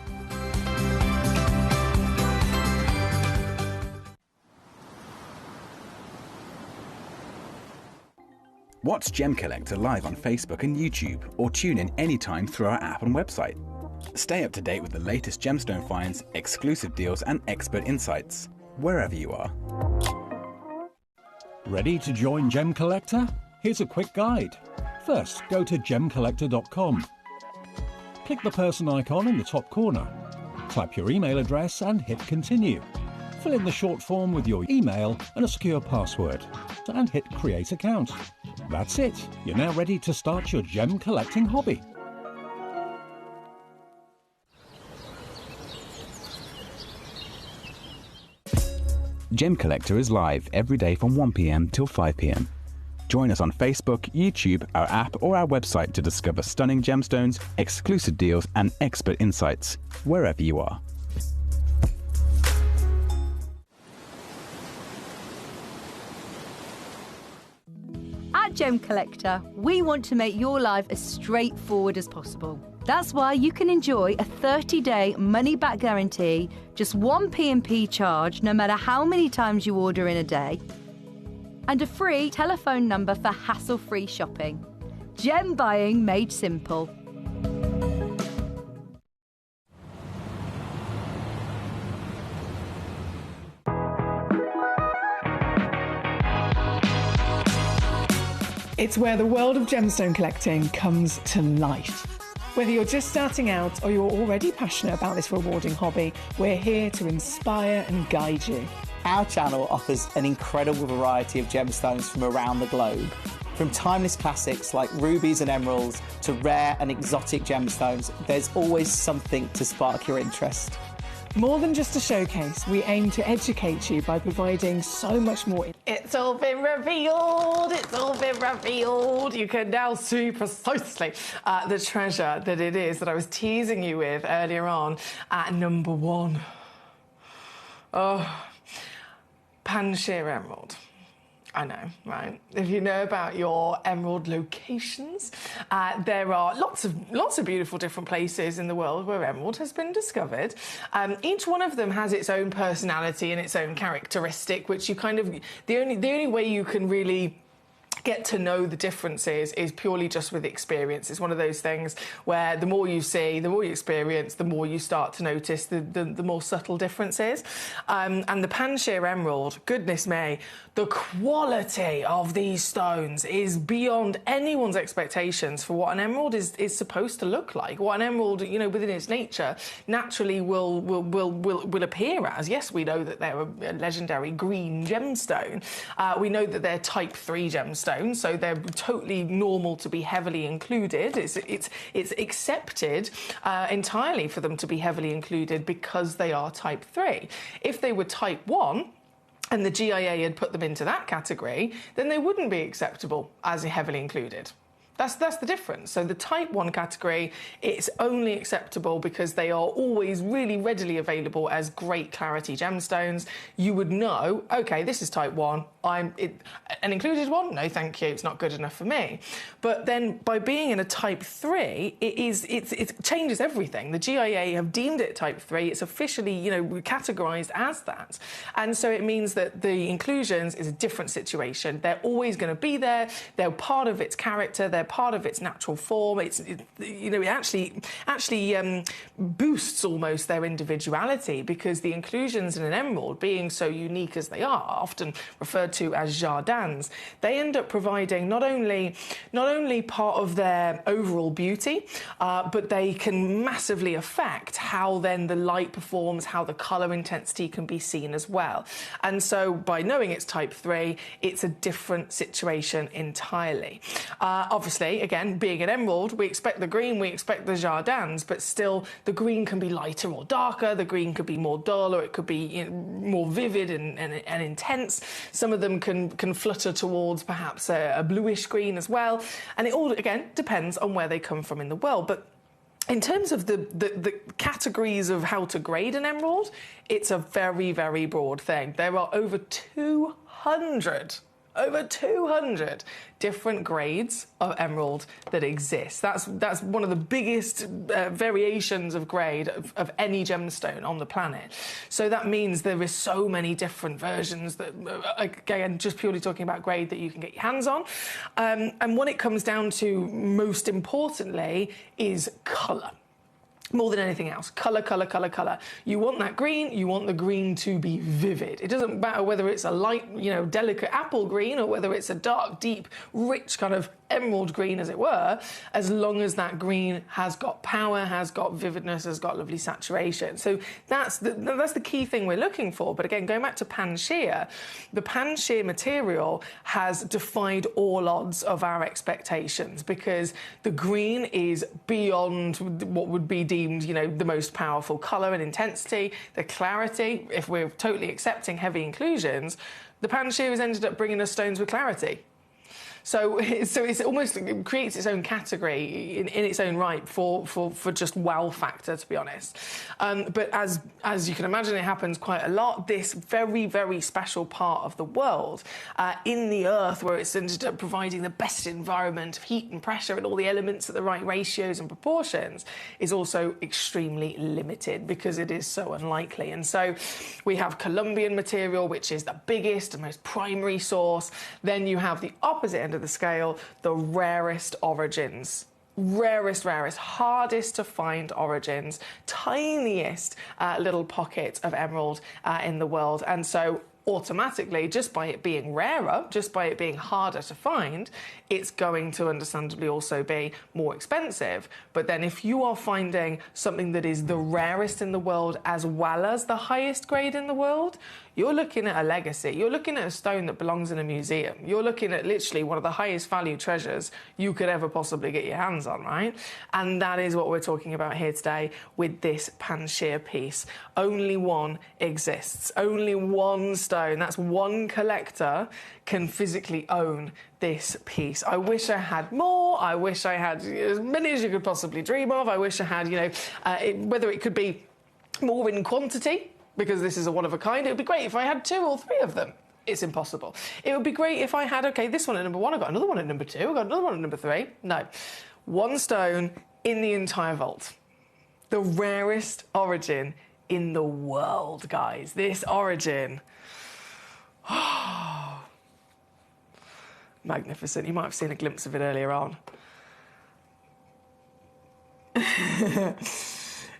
Watch Gemcollector live on Facebook and YouTube, or tune in anytime through our app and website. Stay up to date with the latest gemstone finds, exclusive deals and expert insights, wherever you are. Ready to join Gemcollector? Here's a quick guide. First, go to Gemcollector.com. Click the person icon in the top corner. Type your email address and hit continue. Fill in the short form with your email and a secure password, and hit Create Account. That's it. You're now ready to start your gem collecting hobby. Gemcollector is live every day from 1 p.m. till 5 p.m. Join us on Facebook, YouTube, our app or our website to discover stunning gemstones, exclusive deals and expert insights, wherever you are. At Gemcollector, we want to make your life as straightforward as possible. That's why you can enjoy a 30-day money-back guarantee, just 1 P&P charge no matter how many times you order in a day, and a free telephone number for hassle-free shopping. Gem buying made simple. It's where the world of gemstone collecting comes to life. Whether you're just starting out or you're already passionate about this rewarding hobby, we're here to inspire and guide you. Our channel offers an incredible variety of gemstones from around the globe. From timeless classics like rubies and emeralds to rare and exotic gemstones, there's always something to spark your interest. More than just a showcase, we aim to educate you by providing so much more. It's all been revealed, it's all been revealed. You can now see precisely the treasure that it is that I was teasing you with earlier on at number 1. Oh, Panshir Emerald. I know, right? If you know about your emerald locations, there are lots of beautiful different places in the world where emerald has been discovered. Each one of them has its own personality and its own characteristic, which you kind of the only way you can really get to know the differences is purely just with experience. It's one of those things where the more you see, the more you experience, the more you start to notice the more subtle differences. And the Panshir Emerald, goodness me, the quality of these stones is beyond anyone's expectations for what an emerald is supposed to look like. What an emerald, you know, within its nature, naturally will appear as. Yes, we know that they're a legendary green gemstone. We know that they're type 3 gemstones, so they're totally normal to be heavily included. It's accepted entirely for them to be heavily included because they are type 3. If they were type 1, and the GIA had put them into that category, then they wouldn't be acceptable as heavily included. That's the difference. So the type 1 category, it's only acceptable because they are always really readily available as great clarity gemstones. You would know, okay, this is type 1, an included one? No, thank you, it's not good enough for me. But then by being in a type 3, it changes everything. The GIA have deemed it type 3, it's officially, you know, categorized as that. And so it means that the inclusions is a different situation. They're always going to be there, they're part of its character, they're part of its natural form. It actually boosts almost their individuality, because the inclusions in an emerald, being so unique as they are, often referred to as jardins, they end up providing not only part of their overall beauty, but they can massively affect how then the light performs, how the colour intensity can be seen as well. And so by knowing it's type 3, it's a different situation entirely. Obviously, again, being an emerald, we expect the green, we expect the jardins, but still the green can be lighter or darker, the green could be more dull, or it could be, you know, more vivid and intense. Some of them can flutter towards perhaps a bluish green as well. And it all, again, depends on where they come from in the world. But in terms of the categories of how to grade an emerald, it's a very, very broad thing. There are over 200 different grades of emerald that exist. That's one of the biggest variations of grade of any gemstone on the planet. So that means there is so many different versions that, again, just purely talking about grade, that you can get your hands on. And what it comes down to most importantly is colour. More than anything else, colour, colour, colour, colour. You want that green, you want the green to be vivid. It doesn't matter whether it's a light, you know, delicate apple green, or whether it's a dark, deep, rich kind of emerald green, as it were, as long as that green has got power, has got vividness, has got lovely saturation. So that's the key thing we're looking for. But again, going back to Panshir, the Panshir material has defied all odds of our expectations, because the green is beyond what would be deemed, you know, the most powerful colour and intensity. The clarity, if we're totally accepting heavy inclusions, the Panshir has ended up bringing us stones with clarity. So it's almost, it creates its own category in its own right for just wow factor, to be honest. But as you can imagine, it happens quite a lot. This very, very special part of the world, in the earth, where it's ended up providing the best environment of heat and pressure and all the elements at the right ratios and proportions, is also extremely limited because it is so unlikely. And so we have Colombian material, which is the biggest and most primary source. Then you have the opposite end of the scale, the rarest origins. Rarest, hardest to find origins, tiniest little pocket of emerald in the world. And so automatically, just by it being rarer, just by it being harder to find, it's going to understandably also be more expensive. But then if you are finding something that is the rarest in the world as well as the highest grade in the world, you're looking at a legacy. You're looking at a stone that belongs in a museum. You're looking at literally one of the highest value treasures you could ever possibly get your hands on, right? And that is what we're talking about here today with this Panshir piece. Only one exists. Only one stone. That's one collector can physically own this piece. I wish I had more. I wish I had as many as you could possibly dream of. I wish I had, you know, whether it could be more in quantity, because this is a one of a kind. It would be great if I had 2 or 3 of them. It's impossible. It would be great if I had, okay, this one at number 1, I've got another one at number 2, I've got another one at number 3. No. One stone in the entire vault. The rarest origin in the world, guys. This origin. Magnificent. You might have seen a glimpse of it earlier on.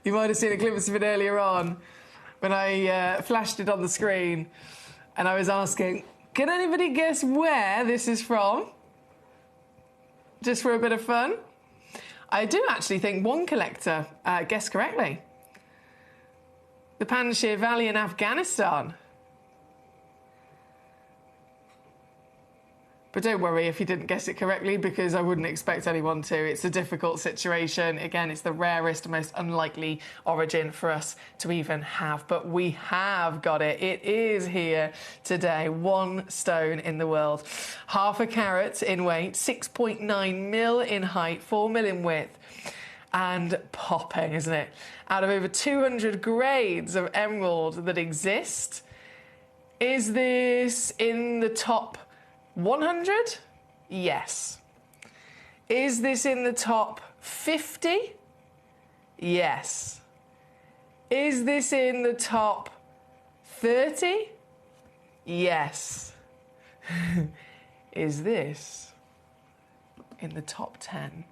You might have seen a glimpse of it earlier on when I flashed it on the screen and I was asking, can anybody guess where this is from? Just for a bit of fun. I do actually think one collector guessed correctly. The Panjshir Valley in Afghanistan. But don't worry if you didn't guess it correctly, because I wouldn't expect anyone to. It's a difficult situation. Again, it's the rarest, most unlikely origin for us to even have. But we have got it. It is here today. 1 stone in the world. Half a carat in weight, 6.9 mil in height, 4 mil in width. And popping, isn't it? Out of over 200 grades of emerald that exist. Is this in the top 100? Yes. Is this in the top 50? Yes. Is this in the top 30? Yes. Is this in the top 10?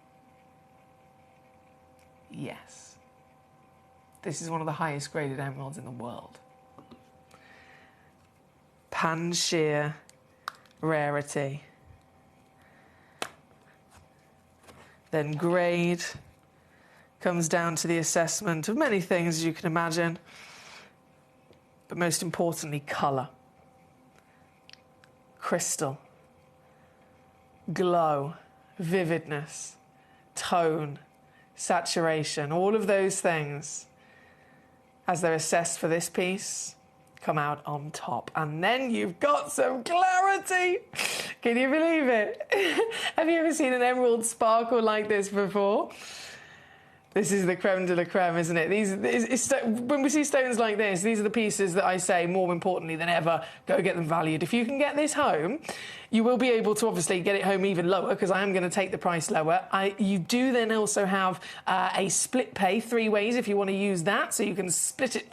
Yes. This is one of the highest graded emeralds in the world. Panjshir rarity. Then grade comes down to the assessment of many things, as you can imagine, but most importantly, colour, crystal, glow, vividness, tone, saturation, all of those things, as they're assessed for this piece, come out on top. And then you've got some clarity. Can you believe it? Have you ever seen an emerald sparkle like this before? This is the creme de la creme, isn't it? When we see stones like this, these are the pieces that I say, more importantly than ever, go get them valued. If you can get this home, you will be able to obviously get it home even lower, because I am going to take the price lower. You do then also have a split pay 3 ways if you want to use that, so you can split it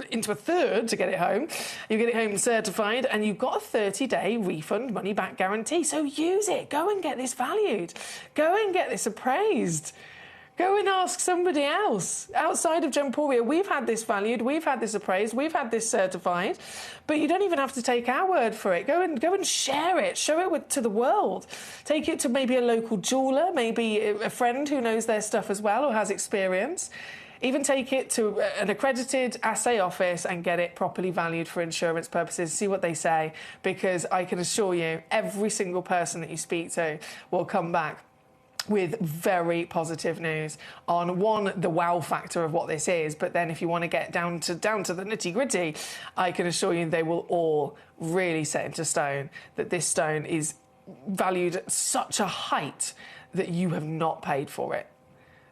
into a third to get it home. You get it home certified, and you've got a 30-day refund money-back guarantee. So use it. Go and get this valued. Go and get this appraised. Go and ask somebody else outside of Gemporia. We've had this valued, we've had this appraised, we've had this certified, but you don't even have to take our word for it. Go and share it, show it to the world. Take it to maybe a local jeweller, maybe a friend who knows their stuff as well or has experience. Even take it to an accredited assay office and get it properly valued for insurance purposes. See what they say, because I can assure you, every single person that you speak to will come back with very positive news on, one, the wow factor of what this is, but then if you want to get down to the nitty-gritty, I can assure you they will all really set into stone that this stone is valued at such a height that you have not paid for it.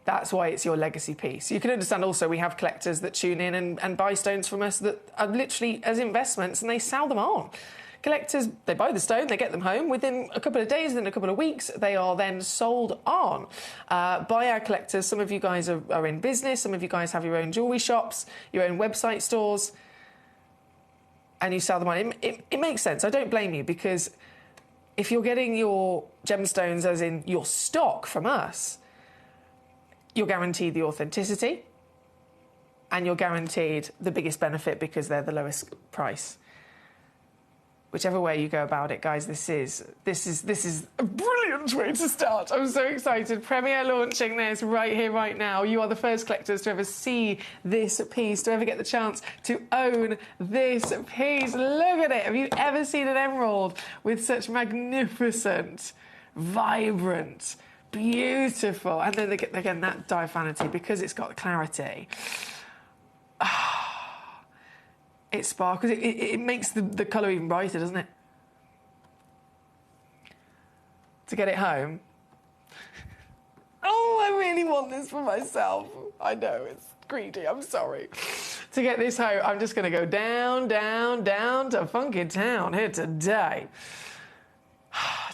That's why it's your legacy piece. You can understand also we have collectors that tune in and buy stones from us that are literally as investments, and they sell them on. Collectors, they buy the stone, they get them home. Within a couple of days, within a couple of weeks, they are then sold on by our collectors. Some of you guys are in business. Some of you guys have your own jewellery shops, your own website stores, and you sell them on. It makes sense. I don't blame you, because if you're getting your gemstones, as in your stock, from us, you're guaranteed the authenticity and you're guaranteed the biggest benefit because they're the lowest price. Whichever way you go about it, guys, this is a brilliant way to start. I'm so excited. Premier launching this right here, right now. You are the first collectors to ever see this piece, to ever get the chance to own this piece. Look at it. Have you ever seen an emerald with such magnificent, vibrant, beautiful, and then again that diaphanity, because it's got clarity. It sparkles. It makes the colour even brighter, doesn't it? To get it home. Oh, I really want this for myself. I know, it's greedy, I'm sorry. To get this home, I'm just going to go down, down, down to Funky Town here today.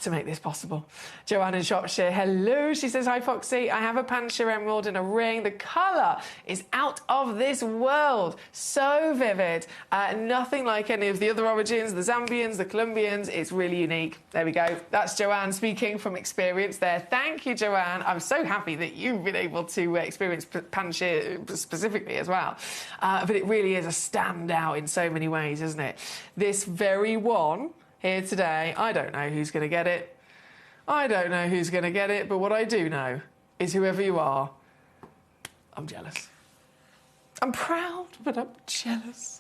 to make this possible. Joanne in Shropshire, hello. She says, hi, Foxy. I have a Panshir emerald in a ring. The colour is out of this world. So vivid. Nothing like any of the other origins, the Zambians, the Colombians. It's really unique. There we go. That's Joanne speaking from experience there. Thank you, Joanne. I'm so happy that you've been able to experience Panshir specifically as well. But it really is a standout in so many ways, isn't it? This very one here today, I don't know who's going to get it. I don't know who's going to get it, but what I do know is whoever you are, I'm jealous. I'm proud, but I'm jealous.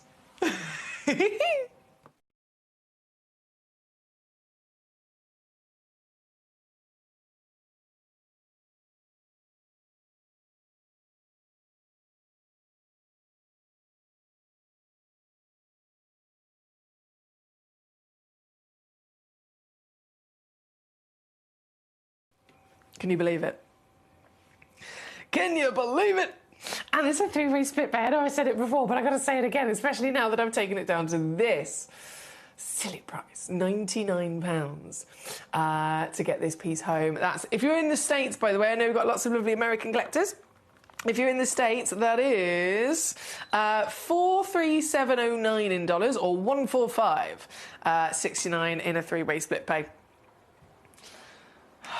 Can you believe it? Can you believe it? And it's a three-way split bed. I know I said it before, but I've got to say it again, especially now that I've taken it down to this silly price, £99 to get this piece home. That's if you're in the States, by the way. I know we've got lots of lovely American collectors. If you're in the States, that is $437.09 in dollars, or $145.69 in a three-way split pay.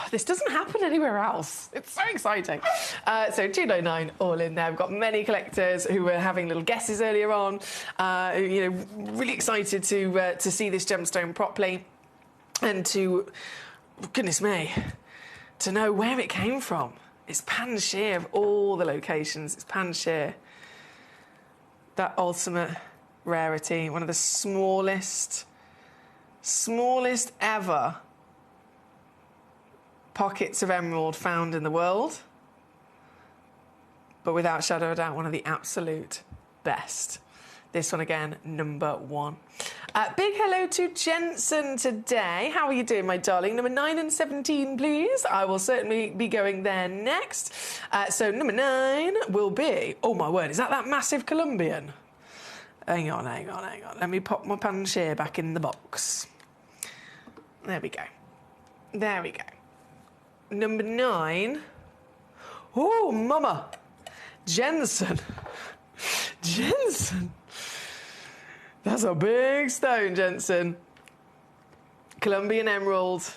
This doesn't happen anywhere else. It's so exciting. So $299 all in there. We've got many collectors who were having little guesses earlier on. You know, really excited to see this gemstone properly, and to, goodness me, to know where it came from. It's Panshir of all the locations. It's Panshir. That ultimate rarity, one of the smallest ever pockets of emerald found in the world, but without shadow of a doubt, one of the absolute best. This one again, number one. Big hello to Jensen today. How are you doing, my darling? Number 9 and 17, please. I will certainly be going there next. So number 9 will be, oh my word, is that massive Colombian? Hang on. Let me pop my Panshir back in the box. There we go. Number 9. Oh, mama. Jensen. That's a big stone, Jensen. Colombian emerald.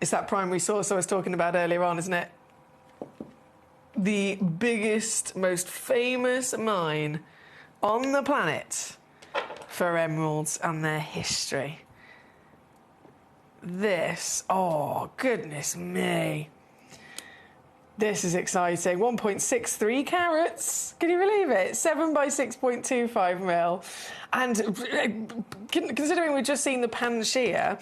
It's that primary source I was talking about earlier on, isn't it? The biggest, most famous mine on the planet for emeralds and their history. This, oh, goodness me. This is exciting. 1.63 carats. Can you believe it? 7 by 6.25 mil. And considering we've just seen the Panshir,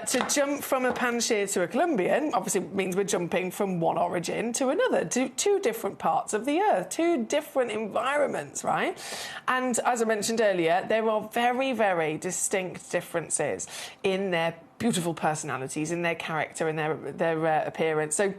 to jump from a Panshir to a Colombian obviously means we're jumping from one origin to another, to two different parts of the earth, two different environments, right? And as I mentioned earlier, there are very, very distinct differences in their beautiful personalities, in their character, in their appearance. So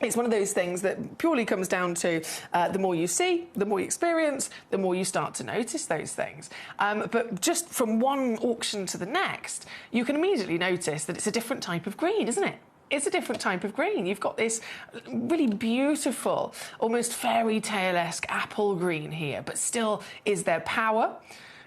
it's one of those things that purely comes down to the more you see, the more you experience, the more you start to notice those things. But just from one auction to the next, you can immediately notice that it's a different type of green, isn't it? It's a different type of green. You've got this really beautiful, almost fairy tale-esque apple green here, but still is there power.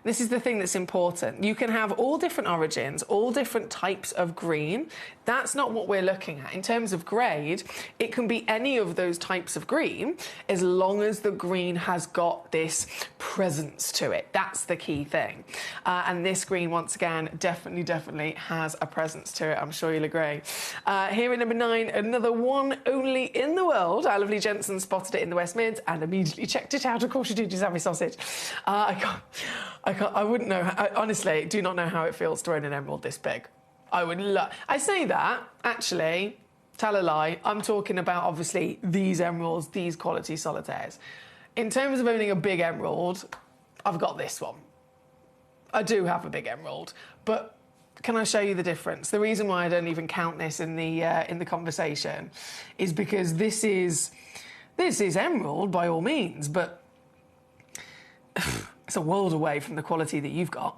This is the thing that's important. You can have all different origins, all different types of green. That's not what we're looking at. In terms of grade, it can be any of those types of green as long as the green has got this presence to it. That's the key thing. And this green, once again, definitely has a presence to it. I'm sure you'll agree. Here at number 9, another one only in the world. Our lovely Jensen spotted it in the West Mids and immediately checked it out. Of course you do, you savvy sausage. I wouldn't know. I honestly do not know how it feels to own an emerald this big. I say that, actually, tell a lie. I'm talking about, obviously, these emeralds, these quality solitaires. In terms of owning a big emerald, I've got this one. I do have a big emerald, but can I show you the difference? The reason why I don't even count this in the conversation is because this is emerald by all means, but it's a world away from the quality that you've got.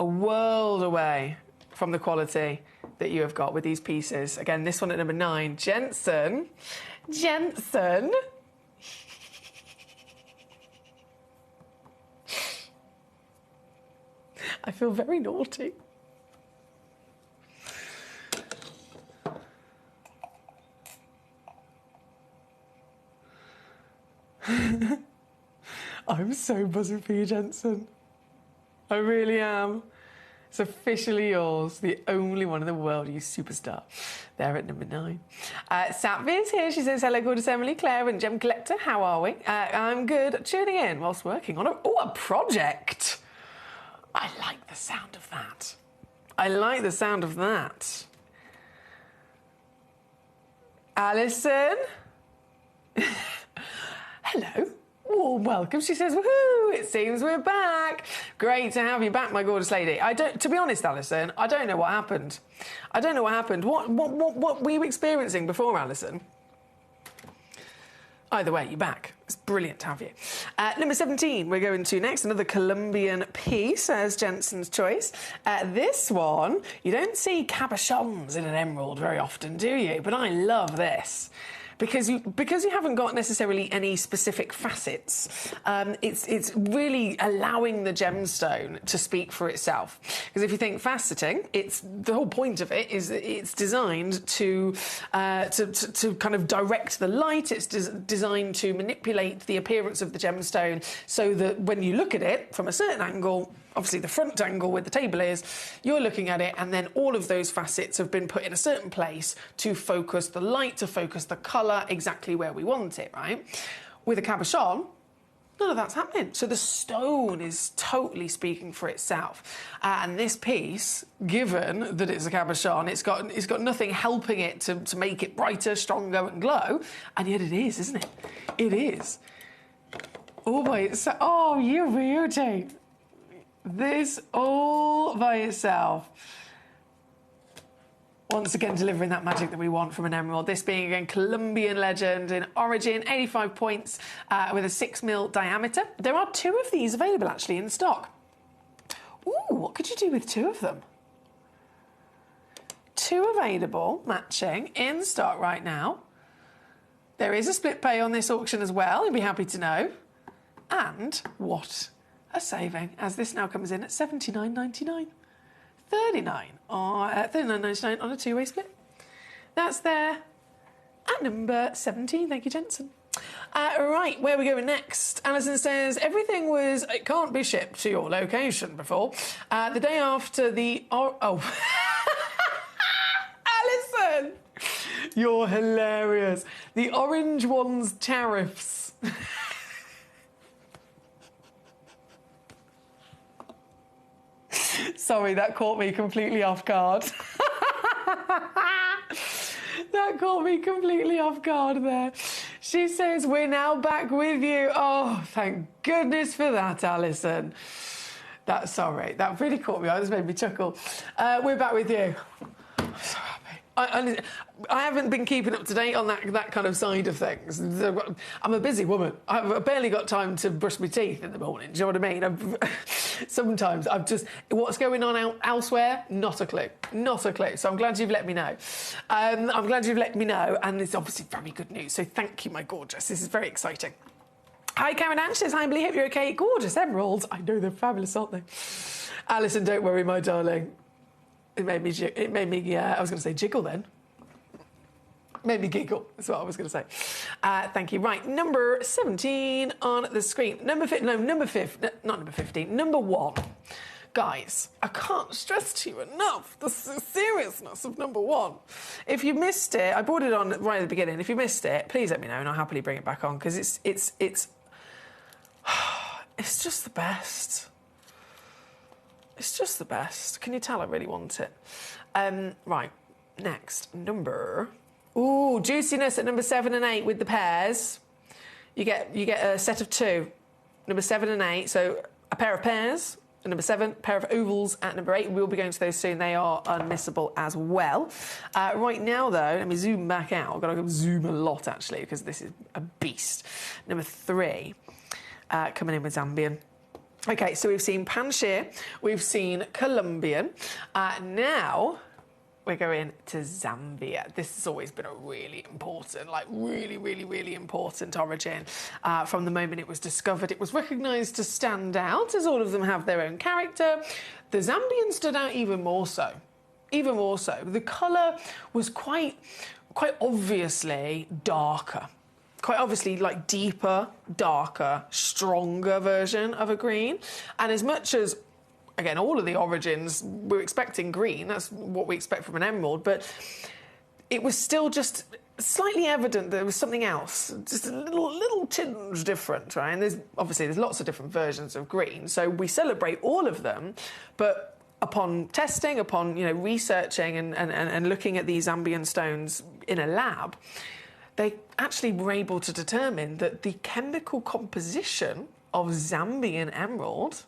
A world away from the quality that you have got with these pieces. Again, this one at number 9, Jensen. I feel very naughty. I'm so buzzing for you, Jensen. I really am. It's officially yours, the only one in the world, you superstar. There at number 9. Satvi's here. She says, hello, gorgeous Emily, Claire and Gemcollector. How are we? I'm good. Tuning in whilst working on a project. I like the sound of that. I like the sound of that. Alison? Hello. Warm welcome. She says, woohoo, it seems we're back. Great to have you back, my gorgeous lady. To be honest, Alison, I don't know what happened. I don't know what happened. What were you experiencing before, Alison? Either way, you're back. It's brilliant to have you. Number 17, we're going to next. Another Colombian piece as Jensen's choice. This one, you don't see cabochons in an emerald very often, do you? But I love this. Because you haven't got necessarily any specific facets, it's really allowing the gemstone to speak for itself. Because if you think faceting, the whole point of it is that it's designed to kind of direct the light. It's designed to manipulate the appearance of the gemstone so that when you look at it from a certain angle, obviously the front angle where the table is, you're looking at it, and then all of those facets have been put in a certain place to focus the light, to focus the colour exactly where we want it, right? With a cabochon, none of that's happening. So the stone is totally speaking for itself. And this piece, given that it's a cabochon, it's got nothing helping it to make it brighter, stronger and glow, and yet it is, isn't it? It is. Oh, boy, oh, you beauty. This all by itself. Once again, delivering that magic that we want from an emerald. This being, again, Colombian legend in origin, 85 points with a 6mm diameter. There are 2 of these available, actually, in stock. Ooh, what could you do with 2 of them? 2 available, matching, in stock right now. There is a split pay on this auction as well, you'd be happy to know. And what a saving, as this now comes in at £79.99. £39.99 on a 2-way split. That's there at number 17. Thank you, Jensen. Right, where are we going next? Alison says, it can't be shipped to your location before. The day after the... Oh. Alison! You're hilarious. The orange one's tariffs. Sorry, that caught me completely off guard. That caught me completely off guard there. She says, we're now back with you. Oh, thank goodness for that, Alison. Sorry, that really caught me. That just made me chuckle. We're back with you. I'm so happy. I haven't been keeping up to date on that kind of side of things. I'm a busy woman. I've barely got time to brush my teeth in the morning. Do you know what I mean? Sometimes what's going on elsewhere? Not a clue. Not a clue. So I'm glad you've let me know. And it's obviously very good news. So thank you, my gorgeous. This is very exciting. Hi, Karen Ann says, hi, Emily, hope you're okay. Gorgeous emeralds. I know they're fabulous, aren't they? Alison, don't worry, my darling. It made me, I was going to say jiggle then. Made me giggle, that's what I was going to say. Thank you. Right, number 17 on the screen. Number 15, number 1. Guys, I can't stress to you enough the seriousness of number 1. If you missed it, I brought it on right at the beginning. If you missed it, please let me know and I'll happily bring it back on, because it's just the best. It's just the best. Can you tell I really want it? Right, next, number... Ooh, juiciness at number 7 and 8 with the pairs. You get a set of 2, number 7 and 8, so a pair of pairs, and number 7, a pair of ovals at number 8. We'll be going to those soon. They are unmissable as well. Right now, though, let me zoom back out. I've got to zoom a lot, actually, because this is a beast. Number 3, coming in with Zambian. Okay, so we've seen Panjshir, we've seen Colombian. Now we're going to Zambia. This has always been a really important, like really important origin. From the moment it was discovered, it was recognised to stand out, as all of them have their own character. The Zambian stood out even more so. Even more so. The colour was quite obviously darker. Quite obviously, like deeper, darker, stronger version of a green. And as much as, again, all of the origins, we're expecting green, that's what we expect from an emerald, but it was still just slightly evident that there was something else, just a little tinge different, right? And there's lots of different versions of green, so we celebrate all of them, but upon testing, upon researching and looking at these Zambian stones in a lab, they actually were able to determine that the chemical composition of Zambian emerald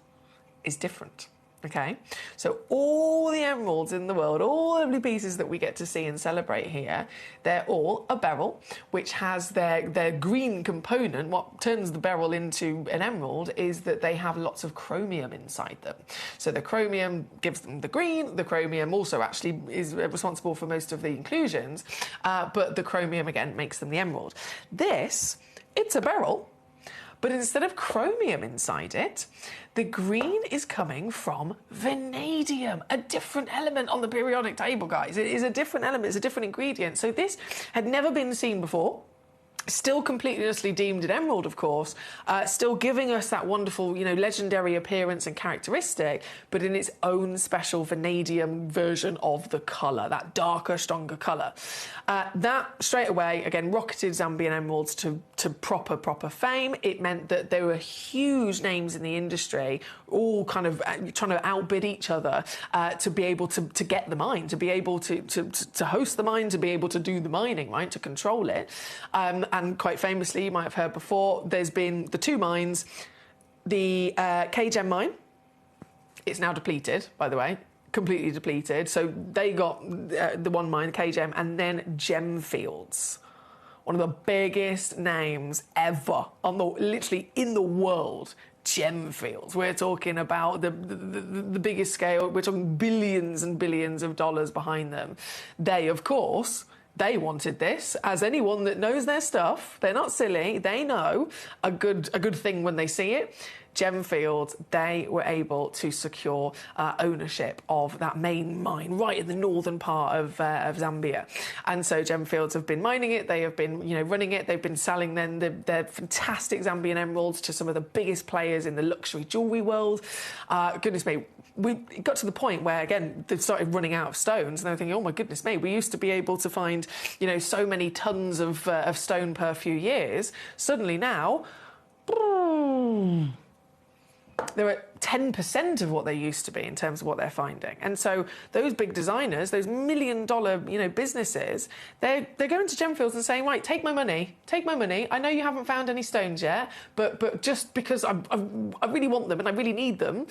is different. Okay, so all the emeralds in the world, all of the pieces that we get to see and celebrate here, they're all a beryl, which has their green component. What turns the beryl into an emerald is that they have lots of chromium inside them. So the chromium gives them the green. The chromium also actually is responsible for most of the inclusions, but the chromium, again, makes them the emerald. It's a beryl, but instead of chromium inside it, the green is coming from vanadium, a different element on the periodic table, guys. It is a different element, it's a different ingredient. So this had never been seen before. Still completely deemed an emerald, of course, still giving us that wonderful, legendary appearance and characteristic, but in its own special vanadium version of the colour, that darker, stronger colour. That, straight away, again, rocketed Zambian emeralds to proper fame. It meant that there were huge names in the industry, all kind of trying to outbid each other to be able to get the mine, to be able to host the mine, to be able to do the mining, right, to control it. And quite famously, you might have heard before, there's been the two mines. The Gem mine, it's now depleted, by the way, completely depleted. So they got the one mine, Gem, and then Gemfields, one of the biggest names ever, literally in the world. Gemfields. We're talking about the biggest scale. We're talking billions and billions of dollars behind them. They, of course, they wanted this. As anyone that knows their stuff, they're not silly, they know a good thing when they see it. Gemfields, they were able to secure ownership of that main mine right in the northern part of Zambia. And so Gemfields have been mining it, they have been running it, they've been selling their fantastic Zambian emeralds to some of the biggest players in the luxury jewellery world. Goodness me, we got to the point where, again, they started running out of stones, and they were thinking, oh my goodness me, we used to be able to find, so many tons of stone per few years. Suddenly now, they're at 10% of what they used to be in terms of what they're finding. And so those big designers, those $1 million, businesses, they're going to Gemfields and saying, right, take my money. I know you haven't found any stones yet, but just because I really want them and I really need them,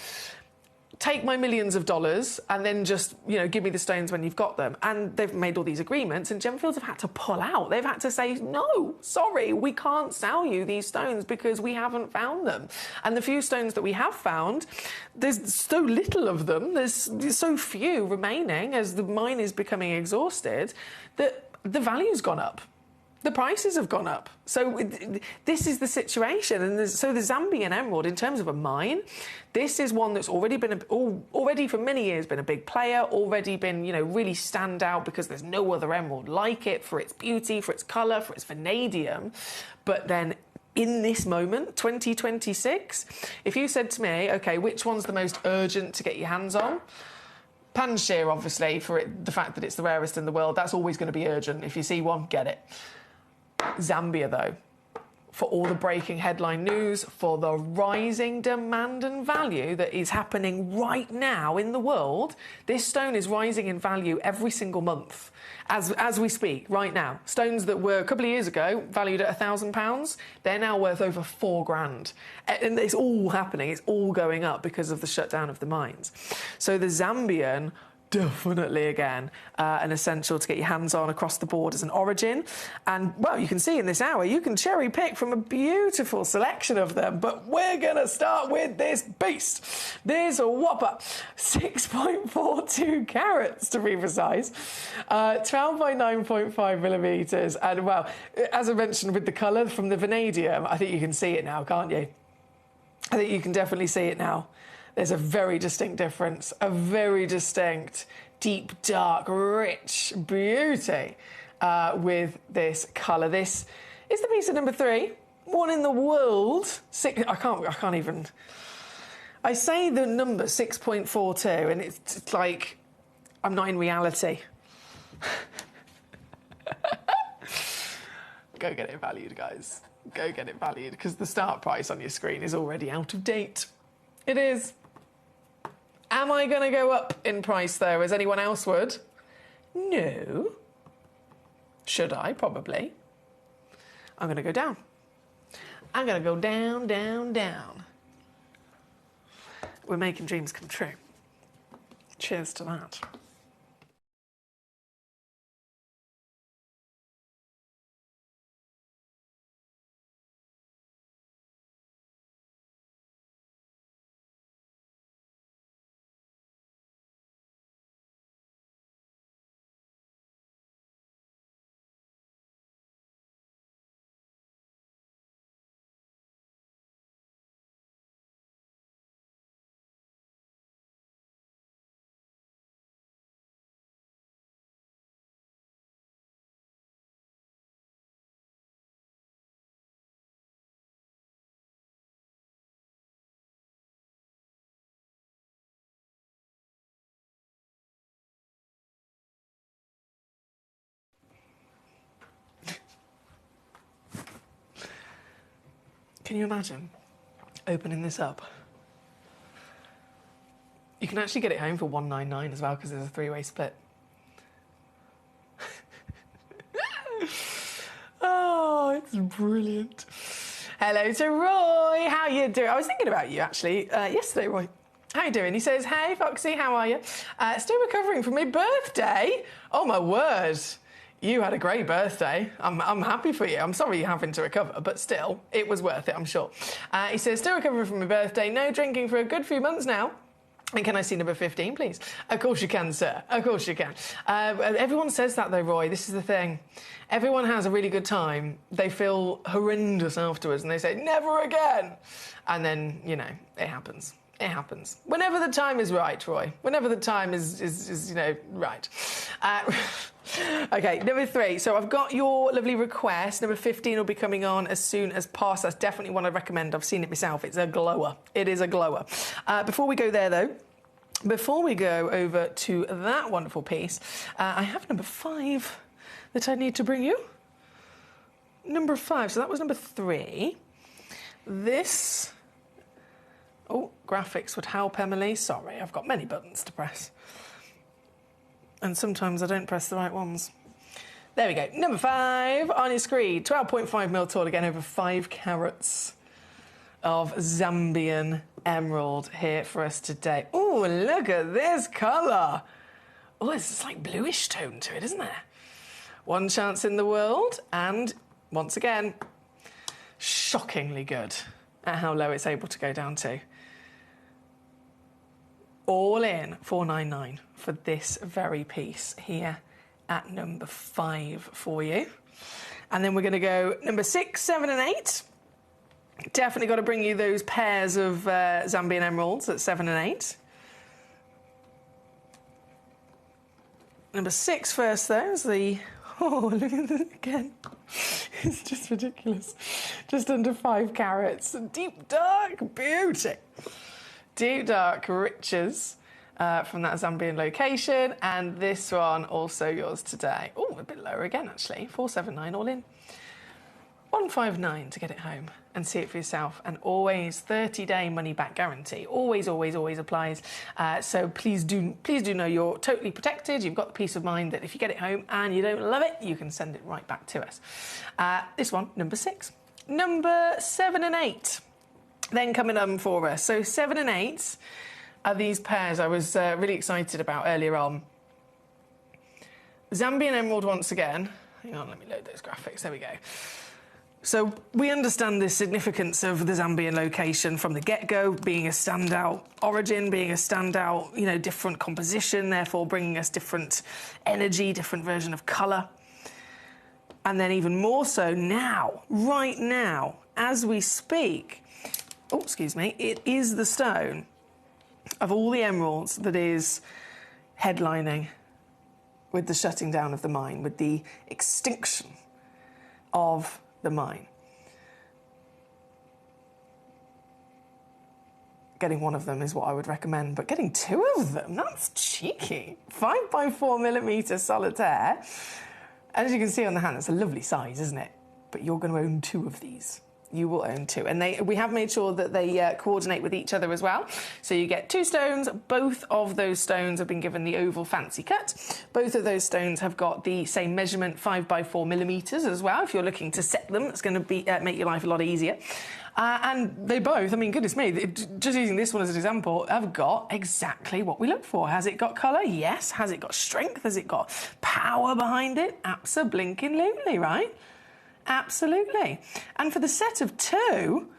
take my millions of dollars and then just, give me the stones when you've got them. And they've made all these agreements, and Gemfields have had to pull out. They've had to say, no, sorry, we can't sell you these stones because we haven't found them. And the few stones that we have found, there's so little of them, there's so few remaining as the mine is becoming exhausted, that the value's gone up. The prices have gone up. So this is the situation. And so the Zambian emerald, in terms of a mine, this is one that's already for many years been a big player, already been, really stand out because there's no other emerald like it for its beauty, for its colour, for its vanadium. But then in this moment, 2026, if you said to me, OK, which one's the most urgent to get your hands on? Panjshir, obviously, for the fact that it's the rarest in the world, that's always going to be urgent. If you see one, get it. Zambia, though, for all the breaking headline news, for the rising demand and value that is happening right now in the world, this stone is rising in value every single month as we speak right now. Stones that were a couple of years ago valued at £1,000, they're now worth over £4,000. And it's all happening, it's all going up because of the shutdown of the mines. So the Zambian definitely, again, an essential to get your hands on across the board as an origin. And, well, you can see in this hour, you can cherry pick from a beautiful selection of them. But we're going to start with this beast. This whopper, 6.42 carats, to be precise, 12 by 9.5 millimetres. And, well, as I mentioned with the colour from the vanadium, I think you can see it now, can't you? I think you can definitely see it now. There's a very distinct difference, a very distinct, deep, dark, rich beauty with this colour. This is the piece of number 3, one in the world. I can't even. I say the number 6.42, and it's like I'm not in reality. Go get it valued, guys. Go get it valued, because the start price on your screen is already out of date. It is. Am I going to go up in price, though, as anyone else would? No. Should I? Probably. I'm going to go down. I'm going to go down, down, down. We're making dreams come true. Cheers to that. Can you imagine opening this up? You can actually get it home for $199 as well, because there's a 3-way split. Oh, it's brilliant. Hello to Roy. How you doing? I was thinking about you, actually, yesterday, Roy. How you doing? He says, hey, Foxy, how are you? Still recovering from my birthday. Oh, my word. You had a great birthday. I'm happy for you. I'm sorry you're having to recover, but still, it was worth it, I'm sure. He says, still recovering from my birthday, no drinking for a good few months now. And can I see number 15, please? Of course you can, sir. Of course you can. Everyone says that, though, Roy. This is the thing. Everyone has a really good time. They feel horrendous afterwards, and they say, never again. And then, you know, it happens. It happens. Whenever the time is right, Roy. Whenever the time is you know, right. OK, number 3. So I've got your lovely request. Number 15 will be coming on as soon as possible. That's definitely one I recommend. I've seen it myself. It's a glower. It is a glower. Before we go there, though, before we go over to that wonderful piece, I have number 5 that I need to bring you. Number 5. So that was number 3. This... Oh, graphics would help, Emily. Sorry, I've got many buttons to press. And sometimes I don't press the right ones. There we go. Number 5 on your screen. 12.5mm tall, again, over 5 carats of Zambian emerald here for us today. Oh, look at this colour. Oh, it's like bluish tone to it, isn't there? One chance in the world, and once again, shockingly good at how low it's able to go down to. All in $499 for this very piece here at number 5 for you. And then we're going to go number 6, 7 and 8. Definitely got to bring you those pairs of Zambian emeralds at 7 and 8. Number 6 first, though, is the... Oh, look at this again. It's just ridiculous. Just under 5 carats. Deep, dark beauty. Deep, dark riches from that Zambian location. And this one also yours today. Oh, a bit lower again, actually. 479 all in. 159 to get it home and see it for yourself. And always 30-day money-back guarantee. Always, always, always applies. So please do know you're totally protected. You've got the peace of mind that if you get it home and you don't love it, you can send it right back to us. This one, number 6. Number 7 and 8. Then coming for us. So 7 and 8. are these pairs I was really excited about earlier on. Zambian Emerald once again. Hang on, let me load those graphics. There we go. So we understand the significance of the Zambian location from the get-go, being a standout origin, being a standout, you know, different composition, therefore bringing us different energy, different version of colour. And then even more so now, right now, as we speak, oh, excuse me, it is the stone of all the emeralds that is headlining with the shutting down of the mine, with the extinction of the mine. Getting one of them is what I would recommend, but getting two of them, that's cheeky. 5x4mm solitaire. As you can see on the hand, it's a lovely size, isn't it? But you're going to own two of these. You will own two. And we have made sure that they coordinate with each other as well. So you get two stones. Both of those stones have been given the oval fancy cut. Both of those stones have got the same measurement, 5x4mm as well. If you're looking to set them, it's going to make your life a lot easier. And they both, I mean, goodness me, just using this one as an example, have got exactly what we look for. Has it got colour? Yes. Has it got strength? Has it got power behind it? Abso-blinking-lutely, right? Absolutely. And for the set of two,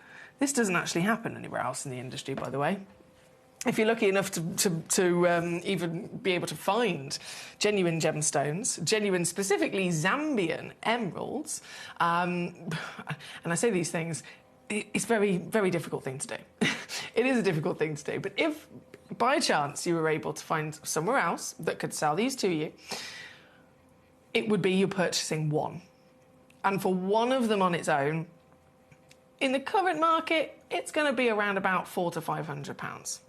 this doesn't actually happen anywhere else in the industry, by the way. If you're lucky enough to even be able to find genuine gemstones, genuine, specifically Zambian emeralds, and I say these things, it's a very, very difficult thing to do. It is a difficult thing to do. But if, by chance, you were able to find somewhere else that could sell these to you, it would be you're purchasing one. And for one of them on its own, in the current market, it's going to be around about £400 to £500.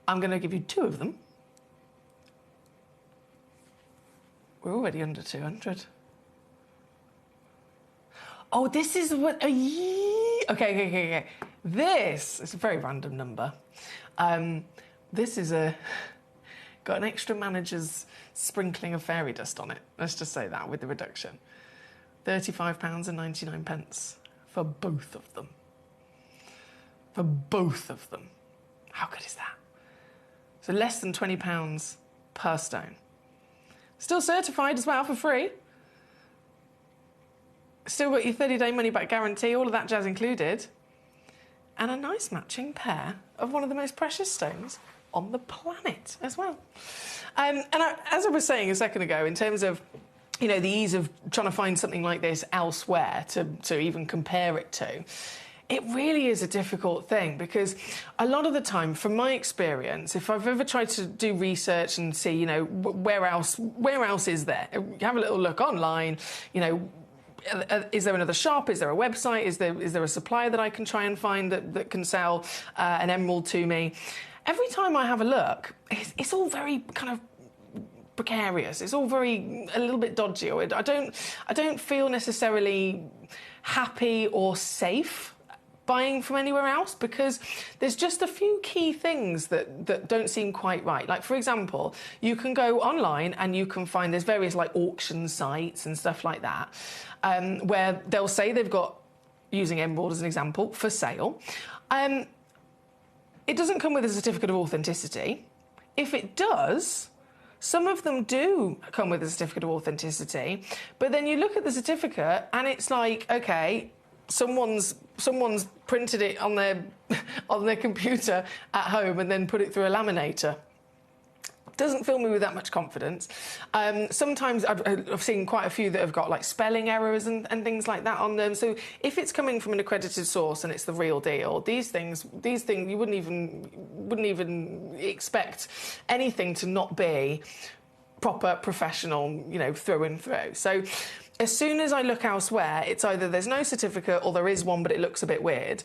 I'm going to give you two of them. We're already under 200. Oh, this is what... Okay. This is a very random number. This is got an extra manager's sprinkling of fairy dust on it. Let's just say that with the reduction. £35.99 for both of them. For both of them. How good is that? So less than £20 per stone. Still certified as well for free. Still got your 30-day money-back guarantee, all of that jazz included. And a nice matching pair of one of the most precious stones on the planet as well. As I was saying a second ago, in terms of, you know, the ease of trying to find something like this elsewhere to even compare it to, it really is a difficult thing, because a lot of the time, from my experience, if I've ever tried to do research and see, you know, where else is there, you have a little look online, you know, is there another shop? Is there a website? Is there a supplier that I can try and find that can sell an emerald to me? Every time I have a look, it's all very kind of precarious. It's all very a little bit dodgy. I don't feel necessarily happy or safe buying from anywhere else, because there's just a few key things that don't seem quite right. Like, for example, you can go online and you can find there's various like auction sites and stuff like that, where they'll say they've got, using emerald as an example, for sale. It doesn't come with a certificate of authenticity. If it does, some of them do come with a certificate of authenticity, but then you look at the certificate and it's like, okay, someone's printed it on their computer at home and then put it through a laminator. Doesn't fill me with that much confidence. Sometimes I've seen quite a few that have got like spelling errors and things like that on them. So if it's coming from an accredited source and it's the real deal, these things you wouldn't even expect anything to not be proper, professional, you know, through and through. So as soon as I look elsewhere, it's either there's no certificate or there is one but it looks a bit weird.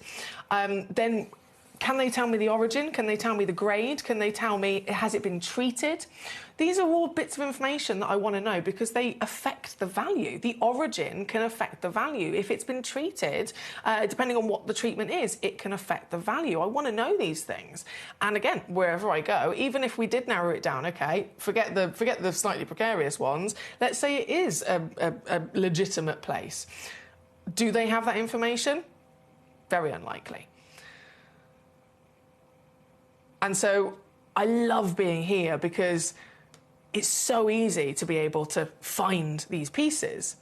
Then can they tell me the origin? Can they tell me the grade? Can they tell me, has it been treated? These are all bits of information that I want to know, because they affect the value. The origin can affect the value. If it's been treated, depending on what the treatment is, it can affect the value. I want to know these things. And again, wherever I go, even if we did narrow it down, okay, forget the slightly precarious ones, let's say it is a legitimate place. Do they have that information? Very unlikely. And so I love being here because it's so easy to be able to find these pieces.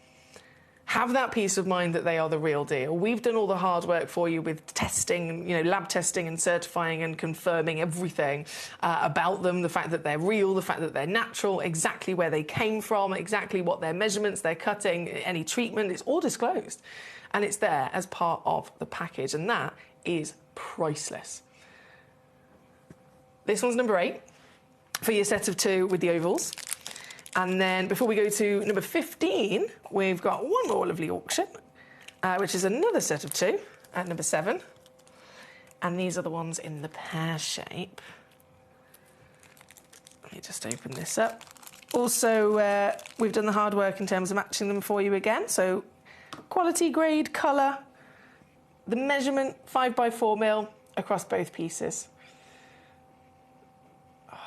Have that peace of mind that they are the real deal. We've done all the hard work for you with testing, lab testing and certifying and confirming everything about them, the fact that they're real, the fact that they're natural, exactly where they came from, exactly what their measurements, their cutting, any treatment, it's all disclosed. And it's there as part of the package, and that is priceless. This one's number 8 for your set of 2 with the ovals. And then before we go to number 15, we've got one more lovely auction, which is another set of 2 at number 7. And these are the ones in the pear shape. Let me just open this up. Also, we've done the hard work in terms of matching them for you again. So quality, grade, colour, the measurement 5x4mm across both pieces. Oh,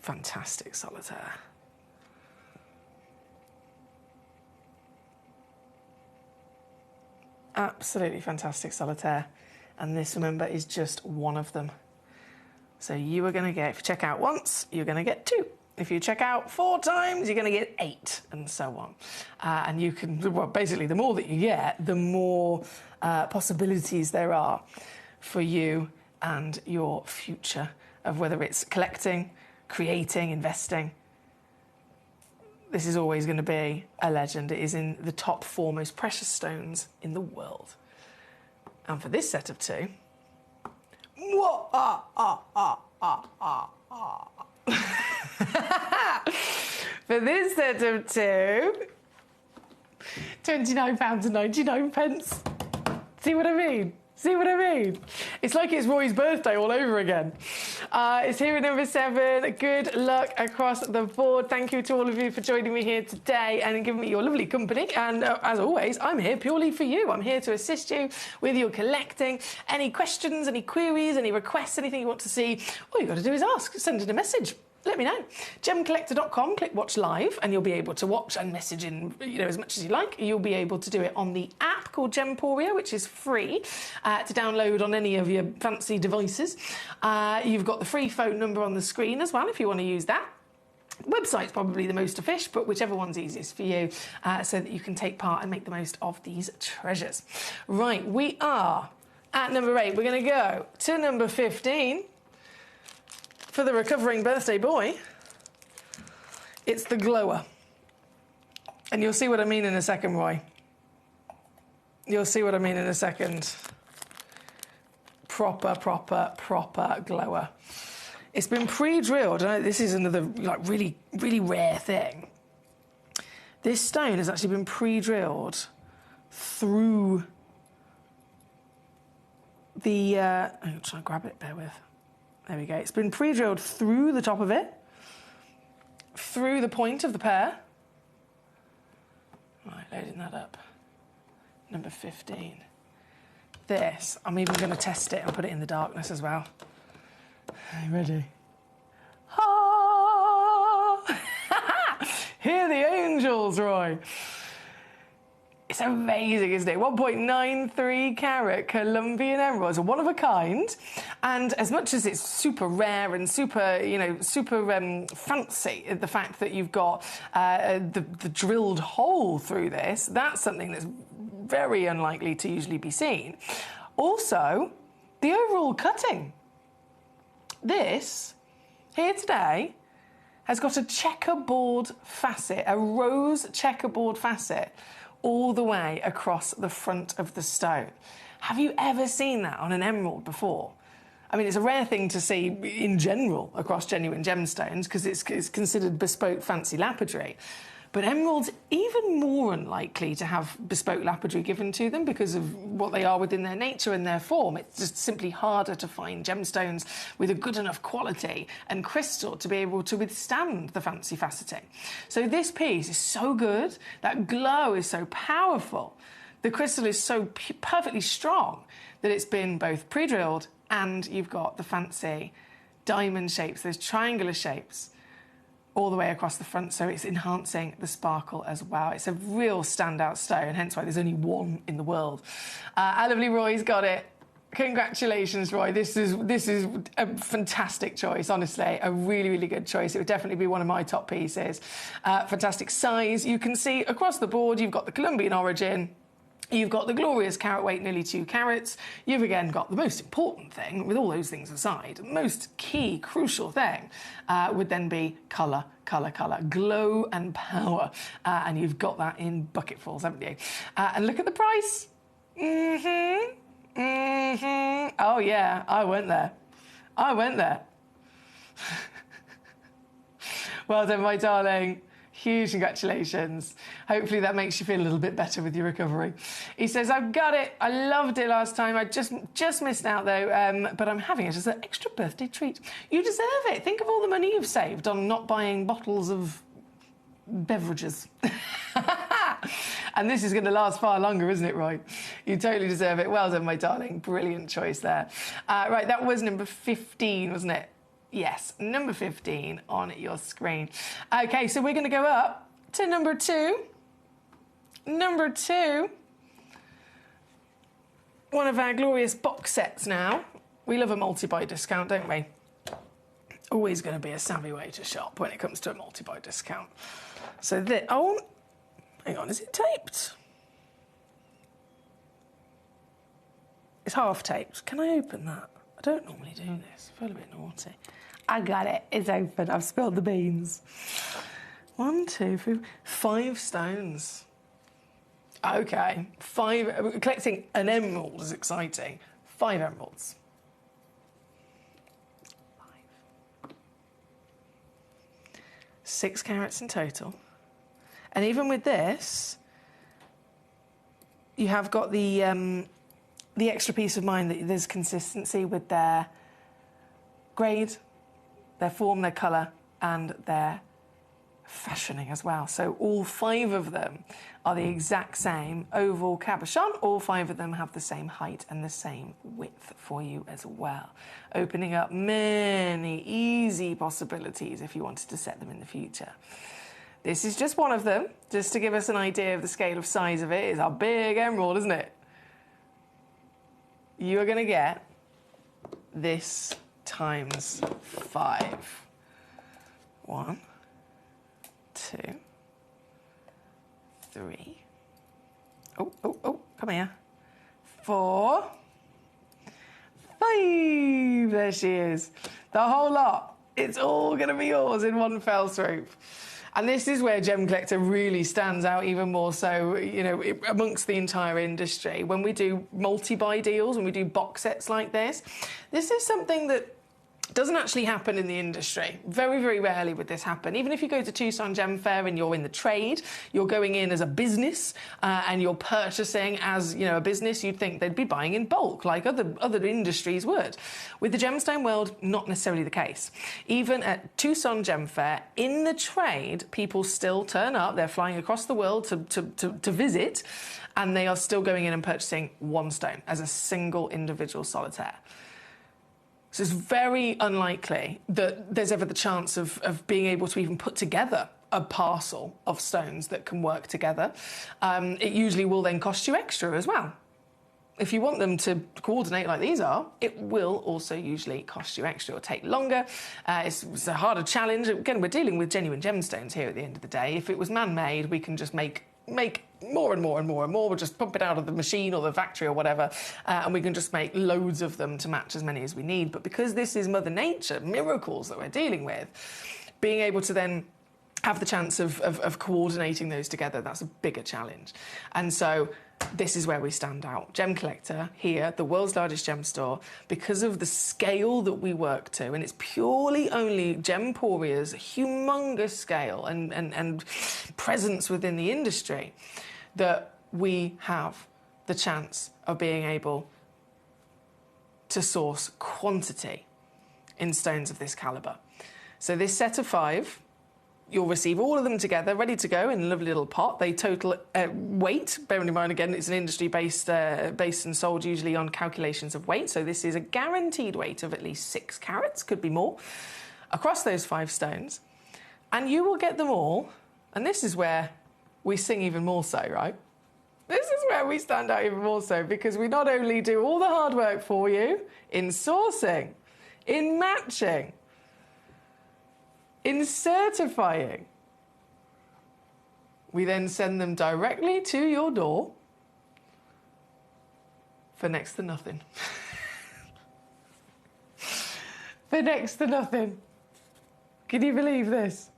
fantastic solitaire. Absolutely fantastic solitaire. And this, remember, is just one of them. So you are going to get, if you check out once, you're going to get 2. If you check out 4 times, you're going to get 8, and so on. And you can, well, basically, the more that you get, the more possibilities there are for you and your future of whether it's collecting, creating, investing. This is always going to be a legend. It is in the top 4 most precious stones in the world. And for this set of 2... For this set of 2... £29.99. See what I mean? See what I mean? It's like it's Roy's birthday all over again. It's here at number 7. Good luck across the board. Thank you to all of you for joining me here today and giving me your lovely company. And as always, I'm here purely for you. I'm here to assist you with your collecting. Any questions, any queries, any requests, anything you want to see, all you've got to do is ask. Send in a message. Let me know. Gemcollector.com, click watch live, and you'll be able to watch and message in, as much as you like. You'll be able to do it on the app called Gemporia, which is free to download on any of your fancy devices. You've got the free phone number on the screen as well, if you want to use that. Website's probably the most efficient, but whichever one's easiest for you, so that you can take part and make the most of these treasures. Right, we are at number 8. We're going to go to number 15. For the recovering birthday boy, it's the glower. And you'll see what I mean in a second, Roy. You'll see what I mean in a second. Proper glower. It's been pre-drilled. This is another really, really rare thing. This stone has actually been pre-drilled through the... I'm trying to grab it, bear with. There we go. It's been pre-drilled through the top of it, through the point of the pear. Right, loading that up. Number 15. This, I'm even going to test it and put it in the darkness as well. Are you ready? Ah! Hear the angels, Roy. It's amazing, isn't it? 1.93 carat Colombian emerald. It's a one of a kind. And as much as it's super rare and super, fancy, the fact that you've got the drilled hole through this, that's something that's very unlikely to usually be seen. Also, the overall cutting. This, here today, has got a checkerboard facet, a rose checkerboard facet, all the way across the front of the stone. Have you ever seen that on an emerald before? I mean, it's a rare thing to see in general across genuine gemstones because it's considered bespoke fancy lapidary. But emeralds even more unlikely to have bespoke lapidary given to them because of what they are within their nature and their form. It's just simply harder to find gemstones with a good enough quality and crystal to be able to withstand the fancy faceting. So this piece is so good, that glow is so powerful, the crystal is so perfectly strong that it's been both pre-drilled and you've got the fancy diamond shapes, those triangular shapes, all the way across the front, so it's enhancing the sparkle as well. It's a real standout stone, hence why there's only one in the world. Our lovely Roy's got it. Congratulations, Roy. This is a fantastic choice, honestly. A really, really good choice. It would definitely be one of my top pieces. Fantastic size. You can see across the board, you've got the Colombian origin. You've got the glorious carat weight, nearly 2 carats. You've again got the most important thing, with all those things aside, most key, crucial thing would then be colour, colour, colour, glow and power. And you've got that in bucketfuls, haven't you? And look at the price. Oh, yeah, I went there. Well done, my darling. Huge congratulations. Hopefully that makes you feel a little bit better with your recovery. He says, I've got it. I loved it last time. I just missed out, though, but I'm having it as an extra birthday treat. You deserve it. Think of all the money you've saved on not buying bottles of beverages. And this is going to last far longer, isn't it, Roy? You totally deserve it. Well done, my darling. Brilliant choice there. Right, that was number 15, wasn't it? Yes, number 15 on your screen. OK, so we're going to go up to number 2. Number 2. One of our glorious box sets now. We love a multi-buy discount, don't we? Always going to be a savvy way to shop when it comes to a multi-buy discount. So oh, hang on, is it taped? It's half taped. Can I open that? I don't normally do this. I feel a bit naughty. I got it. It's open. I've spilled the beans. 1, 2, 3, 5 stones. OK. 5. Collecting an emerald is exciting. 5 emeralds. 5. 6 carats in total. And even with this, you have got the extra peace of mind that there's consistency with their grade, their form, their colour, and their fashioning as well. So all 5 of them are the exact same oval cabochon. All 5 of them have the same height and the same width for you as well, opening up many easy possibilities if you wanted to set them in the future. This is just one of them, just to give us an idea of the scale of size of it. It's a big emerald, isn't it? You are going to get this times 5. 1, 2, 3. Oh, come here. 4, 5. There she is. The whole lot. It's all going to be yours in one fell swoop. And this is where Gemcollector really stands out even more so, you know, amongst the entire industry. When we do multi-buy deals, when we do box sets like this is something that doesn't actually happen in the industry. Very, very rarely would this happen. Even if you go to Tucson Gem Fair and you're in the trade, you're going in as a business and you're purchasing as, you know, a business, you'd think they'd be buying in bulk like other industries would. With the gemstone world, not necessarily the case. Even at Tucson Gem Fair, in the trade, people still turn up. They're flying across the world to visit, and they are still going in and purchasing one stone as a single individual solitaire. So it's very unlikely that there's ever the chance of being able to even put together a parcel of stones that can work together. It usually will then cost you extra as well. If you want them to coordinate like these are, it will also usually cost you extra or take longer. It's a harder challenge. Again, we're dealing with genuine gemstones here at the end of the day. If it was man-made, we can just make more and more and more and more. We'll just pump it out of the machine or the factory or whatever, and we can just make loads of them to match as many as we need. But because this is Mother Nature, miracles that we're dealing with, being able to then have the chance of coordinating those together, that's a bigger challenge. And so this is where we stand out. Gemcollector here, the world's largest gem store, because of the scale that we work to, and it's purely only Gemporia's humongous scale and presence within the industry, that we have the chance of being able to source quantity in stones of this calibre. So this set of 5, you'll receive all of them together, ready to go in a lovely little pot. They total weight, bearing in mind, again, it's an industry-based based and sold usually on calculations of weight. So this is a guaranteed weight of at least 6 carats, could be more, across those 5 stones. And you will get them all, and this is where we sing even more so, right? This is where we stand out even more so, because we not only do all the hard work for you in sourcing, in matching, in certifying, we then send them directly to your door for next to nothing. For next to nothing. Can you believe this?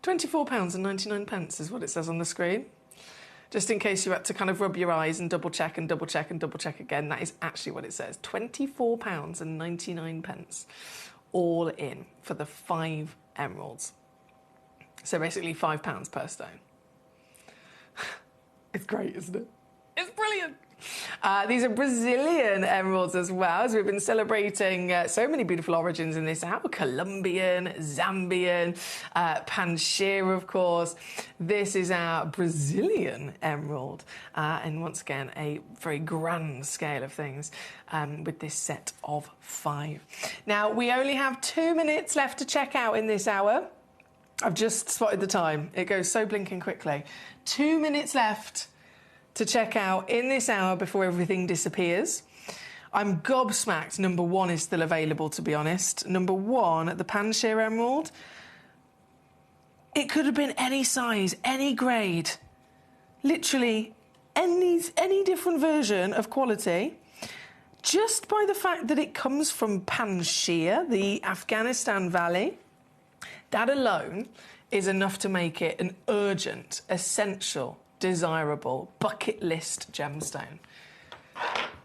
£24.99 is what it says on the screen. Just in case you had to kind of rub your eyes and double check and double check and double check again, that is actually what it says. £24.99 all in for the 5 emeralds. So basically £5 per stone. It's great, isn't it? It's brilliant. These are Brazilian emeralds as well, as we've been celebrating so many beautiful origins in this hour. Colombian, Zambian, Panchir, of course. This is our Brazilian emerald. And once again, a very grand scale of things with this set of 5. Now, we only have 2 minutes left to check out in this hour. I've just spotted the time. It goes so blinking quickly. 2 minutes left to check out in this hour before everything disappears. I'm gobsmacked number 1 is still available, to be honest. Number 1, the Panchir Emerald. It could have been any size, any grade. Literally any different version of quality. Just by the fact that it comes from Panchir, the Afghanistan Valley, that alone is enough to make it an urgent, essential, desirable bucket list gemstone,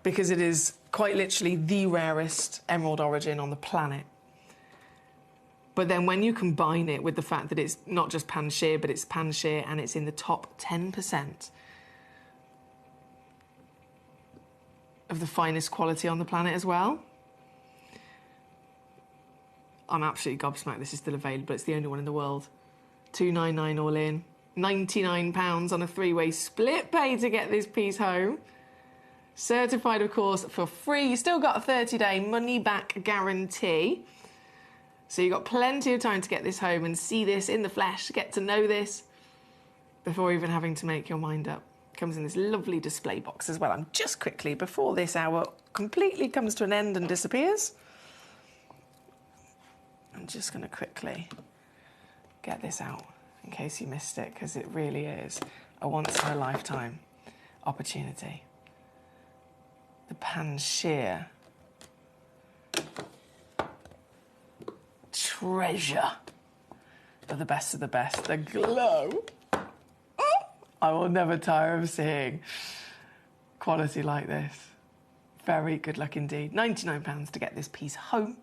because it is quite literally the rarest emerald origin on the planet. But then when you combine it with the fact that it's not just Panchir, but it's Panchir and it's in the top 10% of the finest quality on the planet as well, I'm absolutely gobsmacked this is still available. It's the only one in the world. $299 all in. £99 on a 3-way split pay to get this piece home. Certified, of course, for free. You still got a 30-day money-back guarantee. So you've got plenty of time to get this home and see this in the flesh, get to know this, before even having to make your mind up. Comes in this lovely display box as well. I'm just quickly, before this hour completely comes to an end and disappears, I'm just going to quickly get this out in case you missed it, because it really is a once-in-a-lifetime opportunity. The Panchir treasure of the best of the best. The glow. Oh, I will never tire of seeing quality like this. Very good luck indeed. £99 to get this piece home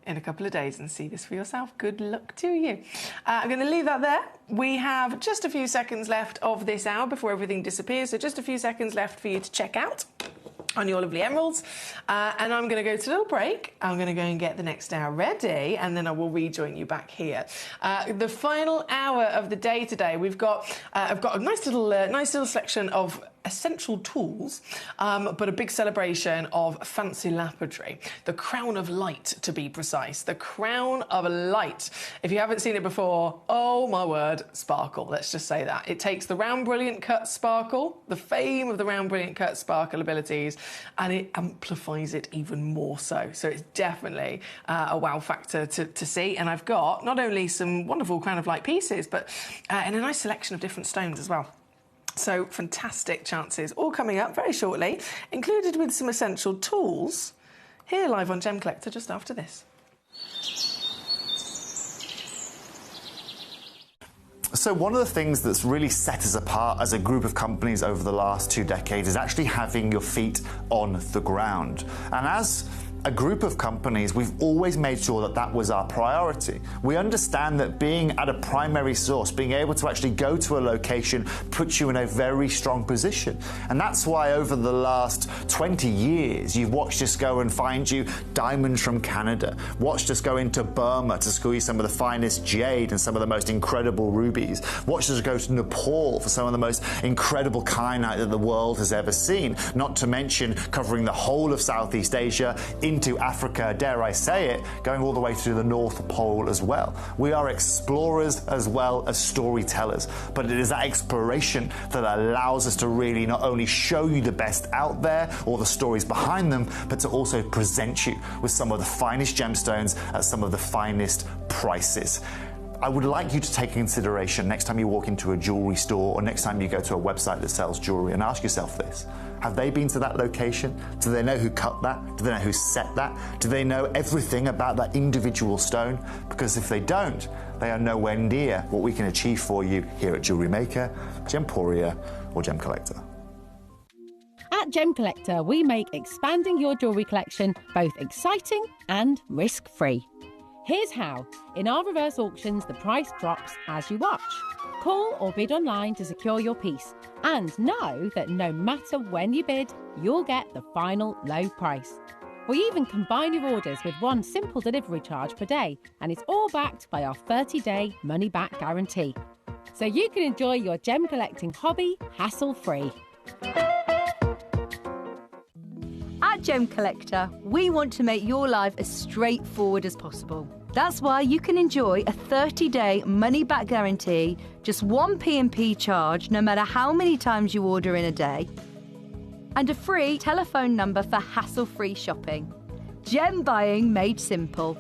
in a couple of days and see this for yourself. Good luck to you. I'm going to leave that there. We have just a few seconds left of this hour before everything disappears, so just a few seconds left for you to check out on your lovely emeralds. And I'm going to go to a little break. I'm going to go and get the next hour ready, and then I will rejoin you back here. The final hour of the day today, I've got a nice little selection of essential tools, but a big celebration of fancy lapidary. The Crown of Light, to be precise. The Crown of Light. If you haven't seen it before, oh my word, sparkle. Let's just say that. It takes the round brilliant cut sparkle, the fame of the round brilliant cut sparkle abilities, and it amplifies it even more so. So it's definitely a wow factor to see. And I've got not only some wonderful Crown of Light pieces, but in a nice selection of different stones as well. So fantastic chances all coming up very shortly, included with some essential tools, here live on Gemcollector just after this. So one of the things that's really set us apart as a group of companies over the last 2 decades is actually having your feet on the ground. And as a group of companies, we've always made sure that that was our priority. We understand that being at a primary source, being able to actually go to a location, puts you in a very strong position. And that's why over the last 20 years, you've watched us go and find you diamonds from Canada, watched us go into Burma to school you some of the finest jade and some of the most incredible rubies, watched us go to Nepal for some of the most incredible kyanite that the world has ever seen, not to mention covering the whole of Southeast Asia, into Africa, dare I say it, going all the way to the North Pole as well. We are explorers as well as storytellers, but it is that exploration that allows us to really not only show you the best out there or the stories behind them, but to also present you with some of the finest gemstones at some of the finest prices. I would like you to take consideration next time you walk into a jewelry store or next time you go to a website that sells jewelry and ask yourself this. Have they been to that location? Do they know who cut that? Do they know who set that? Do they know everything about that individual stone? Because if they don't, they are nowhere near what we can achieve for you here at Jewelry Maker, Gemporia, or Gemcollector. At Gemcollector, we make expanding your jewellery collection both exciting and risk-free. Here's how. In our reverse auctions, the price drops as you watch. Call or bid online to secure your piece. And know that no matter when you bid, you'll get the final low price. We even combine your orders with one simple delivery charge per day, and it's all backed by our 30-day money-back guarantee. So you can enjoy your gem collecting hobby hassle-free. At Gemcollector, we want to make your life as straightforward as possible. That's why you can enjoy a 30-day money-back guarantee, just one P&P charge no matter how many times you order in a day, and a free telephone number for hassle-free shopping. Gem buying made simple.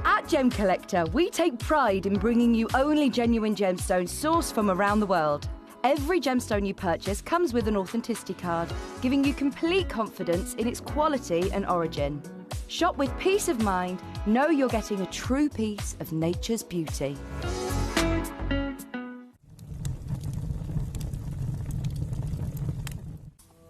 At Gemcollector, we take pride in bringing you only genuine gemstones sourced from around the world. Every gemstone you purchase comes with an authenticity card, giving you complete confidence in its quality and origin. Shop with peace of mind, know you're getting a true piece of nature's beauty.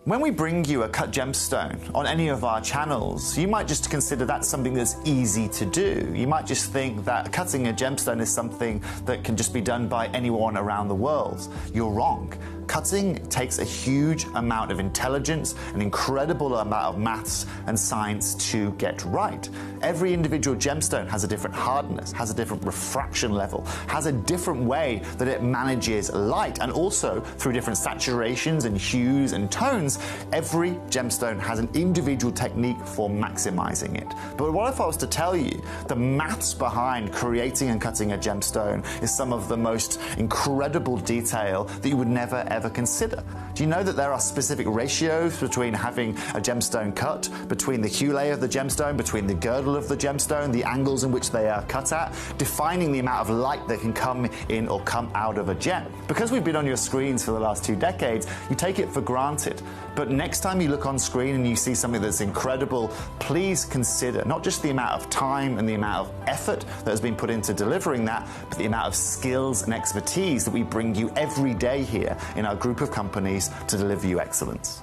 When we bring you a cut gemstone on any of our channels, you might just consider that something that's easy to do. You might just think that cutting a gemstone is something that can just be done by anyone around the world. You're wrong. Cutting takes a huge amount of intelligence, an incredible amount of maths and science to get right. Every individual gemstone has a different hardness, has a different refraction level, has a different way that it manages light, and also through different saturations and hues and tones, every gemstone has an individual technique for maximizing it. But what if I was to tell you the maths behind creating and cutting a gemstone is some of the most incredible detail that you would never ever consider? Do you know that there are specific ratios between having a gemstone cut, between the hue layer of the gemstone, between the girdle of the gemstone, the angles in which they are cut at, defining the amount of light that can come in or come out of a gem? Because we've been on your screens for the last 2 decades, you take it for granted. But next time you look on screen and you see something that's incredible, please consider not just the amount of time and the amount of effort that has been put into delivering that, but the amount of skills and expertise that we bring you every day here in our group of companies to deliver you excellence.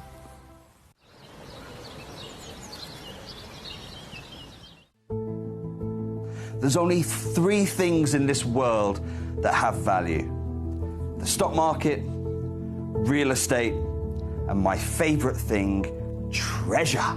There's only 3 things in this world that have value: the stock market, real estate, and my favorite thing, treasure.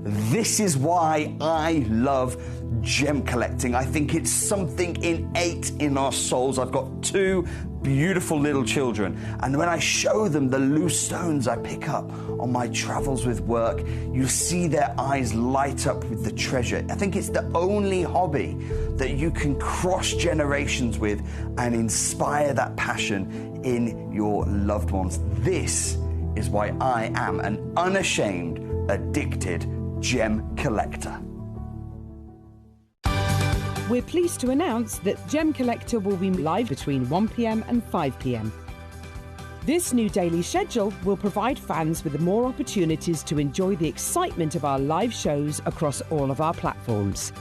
This is why I love gem collecting. I think it's something innate in our souls. I've got 2 beautiful little children, and when I show them the loose stones I pick up on my travels with work, you see their eyes light up with the treasure. I think it's the only hobby that you can cross generations with and inspire that passion in your loved ones. This is why I am an unashamed, addicted gem collector. We're pleased to announce that Gemcollector will be live between 1 p.m. and 5 p.m. This new daily schedule will provide fans with more opportunities to enjoy the excitement of our live shows across all of our platforms.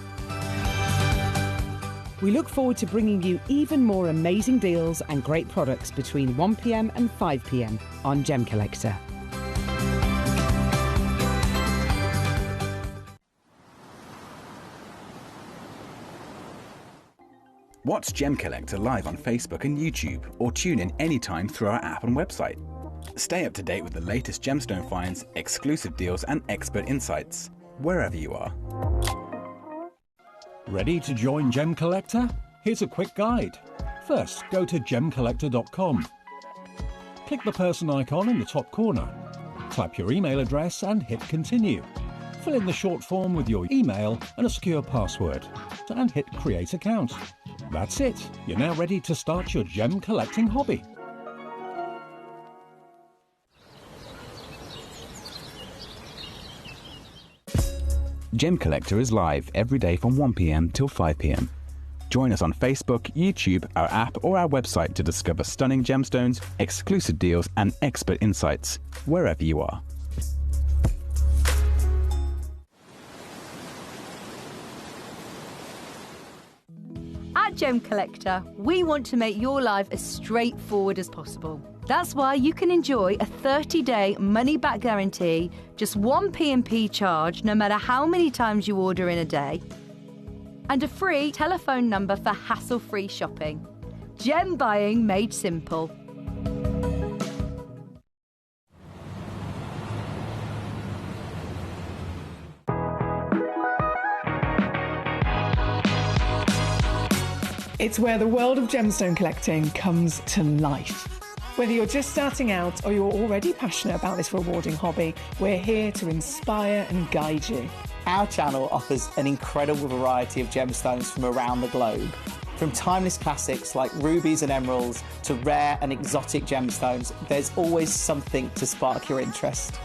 We look forward to bringing you even more amazing deals and great products between 1 p.m. and 5 p.m. on Gemcollector. Watch Gemcollector live on Facebook and YouTube, or tune in anytime through our app and website. Stay up to date with the latest gemstone finds, exclusive deals and expert insights, wherever you are. Ready to join Gemcollector? Here's a quick guide. First, go to Gemcollector.com. Click the person icon in the top corner. Type your email address and hit continue. Fill in the short form with your email and a secure password, and hit create account. That's it. You're now ready to start your gem collecting hobby. Gemcollector is live every day from 1 p.m. till 5 p.m. Join us on Facebook, YouTube, our app or our website to discover stunning gemstones, exclusive deals and expert insights, wherever you are. At Gemcollector, we want to make your life as straightforward as possible. That's why you can enjoy a 30-day money-back guarantee, just 1 P&P charge no matter how many times you order in a day, and a free telephone number for hassle-free shopping. Gem buying made simple. It's where the world of gemstone collecting comes to life. Whether you're just starting out or you're already passionate about this rewarding hobby, we're here to inspire and guide you. Our channel offers an incredible variety of gemstones from around the globe. From timeless classics like rubies and emeralds to rare and exotic gemstones, there's always something to spark your interest.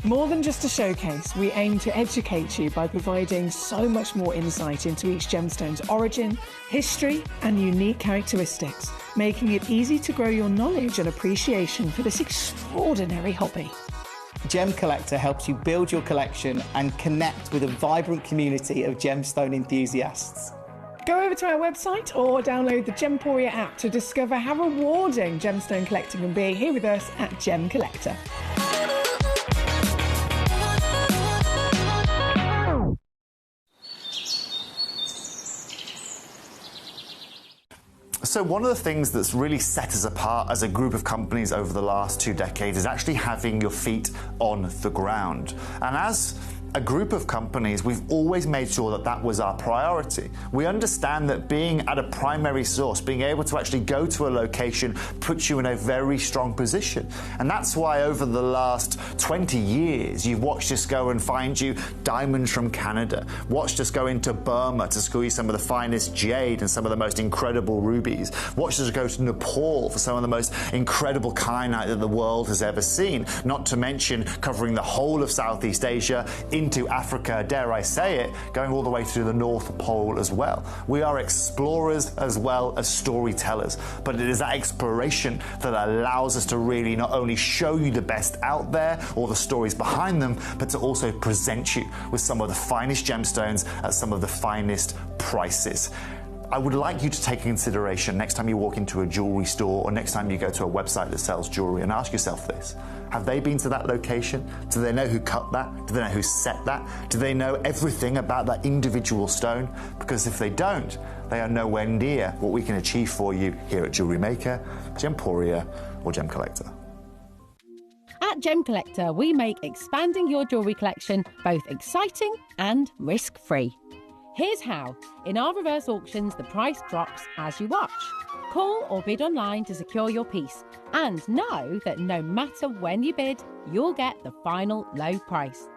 More than just a showcase, we aim to educate you by providing so much more insight into each gemstone's origin, history, and unique characteristics, making it easy to grow your knowledge and appreciation for this extraordinary hobby. Gemcollector helps you build your collection and connect with a vibrant community of gemstone enthusiasts. Go over to our website or download the Gemporia app to discover how rewarding gemstone collecting can be here with us at Gemcollector. So one of the things that's really set us apart as a group of companies over the last 2 decades is actually having your feet on the ground. And as a group of companies, we've always made sure that that was our priority. We understand that being at a primary source, being able to actually go to a location, puts you in a very strong position. And that's why over the last 20 years, you've watched us go and find you diamonds from Canada, watched us go into Burma to school you some of the finest jade and some of the most incredible rubies, watched us go to Nepal for some of the most incredible kyanite that the world has ever seen, not to mention covering the whole of Southeast Asia, into Africa, dare I say it, going all the way to the North Pole as well. We are explorers as well as storytellers, but it is that exploration that allows us to really not only show you the best out there or the stories behind them, but to also present you with some of the finest gemstones at some of the finest prices. I would like you to take into consideration next time you walk into a jewelry store or next time you go to a website that sells jewelry and ask yourself this. Have they been to that location? Do they know who cut that? Do they know who set that? Do they know everything about that individual stone? Because if they don't, they are nowhere near what we can achieve for you here at Jewelry Maker, Gemporia or Gemcollector. At Gemcollector, we make expanding your jewellery collection both exciting and risk-free. Here's how. In our reverse auctions, the price drops as you watch. Call or bid online to secure your piece. And know that no matter when you bid, you'll get the final low price.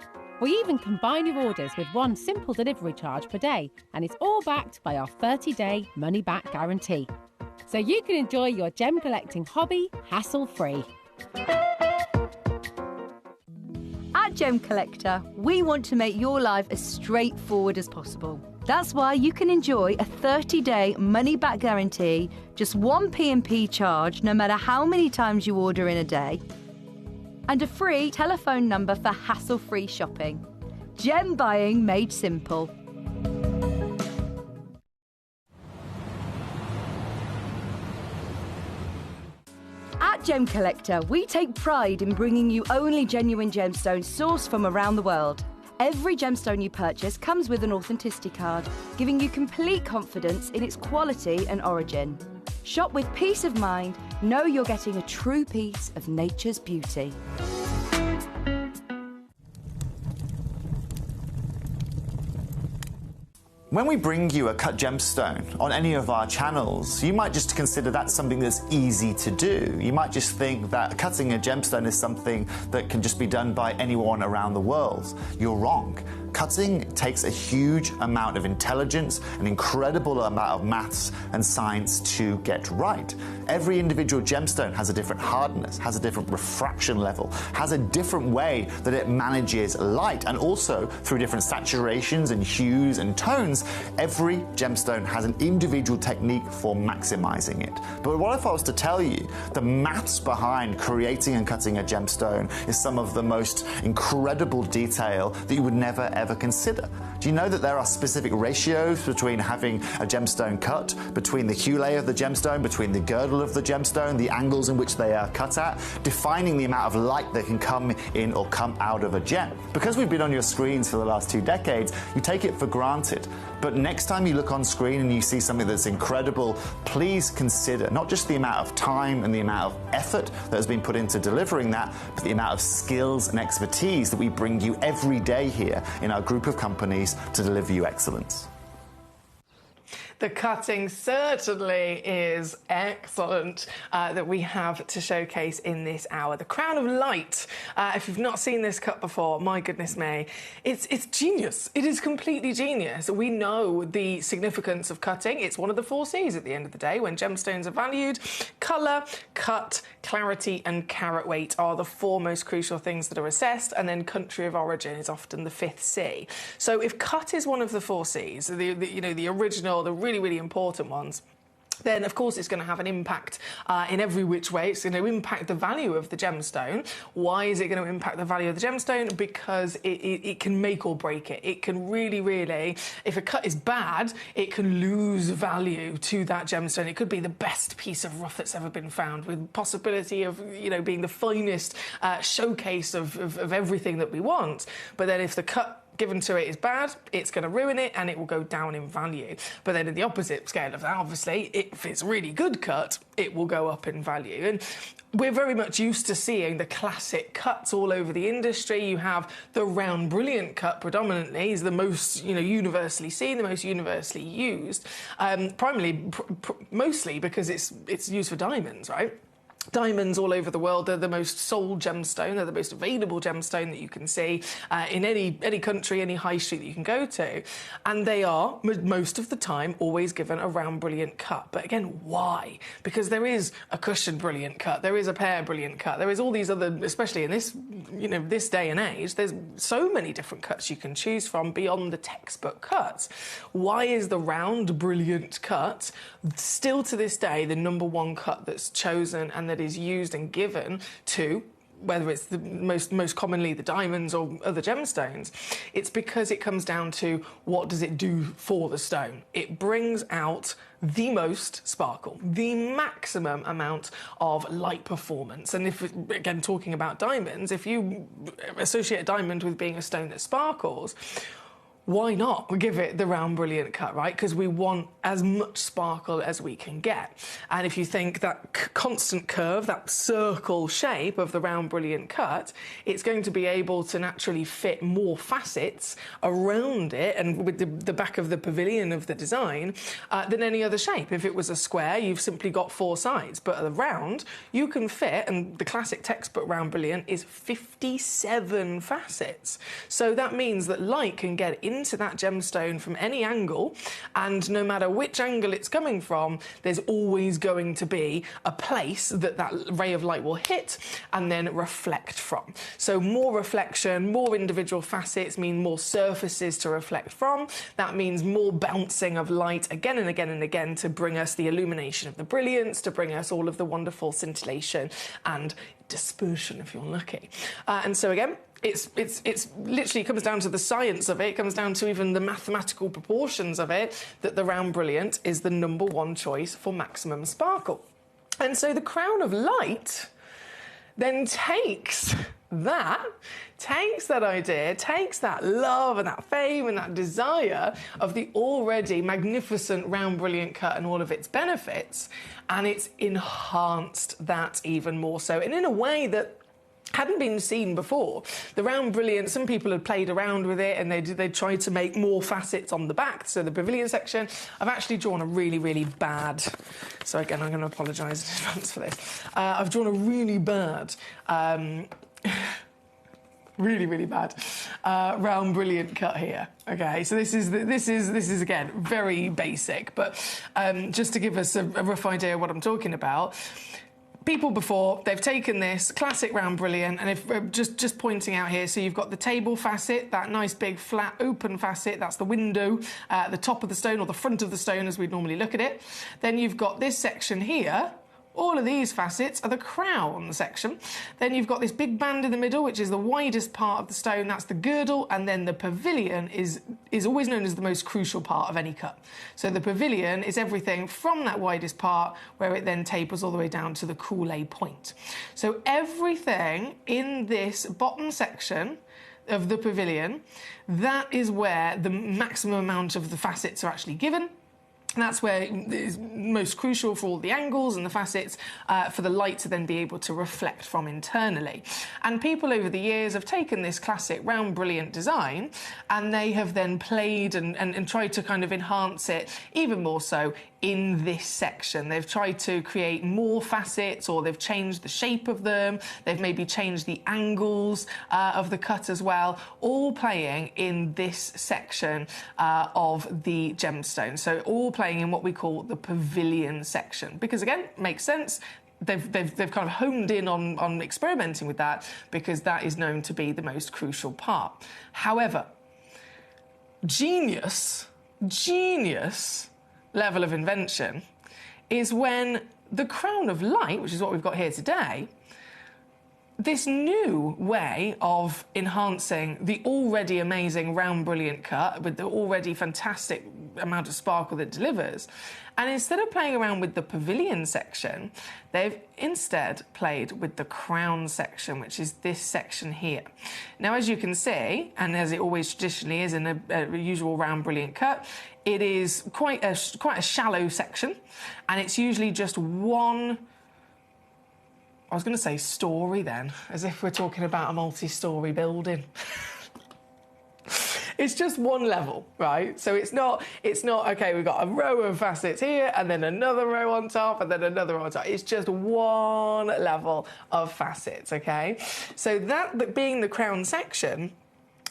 We even combine your orders with one simple delivery charge per day, and it's all backed by our 30-day money-back guarantee. So you can enjoy your gem collecting hobby hassle-free. At Gemcollector, we want to make your life as straightforward as possible. That's why you can enjoy a 30-day money-back guarantee, just 1 P&P charge no matter how many times you order in a day, and a free telephone number for hassle-free shopping. Gem buying made simple. At Gemcollector, we take pride in bringing you only genuine gemstones sourced from around the world. Every gemstone you purchase comes with an authenticity card, giving you complete confidence in its quality and origin. Shop with peace of mind, know you're getting a true piece of nature's beauty. When we bring you a cut gemstone on any of our channels, you might just consider that something that's easy to do. You might just think that cutting a gemstone is something that can just be done by anyone around the world. You're wrong. Cutting takes a huge amount of intelligence, an incredible amount of maths and science to get right. Every individual gemstone has a different hardness, has a different refraction level, has a different way that it manages light, and also through different saturations and hues and tones, every gemstone has an individual technique for maximizing it. But what if I was to tell you the maths behind creating and cutting a gemstone is some of the most incredible detail that you would never ever consider? Do you know that there are specific ratios between having a gemstone cut, between the hue layer of the gemstone, between the girdle of the gemstone, the angles in which they are cut at, defining the amount of light that can come in or come out of a gem? Because we've been on your screens for the last 2 decades, you take it for granted. But next time you look on screen and you see something that's incredible, please consider not just the amount of time and the amount of effort that has been put into delivering that, but the amount of skills and expertise that we bring you every day here in our group of companies to deliver you excellence. The cutting certainly is excellent that we have to showcase in this hour. The Crown of Light. If you've not seen this cut before, my goodness me, it's genius. It is completely genius. We know the significance of cutting. It's one of the 4 C's at the end of the day when gemstones are valued. Colour, cut, clarity and carat weight are the 4 most crucial things that are assessed, and then country of origin is often the 5th C. So if cut is one of the 4 C's, the original, the really important ones, then of course it's going to have an impact in every which way. It's going to impact the value of the gemstone. Why is it going to impact the value of the gemstone? Because it can make or break it. It can really, if a cut is bad, it can lose value to that gemstone. It could be the best piece of rough that's ever been found, with possibility of being the finest showcase of everything that we want. But then if the cut given to it is bad, it's going to ruin it and it will go down in value. But then in the opposite scale of that, obviously, if it's really good cut, it will go up in value. And we're very much used to seeing the classic cuts all over the industry. You have the round brilliant cut predominantly is the most universally seen, the most universally used, mostly because it's used for diamonds, right? Diamonds all over the world, they're the most sold gemstone, they're the most available gemstone that you can see in any country, any high street that you can go to. And they are, most of the time, always given a round brilliant cut. But again, why? Because there is a cushion brilliant cut, there is a pear brilliant cut, there is all these other, especially in this, this day and age, there's so many different cuts you can choose from beyond the textbook cuts. Why is the round brilliant cut still to this day the #1 cut that's chosen and that is used and given to, whether it's the most commonly the diamonds or other gemstones? It's because it comes down to what does it do for the stone. It brings out the most sparkle, the maximum amount of light performance. And if, again, talking about diamonds, if you associate a diamond with being a stone that sparkles, why not give it the round brilliant cut, right? Because we want as much sparkle as we can get. And if you think that constant curve, that circle shape of the round brilliant cut, it's going to be able to naturally fit more facets around it and with the back of the pavilion of the design than any other shape. If it was a square, you've simply got 4 sides, but a round, you can fit, and the classic textbook round brilliant is 57 facets. So that means that light can get into that gemstone from any angle, and no matter which angle it's coming from, there's always going to be a place that ray of light will hit and then reflect from. So more reflection, more individual facets mean more surfaces to reflect from. That means more bouncing of light again and again and again to bring us the illumination of the brilliance, to bring us all of the wonderful scintillation and dispersion if you're lucky. And so again, it's literally comes down to the science of it. It comes down to even the mathematical proportions of it, that the round brilliant is the #1 choice for maximum sparkle. And so the crown of light then takes that idea, takes that love and that fame and that desire of the already magnificent round brilliant cut and all of its benefits, and it's enhanced that even more so, and in a way that hadn't been seen before. The round brilliant, some people had played around with it and they tried to make more facets on the back. So the pavilion section, I've actually drawn a really, really bad, so again, I'm going to apologise in advance for this. I've drawn a really bad, really bad round brilliant cut here. Okay, so this is again very basic, but just to give us a rough idea of what I'm talking about. People before, they've taken this classic round brilliant, and if just pointing out here, so you've got the table facet, that nice big flat open facet, that's the window at the top of the stone, or the front of the stone as we'd normally look at it. Then you've got this section here. All of these facets are the crown section. Then you've got this big band in the middle, which is the widest part of the stone, that's the girdle, and then the pavilion is always known as the most crucial part of any cut. So the pavilion is everything from that widest part, where it then tapers all the way down to the coulee point. So everything in this bottom section of the pavilion, that is where the maximum amount of the facets are actually given. And that's where it is most crucial for all the angles and the facets for the light to then be able to reflect from internally. And people over the years have taken this classic round brilliant design and they have then played and tried to kind of enhance it even more so in this section. They've tried to create more facets, or they've changed the shape of them, they've maybe changed the angles of the cut as well, all playing in this section of the gemstone. So all playing in what we call the pavilion section, because again, makes sense. They've kind of honed in on experimenting with that, because that is known to be the most crucial part. However, genius level of invention is when the crown of light, which is what we've got here today, this new way of enhancing the already amazing round brilliant cut with the already fantastic amount of sparkle that it delivers, and instead of playing around with the pavilion section, they've instead played with the crown section, which is this section here. Now, as you can see, and as it always traditionally is in a usual round brilliant cut, it is quite a shallow section, and it's usually just one, I was going to say story then, as if we're talking about a multi-story building. It's just one level, right? So it's not, okay, we've got a row of facets here, and then another row on top, and then another row on top. It's just one level of facets, okay? So that being the crown section,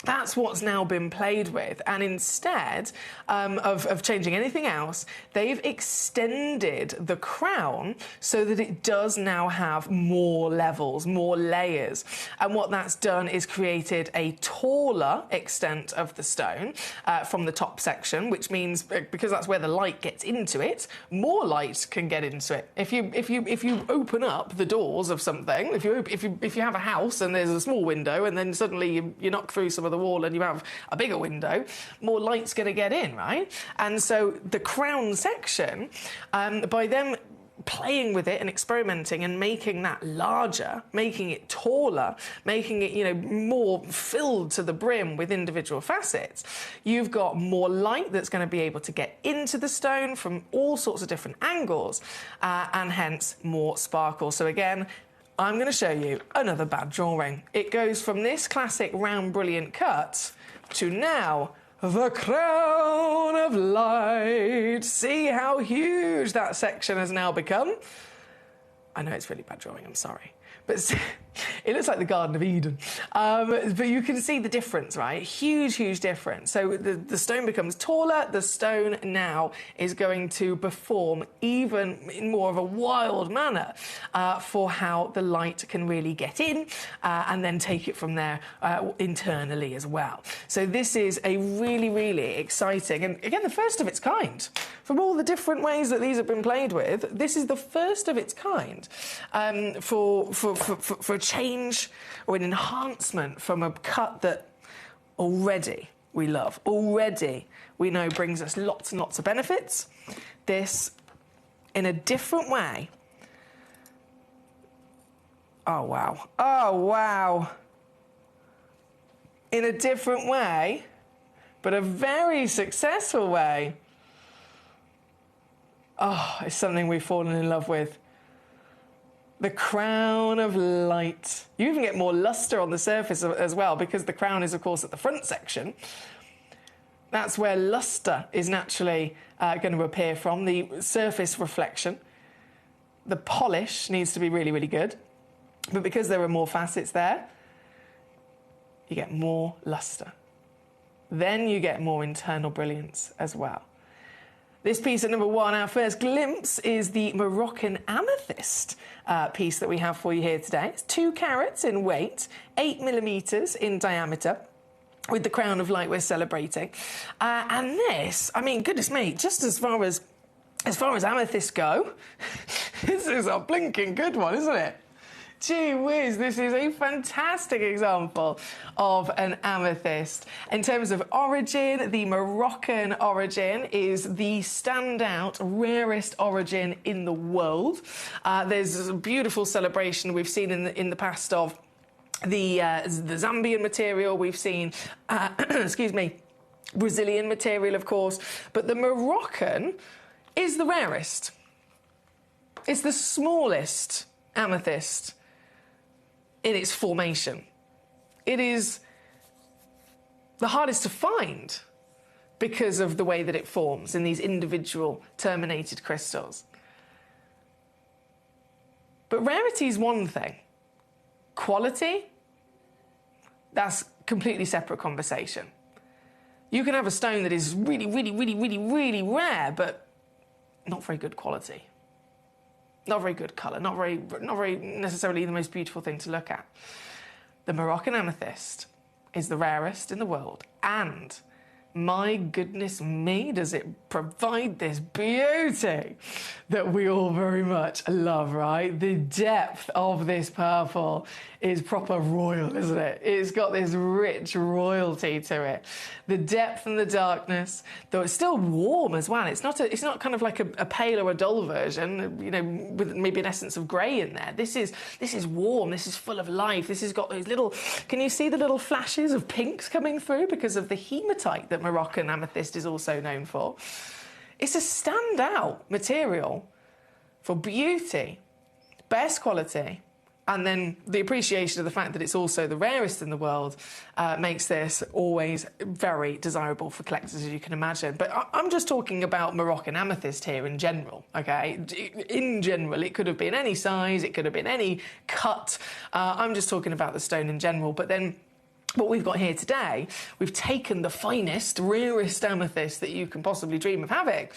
that's what's now been played with, and instead of changing anything else, they've extended the crown so that it does now have more levels, more layers. And what that's done is created a taller extent of the stone from the top section, which means, because that's where the light gets into it, more light can get into it. If you open up the doors of something, if you have a house and there's a small window, and then suddenly you knock through some of the wall and you have a bigger window, more light's going to get in, right? And so the crown section, by them playing with it and experimenting and making that larger, making it taller, making it, you know, more filled to the brim with individual facets, you've got more light that's going to be able to get into the stone from all sorts of different angles, and hence more sparkle. So again, I'm going to show you another bad drawing. It goes from this classic round brilliant cut to now the crown of light. See how huge that section has now become? I know it's really bad drawing, I'm sorry. But it looks like the Garden of Eden. But you can see the difference, right? Huge, huge difference. So the stone becomes taller. The stone now is going to perform even in more of a wild manner for how the light can really get in and then take it from there internally as well. So this is a really, really exciting, and again, the first of its kind. From all the different ways that these have been played with, this is the first of its kind for a change or an enhancement from a cut that already we love, already we know brings us lots and lots of benefits. This, in a different way, Oh, wow. Oh, wow. In a different way, but a very successful way. Oh, it's something we've fallen in love with. The crown of light. You even get more luster on the surface as well, because the crown is, of course, at the front section. That's where luster is naturally going to appear from, the surface reflection. The polish needs to be really, really good. But because there are more facets there, you get more luster. Then you get more internal brilliance as well. This piece at number 1, our first glimpse, is the Moroccan amethyst piece that we have for you here today. It's 2 carats in weight, 8 millimetres in diameter, with the crown of light we're celebrating. And this, I mean, goodness me, just as far as amethysts go, this is a blinking good one, isn't it? Gee whiz, this is a fantastic example of an amethyst. In terms of origin, the Moroccan origin is the standout, rarest origin in the world. There's a beautiful celebration we've seen in the past of the Zambian material. We've seen, excuse me, Brazilian material, of course. But the Moroccan is the rarest. It's the smallest amethyst in its formation. It is the hardest to find because of the way that it forms in these individual terminated crystals. But rarity is one thing. Quality, that's a completely separate conversation. You can have a stone that is really, really, really, really, really rare, but not very good quality. Not very good colour, not very necessarily the most beautiful thing to look at. The Moroccan amethyst is the rarest in the world, and my goodness me, does it provide this beauty that we all very much love, right? The depth of this purple is proper royal, isn't it? It's got this rich royalty to it. The depth and the darkness, though it's still warm as well. It's not kind of like a pale or a dull version, you know, with maybe an essence of grey in there. This is warm. This is full of life. This has got those little. Can you see the little flashes of pinks coming through because of the hematite that Moroccan amethyst is also known for? It's a standout material for beauty, best quality. And then the appreciation of the fact that it's also the rarest in the world makes this always very desirable for collectors, as you can imagine. But I'm just talking about Moroccan amethyst here in general, okay? In general, it could have been any size, it could have been any cut. I'm just talking about the stone in general. But then what we've got here today, we've taken the finest, rarest amethyst that you can possibly dream of having,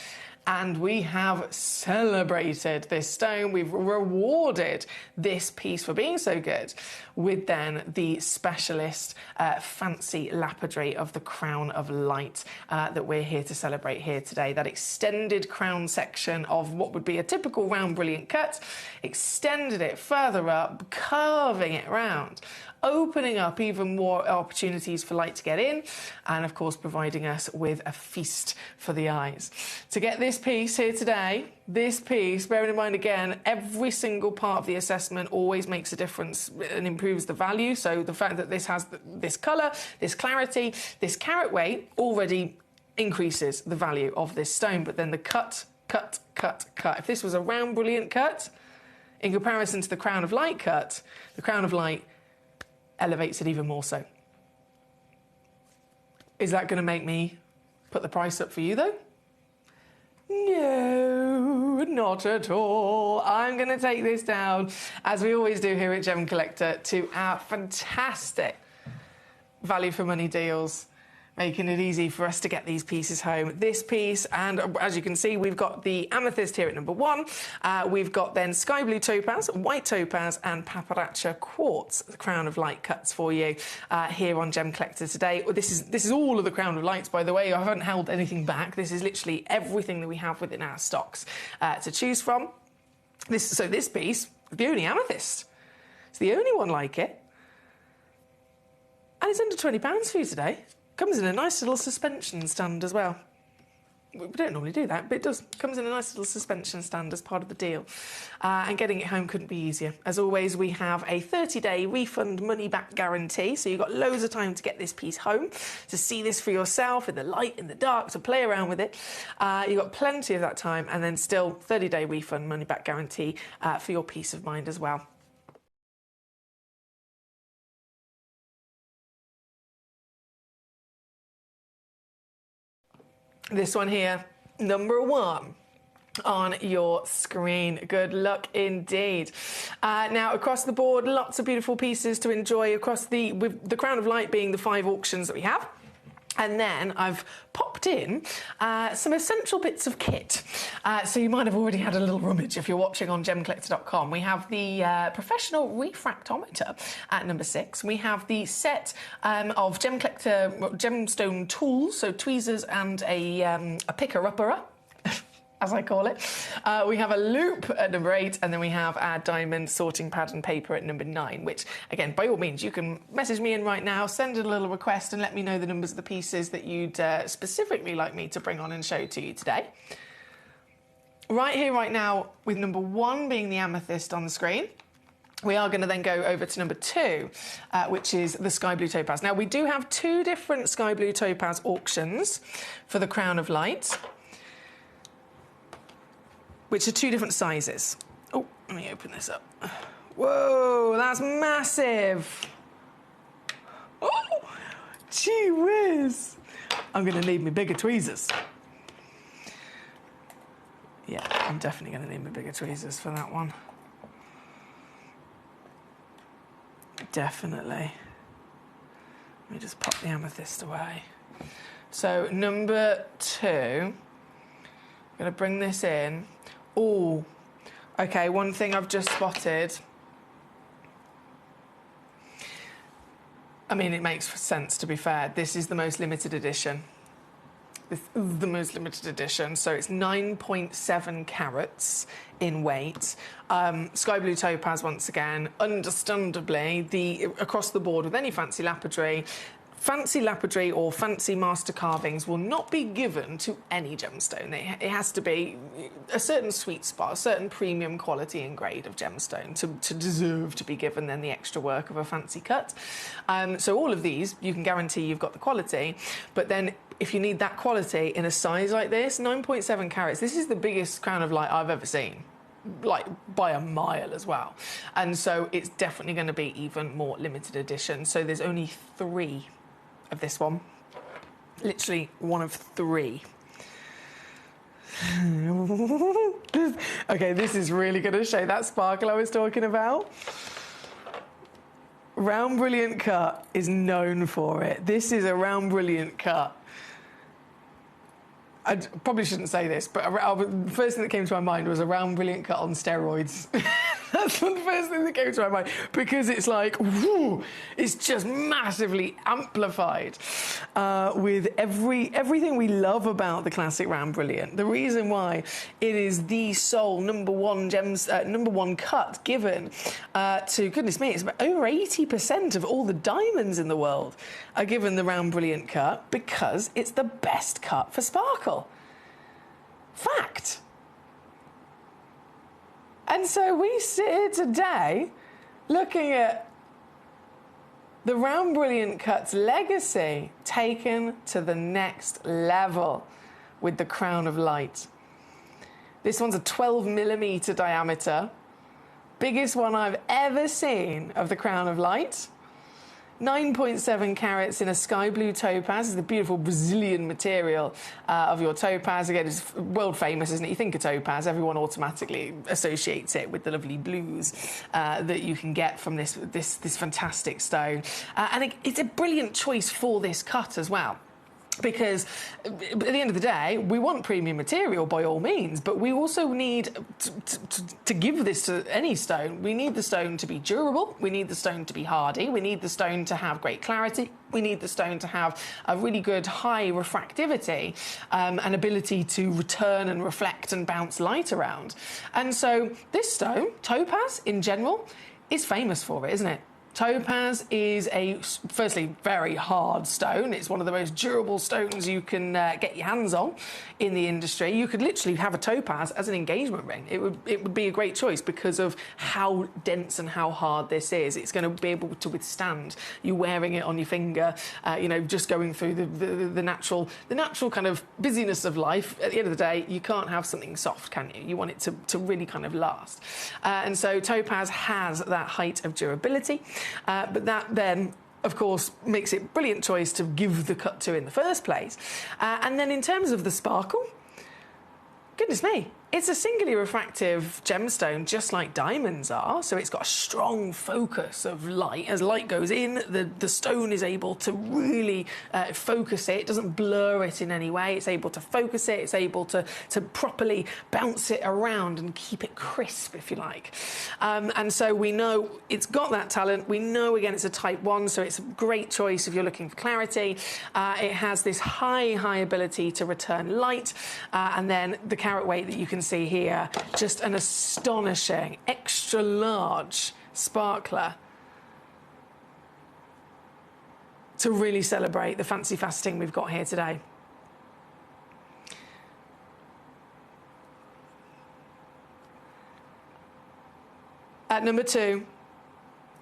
and we have celebrated this stone. We've rewarded this piece for being so good with then the specialist fancy lapidary of the crown of light that we're here to celebrate here today. That extended crown section of what would be a typical round brilliant cut, extended it further up, curving it round, opening up even more opportunities for light to get in, and of course providing us with a feast for the eyes. To get this piece here today, this piece, bearing in mind again, every single part of the assessment always makes a difference and improves the value. So the fact that this has this colour, this clarity, this carat weight already increases the value of this stone. But then the cut. If this was a round brilliant cut, in comparison to the crown of light cut, the crown of light elevates it even more so. Is that going to make me put the price up for you, though? No, not at all. I'm going to take this down, as we always do here at Gemcollector, to our fantastic value for money deals, making it easy for us to get these pieces home. This piece, and as you can see, we've got the amethyst here at number 1. We've got then sky blue topaz, white topaz, and paparacha quartz, the crown of light cuts for you here on Gemcollector today. This is all of the crown of lights, by the way. I haven't held anything back. This is literally everything that we have within our stocks to choose from. This piece, the only amethyst. It's the only one like it. And it's under £20 for you today. Comes in a nice little suspension stand as well. We don't normally do that, but it does. Comes in a nice little suspension stand as part of the deal. And getting it home couldn't be easier. As always, we have a 30-day refund money-back guarantee, so you've got loads of time to get this piece home, to see this for yourself in the light, in the dark, to play around with it. You've got plenty of that time, and then still 30-day refund money-back guarantee for your peace of mind as well. This one here, number 1 on your screen. Good luck indeed. Now, across the board, lots of beautiful pieces to enjoy across with the Crown of Light being the 5 auctions that we have. And then I've popped in some essential bits of kit. So you might have already had a little rummage if you're watching on gemcollector.com. We have the professional refractometer at number 6. We have the set of Gemcollector gemstone tools, so tweezers and a picker-upper, as I call it. We have a loop at number 8, and then we have our diamond sorting pad and paper at number 9, which, again, by all means, you can message me in right now, send in a little request and let me know the numbers of the pieces that you'd specifically like me to bring on and show to you today. Right here, right now, with number 1 being the amethyst on the screen, we are going to then go over to number 2, which is the sky blue topaz. Now, we do have 2 different sky blue topaz auctions for the Crown of Light, which are 2 different sizes. Oh, let me open this up. Whoa, that's massive. Oh, gee whiz. I'm going to need me bigger tweezers. Yeah, I'm definitely going to need me bigger tweezers for that one. Definitely. Let me just pop the amethyst away. So, number 2, I'm going to bring this in. Oh, okay, one thing I've just spotted. I mean, it makes sense, to be fair. This is the most limited edition. This is the most limited edition, so it's 9.7 carats in weight. Sky blue topaz, once again, understandably, across the board with any fancy lapidary or fancy master carvings will not be given to any gemstone. It has to be a certain sweet spot, a certain premium quality and grade of gemstone to deserve to be given then the extra work of a fancy cut. So all of these, you can guarantee you've got the quality, but then if you need that quality in a size like this, 9.7 carats, this is the biggest Crown of Light I've ever seen. Like by a mile as well, and so it's definitely going to be even more limited edition. So there's only 3 of this one, literally 1 of 3. Okay, this is really going to show that sparkle I was talking about. Round Brilliant Cut is known for it. This is a Round Brilliant Cut. I probably shouldn't say this, but the first thing that came to my mind was a Round Brilliant Cut on steroids. That's the first thing that came to my mind, because it's like, whoo, it's just massively amplified with everything we love about the classic Round Brilliant. The reason why it is the sole number 1 cut given to, goodness me, it's about over 80% of all the diamonds in the world are given the Round Brilliant cut because it's the best cut for sparkle. Fact. And so we sit here today looking at the Round Brilliant Cut's legacy taken to the next level with the Crown of Light. This one's a 12mm diameter, biggest one I've ever seen of the Crown of Light. 9.7 carats in a sky blue topaz is the beautiful Brazilian material of your topaz. Again, it's world famous, isn't it? You think of topaz, everyone automatically associates it with the lovely blues that you can get from this fantastic stone. And it's a brilliant choice for this cut as well. Because at the end of the day, we want premium material by all means, but we also need to give this to any stone. We need the stone to be durable, we need the stone to be hardy, we need the stone to have great clarity, we need the stone to have a really good high refractivity and ability to return and reflect and bounce light around. And so this stone, topaz in general, is famous for it, isn't it? Topaz is firstly, very hard stone. It's one of the most durable stones you can get your hands on in the industry. You could literally have a topaz as an engagement ring. It would be a great choice because of how dense and how hard this is. It's going to be able to withstand you wearing it on your finger, just going through the natural kind of busyness of life. At the end of the day, you can't have something soft, can you? You want it to really kind of last. And so topaz has that height of durability. But that then, of course, makes it a brilliant choice to give the cut to in the first place. And then in terms of the sparkle, goodness me, it's a singularly refractive gemstone, just like diamonds are. So it's got a strong focus of light. As light goes in, the stone is able to really focus it. It doesn't blur it in any way. It's able to focus it. It's able to properly bounce it around and keep it crisp, if you like. And so we know it's got that talent. We know, again, it's a type 1, so it's a great choice if you're looking for clarity. It has this high ability to return light. And then the carat weight that you can see here, just an astonishing extra large sparkler to really celebrate the fancy faceting we've got here today. At number 2,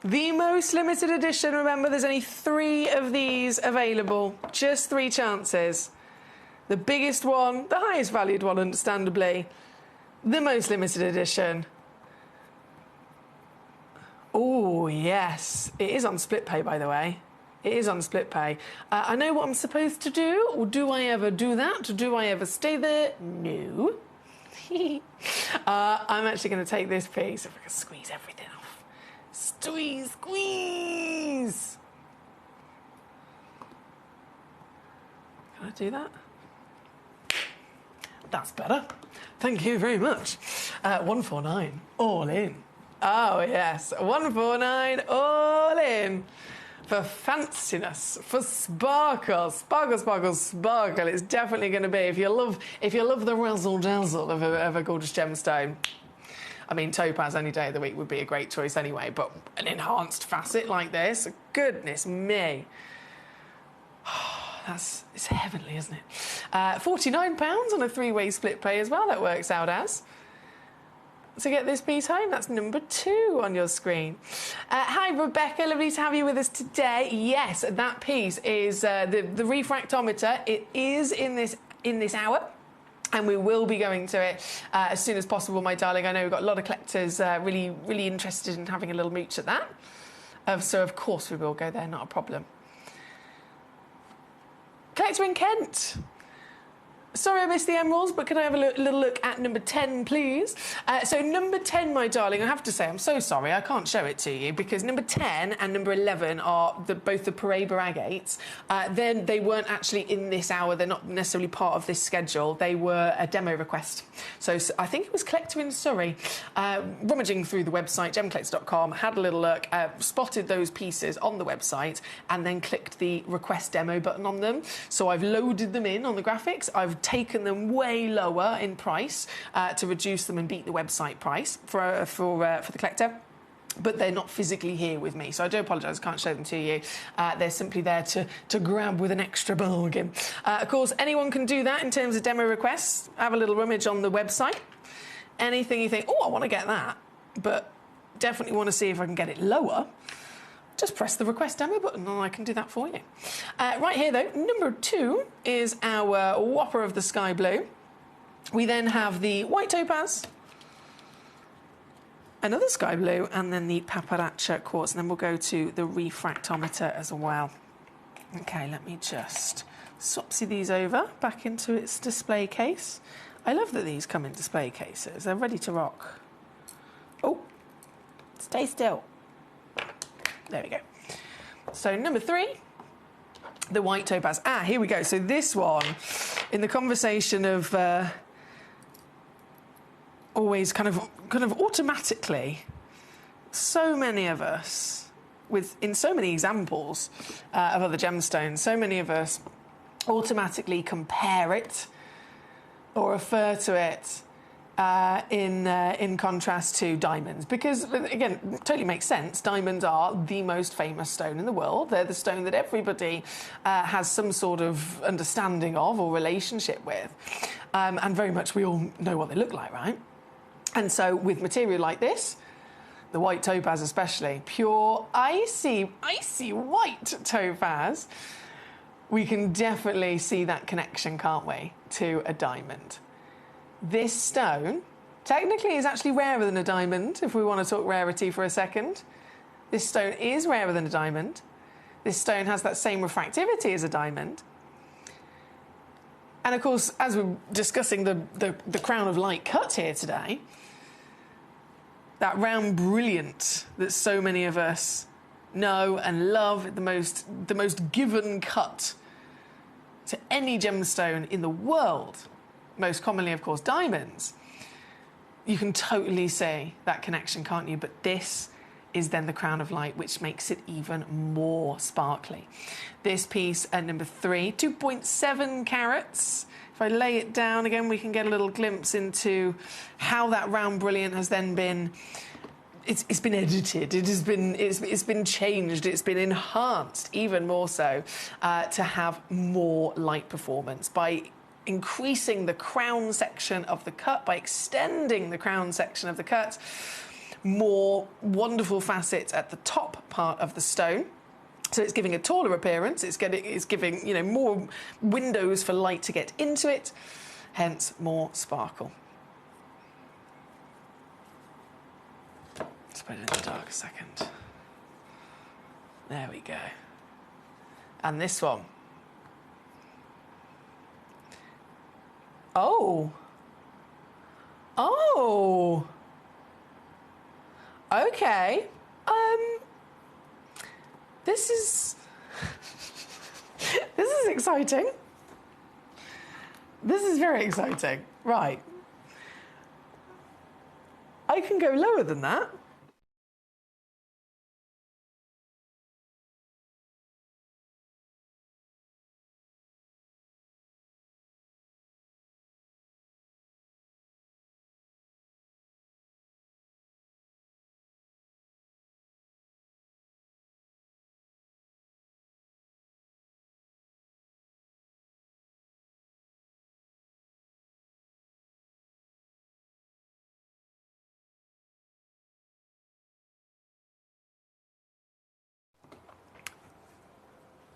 the most limited edition. Remember, there's only 3 of these available, just 3 chances. The biggest one, the highest valued one, understandably. The most limited edition. Oh, yes. It is on split pay, by the way. It is on split pay. I know what I'm supposed to do. Or do I ever do that? Do I ever stay there? No. I'm actually going to take this piece. If I can squeeze everything off. Squeeze. Can I do that? That's better. Thank you very much. 149, all in. Oh, yes, 149, all in. For fanciness, for sparkle. It's definitely going to be, if you love the razzle-dazzle of a gorgeous gemstone. I mean, topaz any day of the week would be a great choice anyway, but an enhanced facet like this, goodness me. It's heavenly, isn't it? £49 on a 3-way split pay as well, that works out as. To get this piece home, that's number 2 on your screen. Hi, Rebecca, lovely to have you with us today. Yes, that piece is the refractometer. It is in this hour. And we will be going to it as soon as possible, my darling. I know we've got a lot of collectors really interested in having a little mooch at that. So, of course, we will go there, not a problem. Collector in Kent. Sorry I missed the emeralds, but can I have a little look at number 10, please? So number 10, my darling, I have to say, I'm so sorry, I can't show it to you, because number 10 and number 11 are both the Paraiba agates. Then they weren't actually in this hour. They're not necessarily part of this schedule. They were a demo request. So I think it was Collector in Surrey, rummaging through the website, gemcollector.com, had a little look, spotted those pieces on the website, and then clicked the request demo button on them. So I've loaded them in on the graphics. I've taken them way lower in price to reduce them and beat the website price for the collector. But they're not physically here with me, so I do apologise, I can't show them to you. They're simply there to grab with an extra bargain. Of course, anyone can do that in terms of demo requests. Have a little rummage on the website. Anything you think, oh, I want to get that, but definitely want to see if I can get it lower, just press the request demo button and I can do that for you. Right here, though, number 2 is our Whopper of the Sky Blue. We then have the White Topaz, another Sky Blue, and then the Paparacha Quartz. And then we'll go to the refractometer as well. OK, let me just swapsy these over back into its display case. I love that these come in display cases. They're ready to rock. Oh, stay still. There we go. So number 3, the White Topaz. Here we go. So this one, in the conversation of always kind of automatically, so many of us, in so many examples of other gemstones, so many of us automatically compare it or refer to it in contrast to diamonds, because again, totally makes sense. Diamonds are the most famous stone in the world. They're the stone that everybody has some sort of understanding of or relationship with, and very much we all know what they look like, right? And so with material like this, the white topaz especially, pure icy white topaz, we can definitely see that connection, can't we, to a diamond. This stone technically is actually rarer than a diamond, if we want to talk rarity for a second. This stone is rarer than a diamond. This stone has that same refractivity as a diamond. And of course, as we're discussing the crown of light cut here today, that round brilliant that so many of us know and love, the most given cut to any gemstone in the world, most commonly, of course, diamonds. You can totally see that connection, can't you? But this is then the crown of light, which makes it even more sparkly. This piece at number 3, 2.7 carats. If I lay it down again, we can get a little glimpse into how that round brilliant has then been. It's been edited. It's been changed. It's been enhanced even more so to have more light performance by increasing the crown section of the cut, by extending the crown section of the cut, more wonderful facets at the top part of the stone. So it's giving a taller appearance. It's giving, you know, more windows for light to get into it, hence more sparkle. Let's put it in the dark a second. There we go. And this one. Oh. Oh. Okay. This is exciting. This is very exciting. Right. I can go lower than that.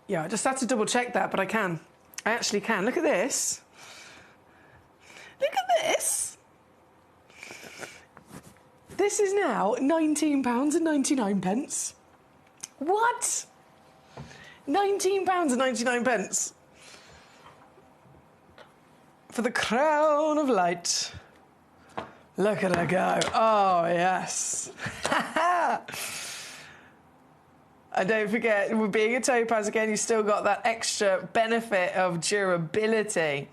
Yeah, I just had to double check that, but I can. I actually can. Look at this. Look at this. This is now £19.99. What? £19.99 for the crown of light. Look at her go. Oh, yes. And don't forget, with being a topaz again, you've still got that extra benefit of durability.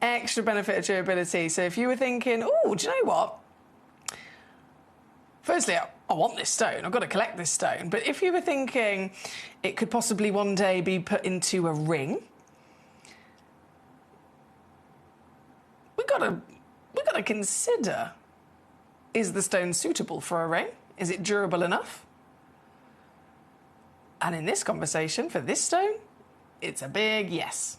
Extra benefit of durability. So if you were thinking, oh, do you know what? Firstly, I want this stone. I've got to collect this stone. But if you were thinking it could possibly one day be put into a ring, we've got to consider, is the stone suitable for a ring? Is it durable enough? And in this conversation, for this stone, it's a big yes.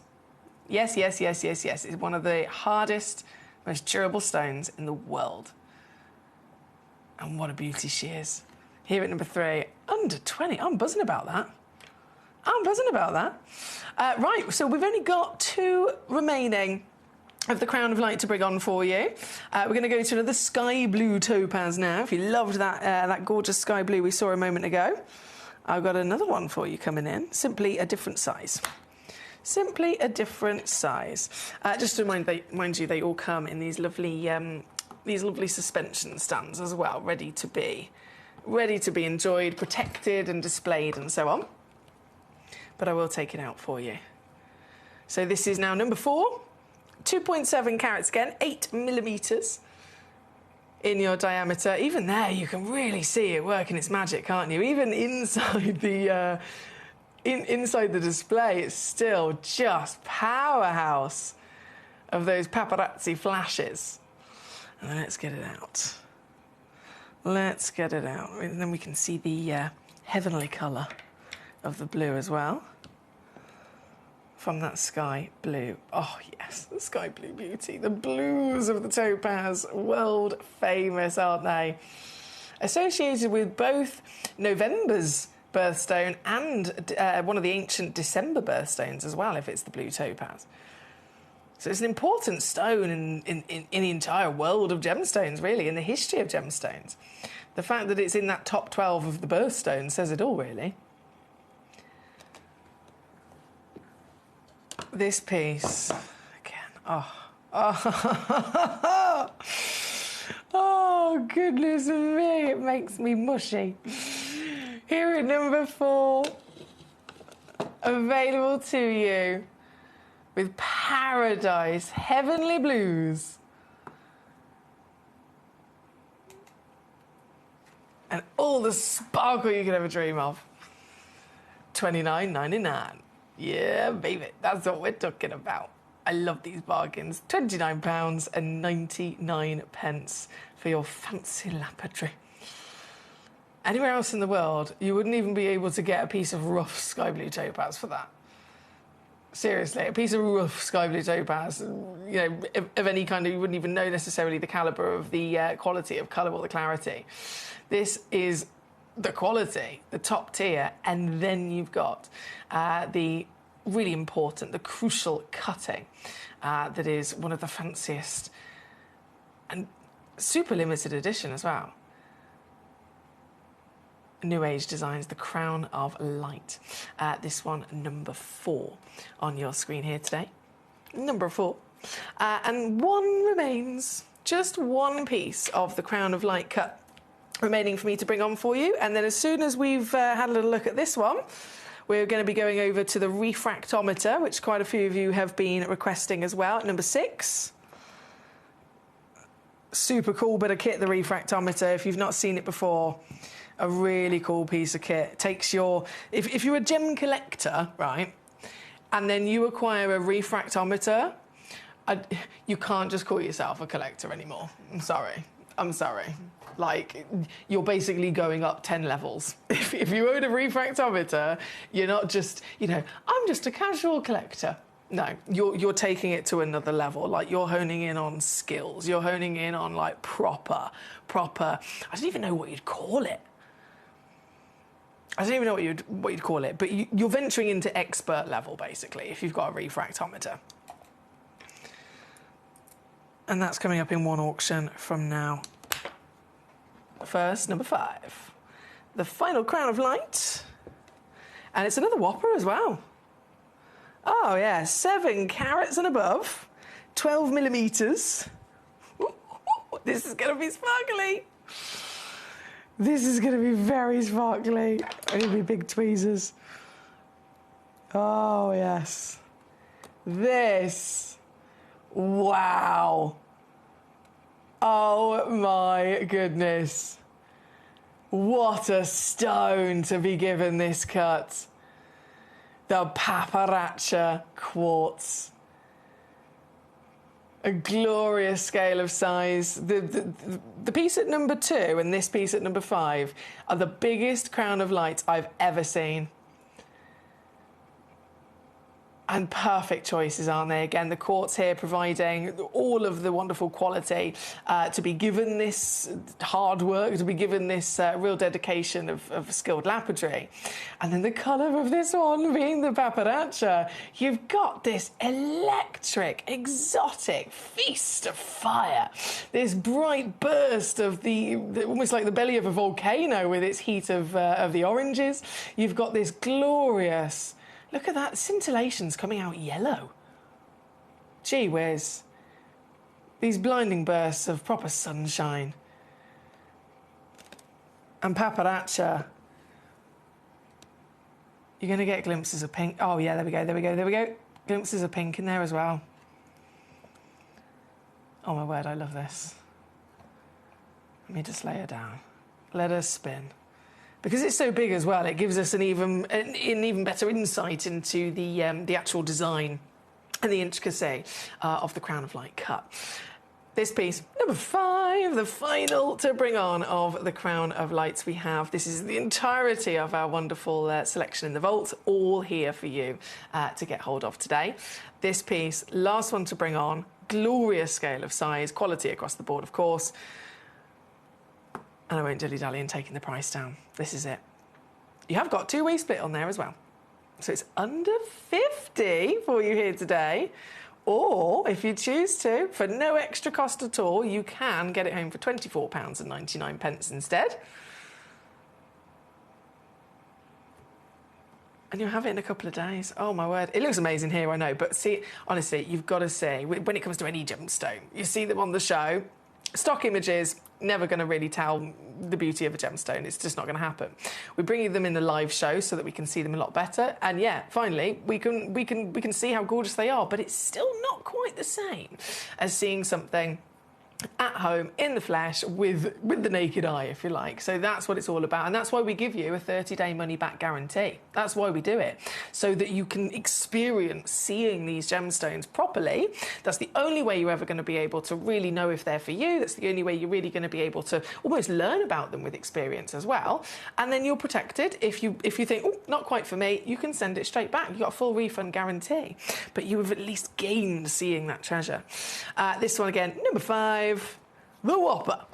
Yes, yes, yes, yes, yes. It's one of the hardest, most durable stones in the world. And what a beauty she is. Here at number 3, under 20. I'm buzzing about that. I'm buzzing about that. Right, so we've only got 2 remaining of the crown of light to bring on for you. We're going to go to another sky blue topaz now. If you loved that, that gorgeous sky blue we saw a moment ago, I've got another one for you coming in. Simply a different size. Simply a different size. Just to remind you, they all come in these lovely suspension stands as well, ready to be enjoyed, protected and displayed and so on. But I will take it out for you. So this is now number 4. 2.7 carats again, 8 millimetres in your diameter. Even there, you can really see it working its magic, can't you? Even inside the inside the display, it's still just powerhouse. of those paparazzi flashes. And let's get it out. Let's get it out. And then we can see the heavenly colour of the blue as well. From that sky blue. Oh, yes, the sky blue beauty. The blues of the topaz, world famous, aren't they? Associated with both November's birthstone and one of the ancient December birthstones as well, if it's the blue topaz. So it's an important stone in the entire world of gemstones, really, in the history of gemstones. The fact that it's in that top 12 of the birthstones says it all, really. This piece, again, oh, goodness me, it makes me mushy. Here at number 4, available to you with Paradise Heavenly Blues. And all the sparkle you could ever dream of. $29.99. Yeah, baby, that's what we're talking about. I love these bargains. £29.99 for your fancy lapidary. Anywhere else in the world, you wouldn't even be able to get a piece of rough sky blue topaz for that. Seriously, a piece of rough sky blue topaz, you know, of any kind, you wouldn't even know necessarily the calibre of the quality of colour or the clarity. This is the quality, the top tier, and then you've got the really important, the crucial cutting that is one of the fanciest and super limited edition as well. New Age Designs, the Crown of Light. This one, number 4 on your screen here today. Number 4. And one remains, just one piece of the Crown of Light cut remaining for me to bring on for you. And then as soon as we've had a little look at this one, we're going to be going over to the refractometer, which quite a few of you have been requesting as well, at number 6. Super cool bit of kit, the refractometer. If you've not seen it before, a really cool piece of kit. It takes your... If you're a gem collector, right, and then you acquire a refractometer, you can't just call yourself a collector anymore. I'm sorry. Like, you're basically going up 10 levels. If you own a refractometer, you're not just, you know, I'm just a casual collector. No, you're taking it to another level. Like, you're honing in on skills. You're honing in on, like, proper, I don't even know what you'd call it. I don't even know what you'd call it, but you're venturing into expert level, basically, if you've got a refractometer. And that's coming up in one auction from now. First, number 5. The final Crown of Light. And it's another whopper as well. Oh, yeah, 7 carats and above. 12 millimetres. This is going to be sparkly. This is going to be very sparkly. It'll be big tweezers. Oh, yes. This. Wow. Oh, my goodness. What a stone to be given this cut. The Paparazzi quartz. A glorious scale of size. The piece at number 2 and this piece at number 5 are the biggest Crown of Light I've ever seen. And perfect choices, aren't they? Again, the quartz here providing all of the wonderful quality to be given this hard work, to be given this real dedication of skilled lapidary. And then the colour of this one being the Paparazzi. You've got this electric, exotic feast of fire. This bright burst of the almost like the belly of a volcano with its heat of the oranges. You've got this glorious... Look at that, scintillations coming out yellow. Gee whiz. These blinding bursts of proper sunshine. And Paparazzi. You're going to get glimpses of pink. Oh, yeah, there we go. Glimpses of pink in there as well. Oh, my word, I love this. Let me just lay her down. Let her spin. Because it's so big as well, it gives us an even better insight into the actual design and the intricacy of the Crown of Light cut. This piece, number 5, the final to bring on of the Crown of Lights we have. This is the entirety of our wonderful selection in the vault, all here for you to get hold of today. This piece, last one to bring on, glorious scale of size, quality across the board, of course. And I won't dilly-dally in taking the price down. This is it. You have got 2-way split on there as well. So it's under 50 for you here today. Or, if you choose to, for no extra cost at all, you can get it home for £24.99 instead. And you'll have it in a couple of days. Oh, my word. It looks amazing here, I know. But see, honestly, you've got to see, when it comes to any gemstone, you see them on the show, stock images, never going to really tell the beauty of a gemstone. It's just not going to happen. We're bringing them in the live show so that we can see them a lot better. And yeah, finally, we can see how gorgeous they are. But it's still not quite the same as seeing something at home in the flesh with the naked eye, if you like. So that's what it's all about, and that's why we give you a 30-day money-back guarantee. That's why we do it, so that you can experience seeing these gemstones properly. That's the only way you're ever going to be able to really know if they're for you. That's the only way you're really going to be able to almost learn about them with experience as well. And then you're protected. If you think, oh, not quite for me, you can send it straight back. You've got a full refund guarantee, but you have at least gained seeing that treasure. This one again, number 5. The Whopper,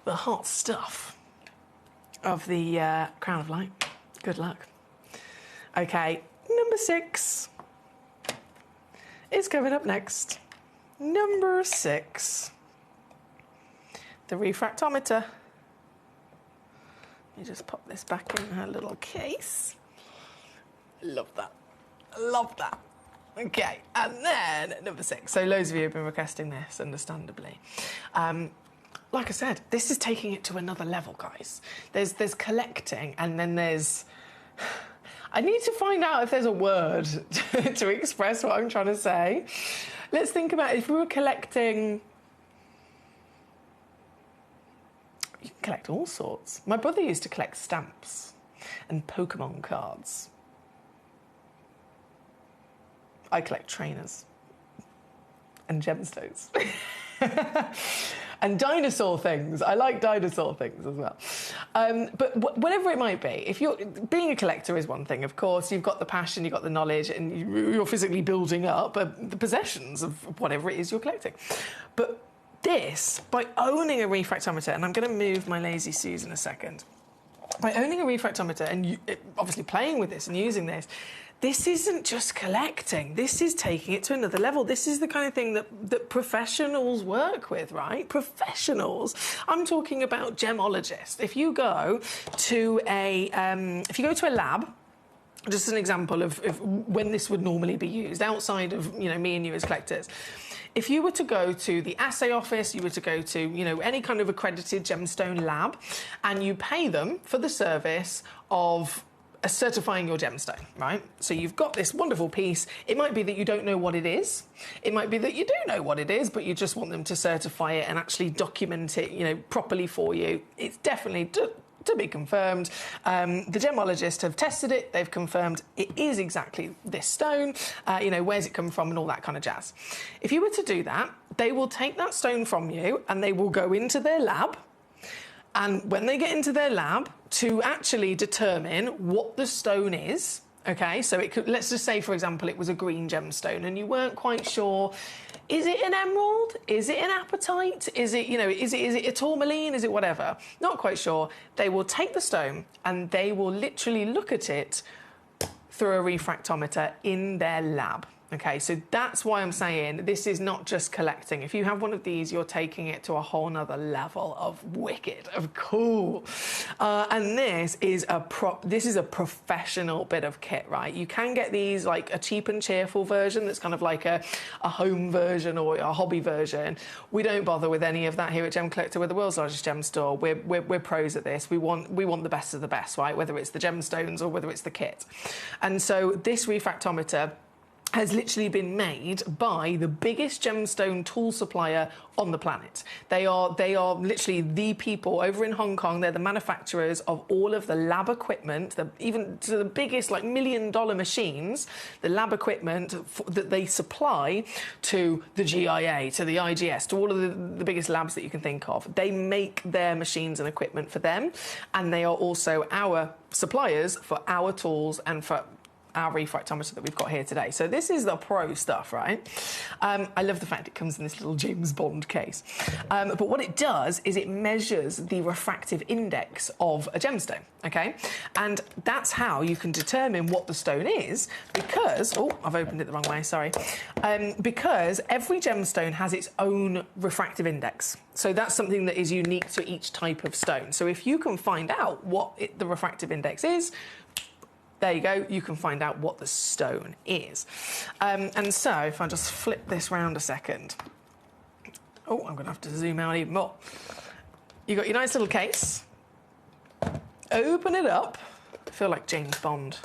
the hot stuff of the Crown of Light. Good luck. Okay, number 6 is coming up next. Number 6, the refractometer. Let me just pop this back in her little case. Love that. Love that. Okay, and then number 6. So loads of you have been requesting this, understandably. Like I said, this is taking it to another level, guys. There's collecting, and then there's... I need to find out if there's a word to express what I'm trying to say. Let's think about if we were collecting... You can collect all sorts. My brother used to collect stamps and Pokemon cards. I collect trainers and gemstones and dinosaur things. I like dinosaur things as well. But whatever it might be, if you're being a collector is one thing, of course. You've got the passion, you've got the knowledge, and you're physically building up the possessions of whatever it is you're collecting. But this, by owning a refractometer, and I'm going to move my Lazy Susan a second, by owning a refractometer and obviously playing with this and using this, this isn't just collecting. This is taking it to another level. This is the kind of thing that professionals work with, right? Professionals. I'm talking about gemologists. If you go to a lab, just an example of when this would normally be used outside of me and you as collectors. If you were to go to the assay office, you were to go to any kind of accredited gemstone lab, and you pay them for the service of certifying your gemstone, right? So you've got this wonderful piece. It might be that you don't know what it is. It might be that you do know what it is, but you just want them to certify it and actually document it, properly for you. It's definitely to be confirmed. The gemologists have tested it. They've confirmed it is exactly this stone. Where's it come from and all that kind of jazz. If you were to do that, they will take that stone from you and they will go into their lab. And when they get into their lab to actually determine what the stone is, okay, so it could, let's just say, for example, it was a green gemstone and you weren't quite sure, is it an emerald? Is it an apatite? Is it, is it a tourmaline? Is it whatever? Not quite sure. They will take the stone and they will literally look at it through a refractometer in their lab. Okay, so that's why I'm saying this is not just collecting. If you have one of these, you're taking it to a whole nother level of wicked, of cool. And this is a professional bit of kit, right? You can get these like a cheap and cheerful version that's kind of like a home version or a hobby version. We don't bother with any of that here at Gemcollector. We're the world's largest gem store. We're pros at this. We want the best of the best, right? Whether it's the gemstones or whether it's the kit. And so this refractometer has literally been made by the biggest gemstone tool supplier on the planet. They are literally the people over in Hong Kong. They're the manufacturers of all of the lab equipment, even to the biggest like $1 million machines, the lab equipment that they supply to the GIA, to the IGS, to all of the biggest labs that you can think of. They make their machines and equipment for them, and they are also our suppliers for our tools and for our refractometer that we've got here today. So this is the pro stuff, right? I love the fact it comes in this little James Bond case. But what it does is it measures the refractive index of a gemstone, okay? And that's how you can determine what the stone is, because... Oh, I've opened it the wrong way, sorry. Because every gemstone has its own refractive index. So that's something that is unique to each type of stone. So if you can find out what the refractive index is, there you go, you can find out what the stone is. And so, if I just flip this round a second. Oh, I'm going to have to zoom out even more. You've got your nice little case. Open it up. I feel like James Bond.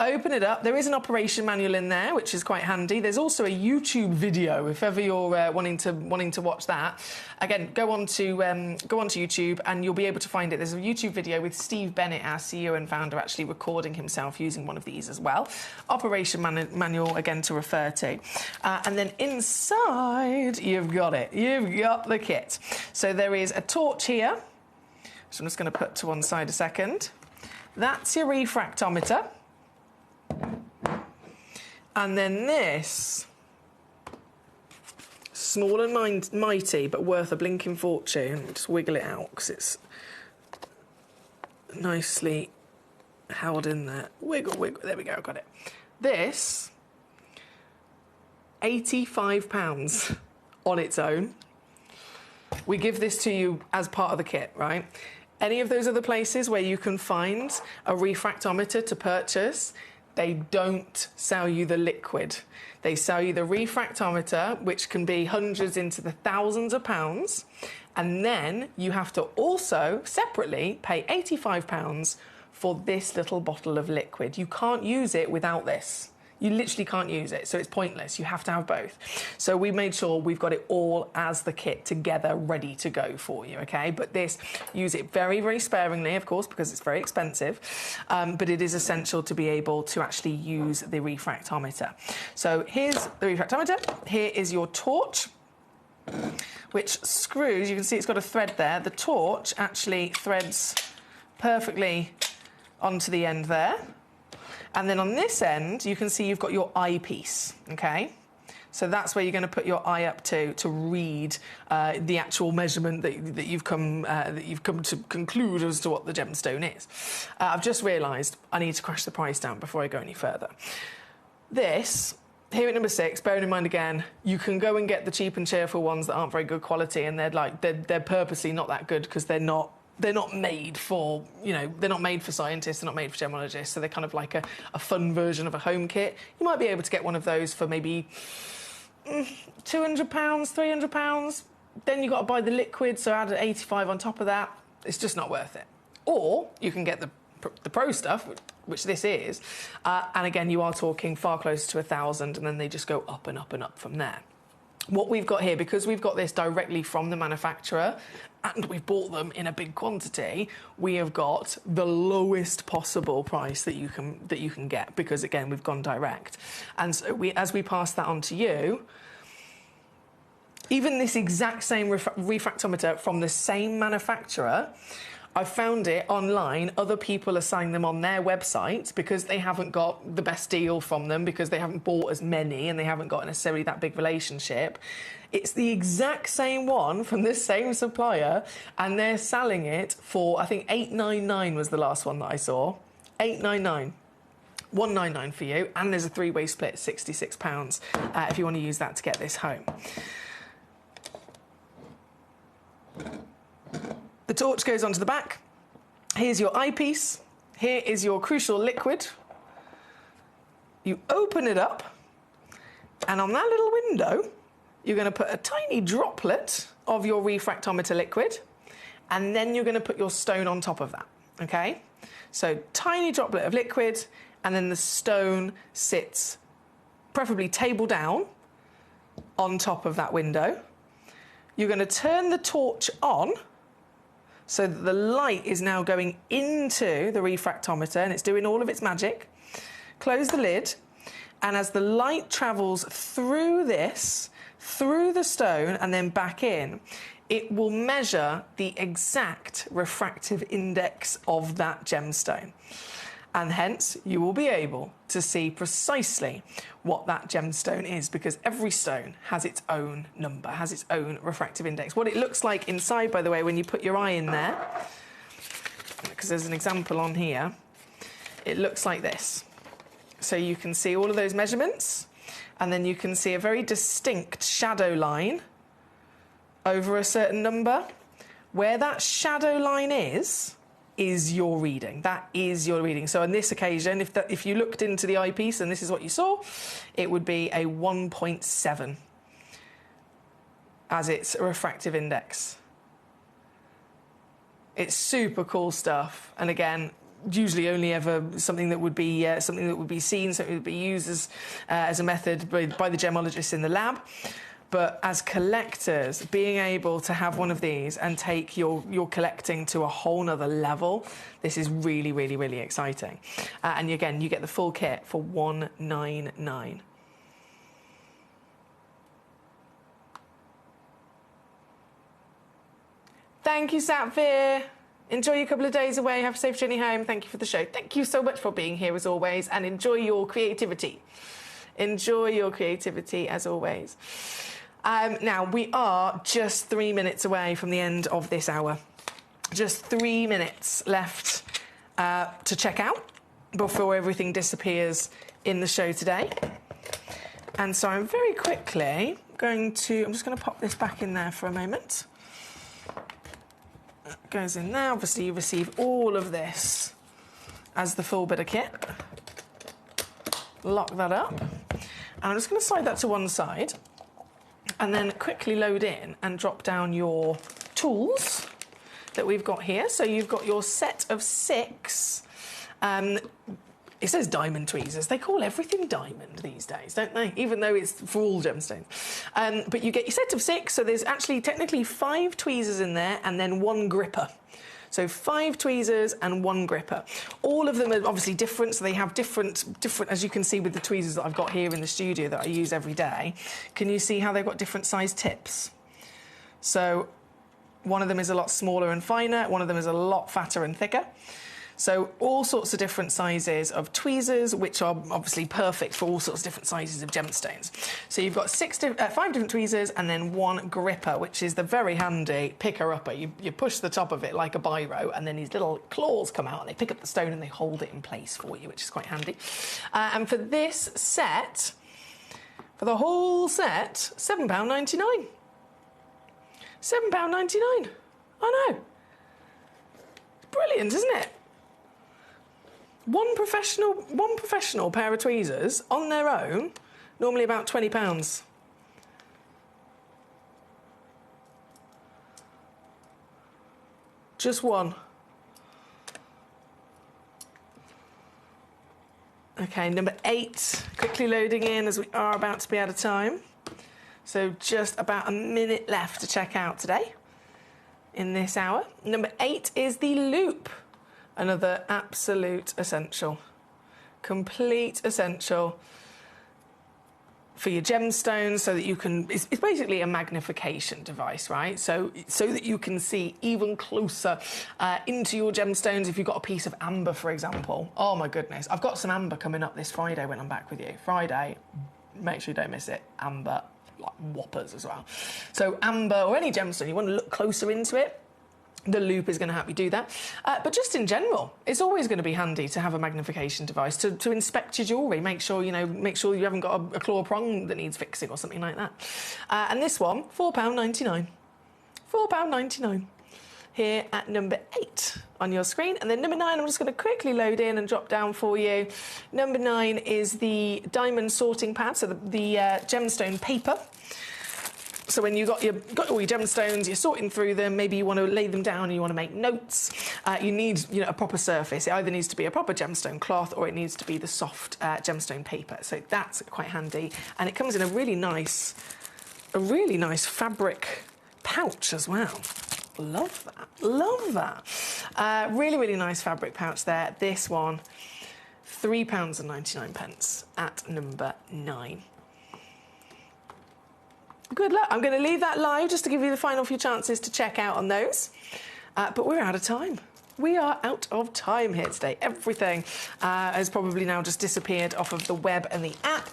Open it up. There is an operation manual in there, which is quite handy. There's also a YouTube video if ever you're wanting to watch that. Again, go on to YouTube and you'll be able to find it. There's a YouTube video with Steve Bennett, our CEO and founder, actually recording himself using one of these as well. Operation manual again to refer to, and then inside you've got it. You've got the kit. So there is a torch here, which I'm just going to put to one side a second. That's your refractometer. And then this, small and mighty, but worth a blinking fortune. Just wiggle it out because it's nicely held in there. Wiggle, wiggle. There we go, got it. This, £85 on its own. We give this to you as part of the kit, right? Any of those other places where you can find a refractometer to purchase, they don't sell you the liquid. They sell you the refractometer, which can be hundreds into the thousands of pounds. And then you have to also separately pay £85 for this little bottle of liquid. You can't use it without this. You literally can't use it, so it's pointless. You have to have both. So we made sure we've got it all as the kit together, ready to go for you, okay? But this, use it very, very sparingly, of course, because it's very expensive, but it is essential to be able to actually use the refractometer. So here's the refractometer. Here is your torch, which screws. You can see it's got a thread there. The torch actually threads perfectly onto the end there. And then on this end, you can see you've got your eyepiece, okay? So that's where you're going to put your eye up to read the actual measurement that you've come to conclude as to what the gemstone is. I've just realised I need to crash the price down before I go any further. This, here at number 6, bearing in mind again, you can go and get the cheap and cheerful ones that aren't very good quality, and they're purposely not that good because they're not made for, you know, they're not made for scientists, they're not made for gemologists, so they're kind of like a fun version of a home kit. You might be able to get one of those for maybe £200, £300. Then you've got to buy the liquid, so add 85 on top of that. It's just not worth it. Or you can get the pro stuff, which this is, and again, you are talking far closer to 1,000, and then they just go up and up and up from there. What we've got here, because we've got this directly from the manufacturer and we've bought them in a big quantity, we have got the lowest possible price that you can get, because again, we've gone direct. And so as we pass that on to you, even this exact same refractometer from the same manufacturer, I found it online. Other people are selling them on their website because they haven't got the best deal from them, because they haven't bought as many and they haven't got necessarily that big relationship. It's the exact same one from the same supplier, and they're selling it for, I think, $899 was the last one that I saw. $899. $199 for you, and there's a 3-way split, £66 if you want to use that to get this home. The torch goes onto the back. Here's your eyepiece. Here is your crucial liquid. You open it up, and on that little window, you're going to put a tiny droplet of your refractometer liquid, and then you're going to put your stone on top of that, okay? So tiny droplet of liquid, and then the stone sits preferably table down on top of that window. You're going to turn the torch on so that the light is now going into the refractometer and it's doing all of its magic. Close the lid, and as the light travels through this, through the stone and then back in, it will measure the exact refractive index of that gemstone. And hence, you will be able to see precisely what that gemstone is, because every stone has its own number, has its own refractive index. What it looks like inside, by the way, when you put your eye in there, because there's an example on here, it looks like this. So you can see all of those measurements, and then you can see a very distinct shadow line over a certain number. Where that shadow line is your reading. That is your reading. So on this occasion, if you looked into the eyepiece and this is what you saw, it would be a 1.7 as its refractive index. It's super cool stuff. And again, usually only ever something that would be seen, something that would be used as a method by the gemologists in the lab. But as collectors, being able to have one of these and take your collecting to a whole nother level, this is really, really, really exciting. And again, you get the full kit for $199. Thank you, Sapphire. Enjoy your couple of days away. Have a safe journey home. Thank you for the show. Thank you so much for being here as always, and enjoy your creativity. Enjoy your creativity as always. Now, we are just 3 minutes away from the end of this hour. Just 3 minutes left to check out before everything disappears in the show today. And so I'm very quickly I'm just going to pop this back in there for a moment. That goes in there. Obviously, you receive all of this as the full bit of kit. Lock that up. And I'm just going to slide that to one side and then quickly load in and drop down your tools that we've got here. So you've got your set of 6. It says diamond tweezers. They call everything diamond these days, don't they? Even though it's for all gemstones. But you get your set of 6. So there's actually technically 5 tweezers in there and then 1 gripper. So 5 tweezers and 1 gripper. All of them are obviously different, so they have different, as you can see with the tweezers that I've got here in the studio that I use every day. Can you see how they've got different size tips? So one of them is a lot smaller and finer, one of them is a lot fatter and thicker. So all sorts of different sizes of tweezers, which are obviously perfect for all sorts of different sizes of gemstones. So you've got 5 different tweezers and then 1 gripper, which is the very handy picker-upper. You push the top of it like a biro, and then these little claws come out and they pick up the stone and they hold it in place for you, which is quite handy. And for this set, for the whole set, £7.99. £7.99. I know. Brilliant, isn't it? One professional pair of tweezers on their own, normally about £20. Just one. Okay, number 8, quickly loading in as we are about to be out of time. So just about a minute left to check out today in this hour. Number 8 is the loop. Another absolute essential, complete essential for your gemstones, so that you can, it's basically a magnification device, right? So that you can see even closer into your gemstones. If you've got a piece of amber, for example, oh my goodness, I've got some amber coming up this Friday when I'm back with you. Friday, make sure you don't miss it. Amber, like whoppers as well. So amber or any gemstone, you want to look closer into it. The loop is going to help you do that. But just in general, it's always going to be handy to have a magnification device to inspect your jewellery. Make sure you haven't got a claw prong that needs fixing or something like that. And this one, £4.99. £4.99. Here at number 8 on your screen. And then number 9, I'm just going to quickly load in and drop down for you. Number 9 is the diamond sorting pad, so the gemstone paper. So when you've got all your gemstones, you're sorting through them, maybe you want to lay them down and you want to make notes, you need a proper surface. It either needs to be a proper gemstone cloth or it needs to be the soft gemstone paper. So that's quite handy. And it comes in a really nice fabric pouch as well. Love that, love that. Really, really nice fabric pouch there. This one, £3.99 at number 9. Good luck. I'm going to leave that live just to give you the final few chances to check out on those. But we're out of time. We are out of time here today. Everything has probably now just disappeared off of the web and the app.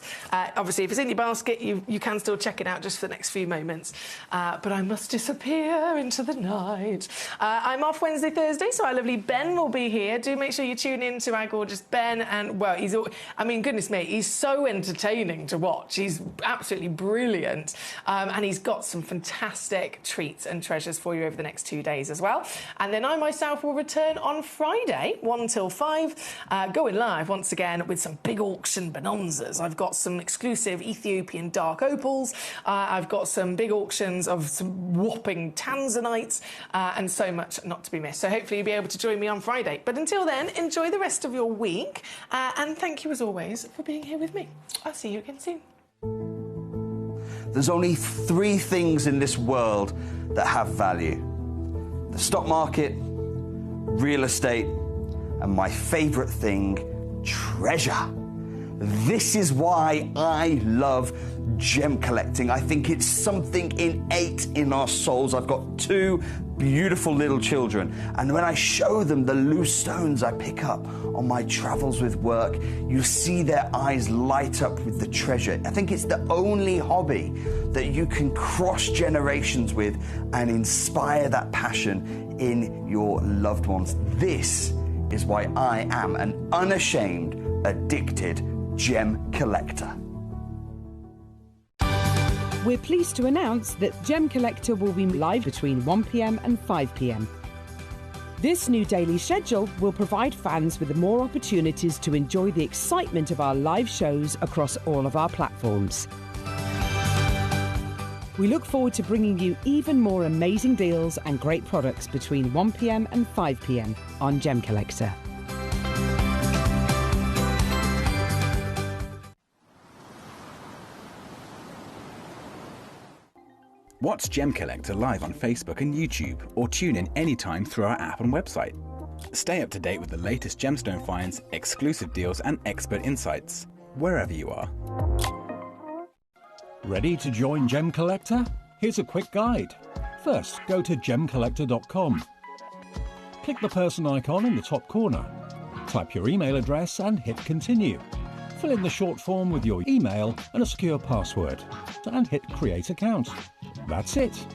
Obviously, if it's in your basket, you can still check it out just for the next few moments. But I must disappear into the night. I'm off Wednesday, Thursday, so our lovely Ben will be here. Do make sure you tune in to our gorgeous Ben. And, well, goodness me, he's so entertaining to watch. He's absolutely brilliant. And he's got some fantastic treats and treasures for you over the next 2 days as well. And then I myself will return on Friday, 1 till 5, going live once again with some big auction bonanzas. I've got some exclusive Ethiopian dark opals, I've got some big auctions of some whopping tanzanites, and so much not to be missed. So hopefully you'll be able to join me on Friday. But until then, enjoy the rest of your week, and thank you as always for being here with me. I'll see you again soon. There's only 3 things in this world that have value: the stock market, real estate, and my favourite thing, treasure. This is why I love gem collecting. I think it's something innate in our souls. I've got 2 beautiful little children, and when I show them the loose stones I pick up on my travels with work, you see their eyes light up with the treasure. I think it's the only hobby that you can cross generations with and inspire that passion in your loved ones. This is why I am an unashamed, addicted gem collector. We're pleased to announce that Gemcollector will be live between 1 p.m. and 5 p.m. This new daily schedule will provide fans with more opportunities to enjoy the excitement of our live shows across all of our platforms. We look forward to bringing you even more amazing deals and great products between 1 p.m. and 5 p.m. on Gemcollector. Watch Gemcollector live on Facebook and YouTube, or tune in anytime through our app and website. Stay up to date with the latest gemstone finds, exclusive deals and expert insights, wherever you are. Ready to join Gemcollector? Here's a quick guide. First, go to gemcollector.com. Click the person icon in the top corner. Type your email address and hit continue. Fill in the short form with your email and a secure password, and hit create account. That's it.